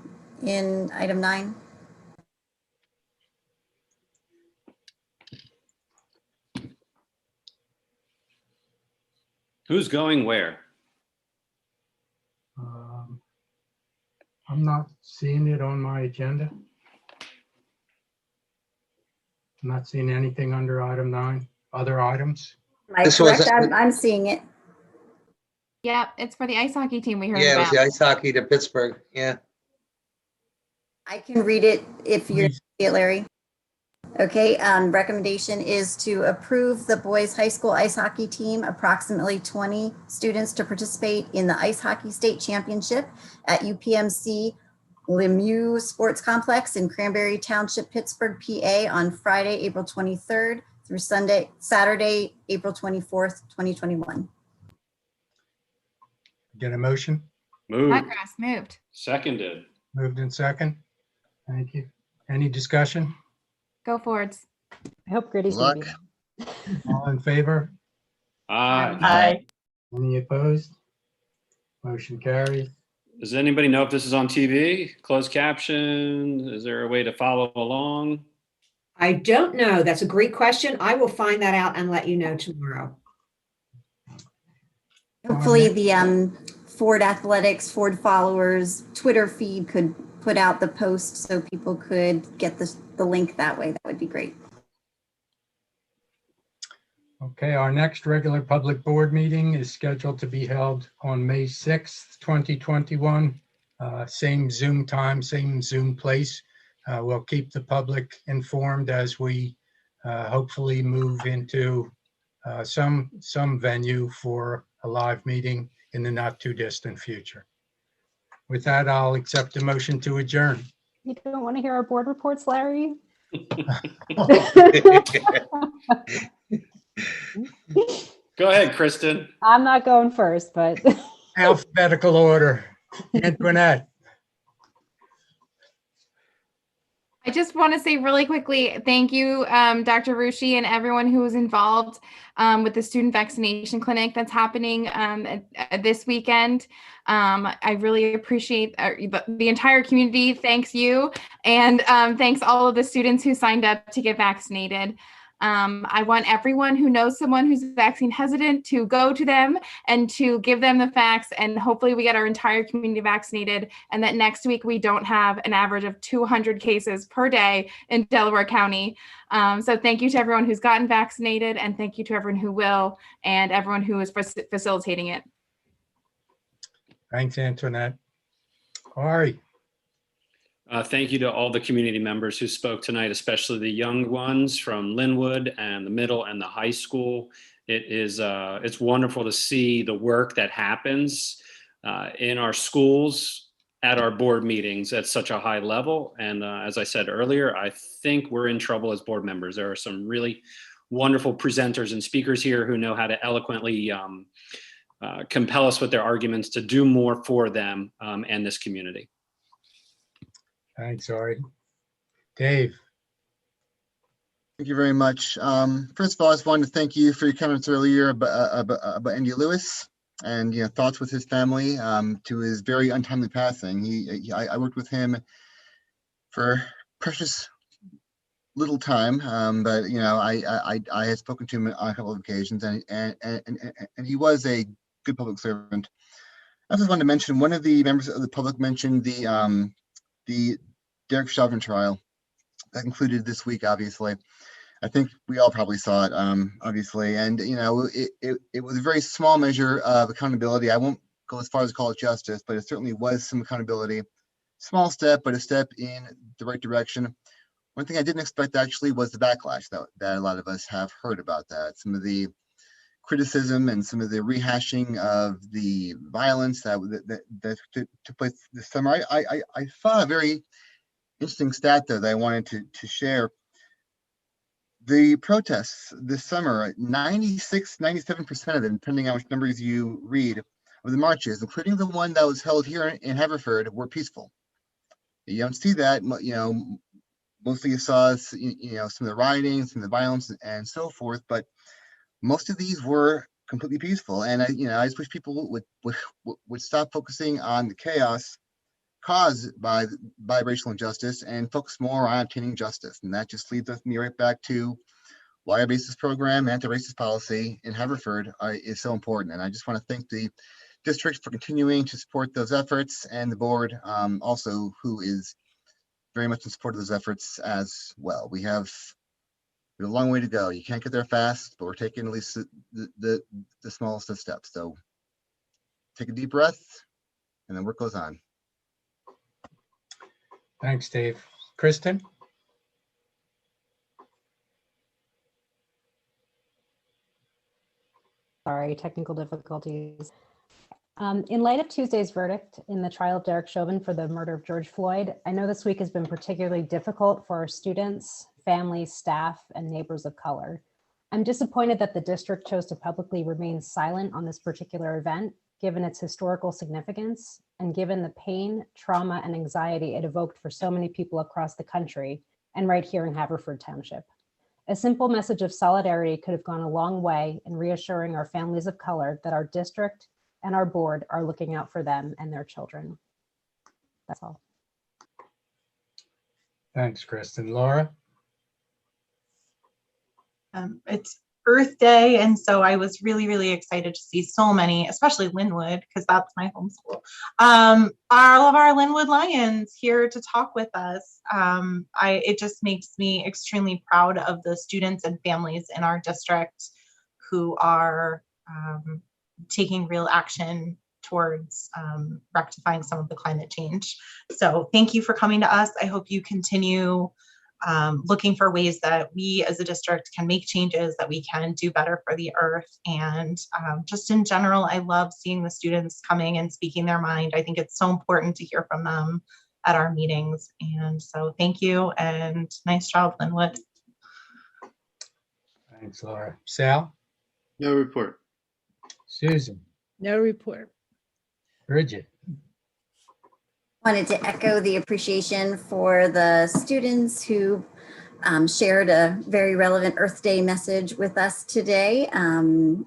S12: in item 9.
S16: Who's going where?
S2: I'm not seeing it on my agenda. I'm not seeing anything under item 9. Other items?
S12: Am I correct? I'm seeing it.
S17: Yep, it's for the ice hockey team we heard
S13: Yeah, it was
S17: about.
S13: the ice hockey to Pittsburgh. Yeah.
S12: I can read it if you're it, Larry. Okay, recommendation is to approve the boys high school ice hockey team, approximately 20 students to participate in the ice hockey state championship at UPMC Lemieux Sports Complex in Cranberry Township, Pittsburgh, PA on Friday, April 23rd through Saturday, April 24th, 2021.
S2: Get a motion?
S16: Moved.
S17: Snodgrass moved.
S16: Seconded.
S2: Moved in second. Thank you. Any discussion?
S17: Go Fords.
S11: I hope Gritty's
S23: Luck.
S11: gonna be.
S2: All in favor?
S16: Aye.
S15: Aye.
S2: Any opposed? Motion carries.
S16: Does anybody know if this is on TV? Closed caption? Is there a way to follow along?
S7: I don't know. That's a great question. I will find that out and let you know tomorrow.
S12: Hopefully the Ford Athletics, Ford followers Twitter feed could put out the post so people could get the link that way. That would be great.
S2: Okay, our next regular public board meeting is scheduled to be held on May 6th, 2021. Same Zoom time, same Zoom place. We'll keep the public informed as we hopefully move into some venue for a live meeting in the not too distant future. With that, I'll accept a motion to adjourn.
S11: You don't want to hear our board reports, Larry?
S16: Go ahead, Kristen.
S11: I'm not going first, but
S2: Alphabetical order. Antoinette.
S17: I just want to say really quickly, thank you, Dr. Rushi and everyone who was involved with the student vaccination clinic that's happening this weekend. I really appreciate the entire community. Thanks you. And thanks all of the students who signed up to get vaccinated. I want everyone who knows someone who's vaccine hesitant to go to them and to give them the facts, and hopefully we get our entire community vaccinated, and that next week we don't have an average of 200 cases per day in Delaware County. So thank you to everyone who's gotten vaccinated, and thank you to everyone who will, and everyone who is facilitating it.
S2: Thanks, Antoinette. Ari.
S16: Thank you to all the community members who spoke tonight, especially the young ones from Linwood and the middle and the high school. It's wonderful to see the work that happens in our schools at our board meetings at such a high level. And as I said earlier, I think we're in trouble as board members. There are some really wonderful presenters and speakers here who know how to eloquently compel us with their arguments to do more for them and this community.
S2: Thanks, Ari. Dave.
S23: Thank you very much. First of all, I just wanted to thank you for your comments earlier about Andy Lewis and thoughts with his family to his very untimely passing. I worked with him for precious little time, but I had spoken to him on a couple of occasions, and he was a good public servant. I just wanted to mention one of the members of the public mentioned the Derek Chauvin trial that concluded this week. Obviously, I think we all probably saw it. Obviously, and it was a very small measure of accountability. I won't go as far as call it justice, but it certainly was some accountability. small step, but a step in the right direction. One thing I didn't expect actually was the backlash that a lot of us have heard about that. Some of the criticism and some of the rehashing of the violence that took place this summer. I saw a very interesting stat though that I wanted to share. The protests this summer, 96, 97% of them, depending on which numbers you read, of the marches, including the one that was held here in Haverford, were peaceful. You don't see that, mostly you saw, some of the rioting, some of the violence and so forth, but most of these were completely peaceful. And I just wish people would stop focusing on the chaos caused by racial injustice and focus more on obtaining justice. And that just leads me right back to why our racist program, anti-racist policy in Haverford is so important. And I just want to thank the district for continuing to support those efforts, and the board also, who is very much in support of those efforts as well. We have a long way to go. You can't get there fast, but we're taking at least the smallest of steps. So take a deep breath and then work goes on.
S2: Thanks, Dave. Kristen?
S11: Sorry, technical difficulties. In light of Tuesday's verdict in the trial of Derek Chauvin for the murder of George Floyd, I know this week has been particularly difficult for our students, families, staff, and neighbors of color. I'm disappointed that the district chose to publicly remain silent on this particular event, given its historical significance and given the pain, trauma, and anxiety it evoked for so many people across the country and right here in Haverford Township. A simple message of solidarity could have gone a long way in reassuring our families of color that our district and our board are looking out for them and their children. That's all.
S2: Thanks, Kristen. Laura?
S15: It's Earth Day, and so I was really, really excited to see so many, especially Linwood, because that's my homeschool. All of our Linwood Lions here to talk with us. It just makes me extremely proud of the students and families in our district who are taking real action towards rectifying some of the climate change. So thank you for coming to us. I hope you continue looking for ways that we as a district can make changes, that we can do better for the earth. And just in general, I love seeing the students coming and speaking their mind. I think it's so important to hear from them at our meetings. And so thank you, and nice job, Linwood.
S2: Thanks, Laura. Sal?
S18: No report.
S2: Susan?
S8: No report.
S2: Bridget?
S12: Wanted to echo the appreciation for the students who shared a very relevant Earth Day message with us today. And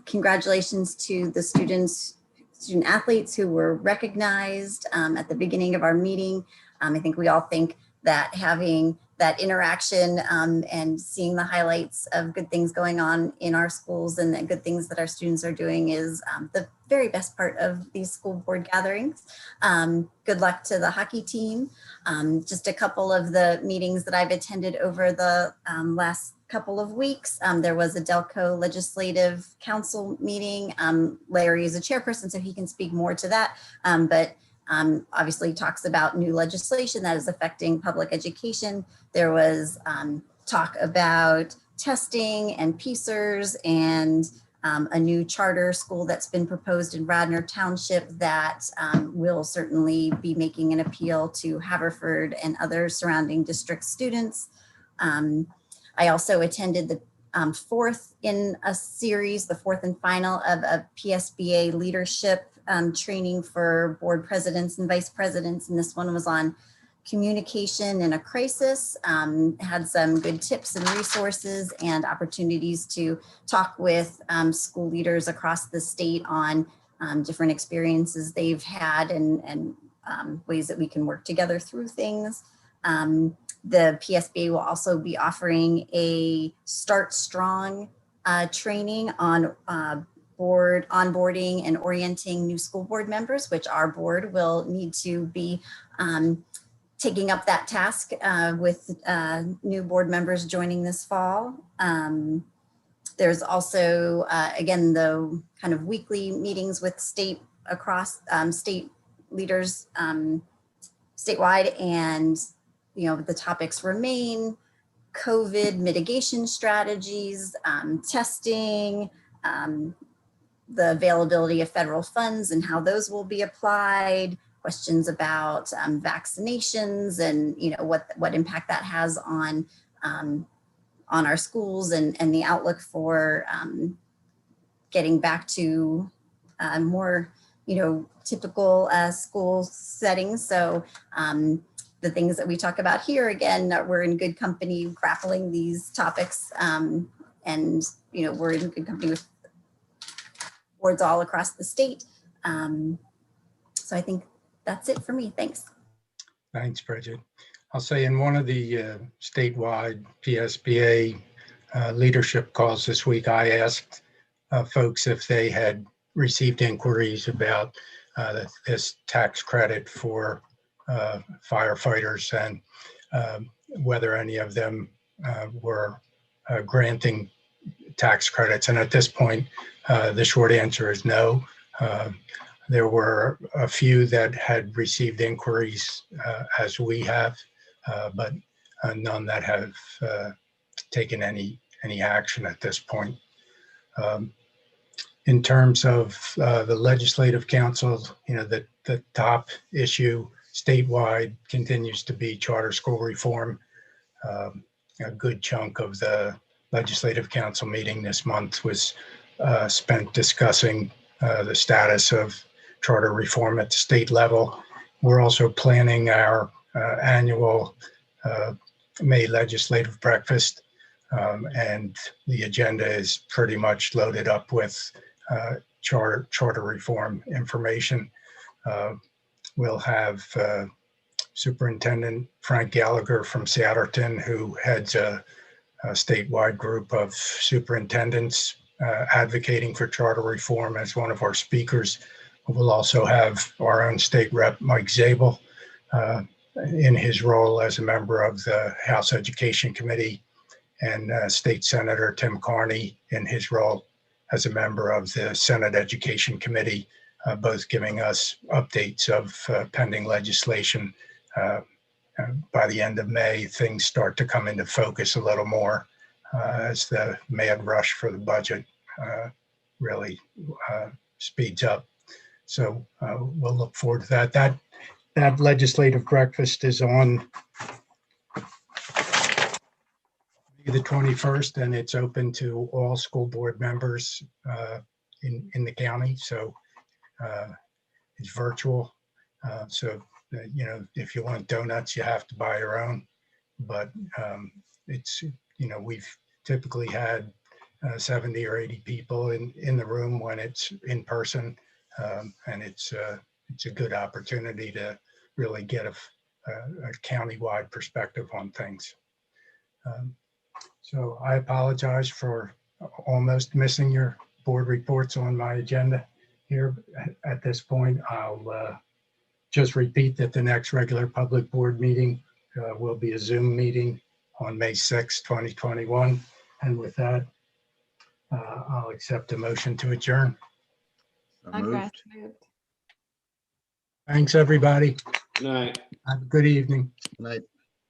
S12: congratulations to the student athletes who were recognized at the beginning of our meeting. I think we all think that having that interaction and seeing the highlights of good things going on in our schools and the good things that our students are doing is the very best part of these school board gatherings. Good luck to the hockey team. Just a couple of the meetings that I've attended over the last couple of weeks. There was a Delco Legislative Council meeting. Larry is a chairperson, so he can speak more to that. But obviously talks about new legislation that is affecting public education. There was talk about testing and PCERS and a new charter school that's been proposed in Radnor Township that will certainly be making an appeal to Haverford and other surrounding district students. I also attended the fourth in a series, the fourth and final of a PSBA leadership training for board presidents and vice presidents. And this one was on communication in a crisis, had some good tips and resources and opportunities to talk with school leaders across the state on different experiences they've had and ways that we can work together through things. The PSBA will also be offering a Start Strong training on board onboarding and orienting new school board members, which our board will need to be taking up that task with new board members joining this fall. There's also, again, the kind of weekly meetings with state leaders statewide, and the topics remain COVID mitigation strategies, testing, the availability of federal funds and how those will be applied, questions about vaccinations and what impact that has on our schools and the outlook for getting back to more typical school settings. So the things that we talk about here, again, we're in good company grappling these topics, and we're in good company with boards all across the state. So I think that's it for me. Thanks.
S2: Thanks, Bridget. I'll say in one of the statewide PSBA leadership calls this week, I asked folks if they had received inquiries about this tax credit for firefighters and whether any of them were granting tax credits. And at this point, the short answer is no. There were a few that had received inquiries as we have, but none that have taken any action at this point. In terms of the Legislative Council, the top issue statewide continues to be charter school reform. A good chunk of the Legislative Council meeting this month was spent discussing the status of charter reform at the state level. We're also planning our annual May legislative breakfast, and the agenda is pretty much loaded up with charter reform information. We'll have Superintendent Frank Gallagher from Souderton, who heads a statewide group of superintendents advocating for charter reform, as one of our speakers. We'll also have our own state rep, Mike Zabel, in his role as a member of the House Education Committee, and State Senator Tim Carney in his role as a member of the Senate Education Committee, both giving us updates of pending legislation. By the end of May, things start to come into focus a little more as the mad rush for the budget really speeds up. So we'll look forward to that. That legislative breakfast is on the 21st, and it's open to all school board members in the county. So it's virtual. So if you want donuts, you have to buy your own. But it's we've typically had 70 or 80 people in the room when it's in person, and it's a good opportunity to really get a county-wide perspective on things. So I apologize for almost missing your board reports on my agenda here. At this point, I'll just repeat that the next regular public board meeting will be a Zoom meeting on May 6, 2021. And with that, I'll accept a motion to adjourn.
S8: Moved.
S2: Thanks, everybody.
S16: Good night.
S2: Have a good evening.
S23: Good night.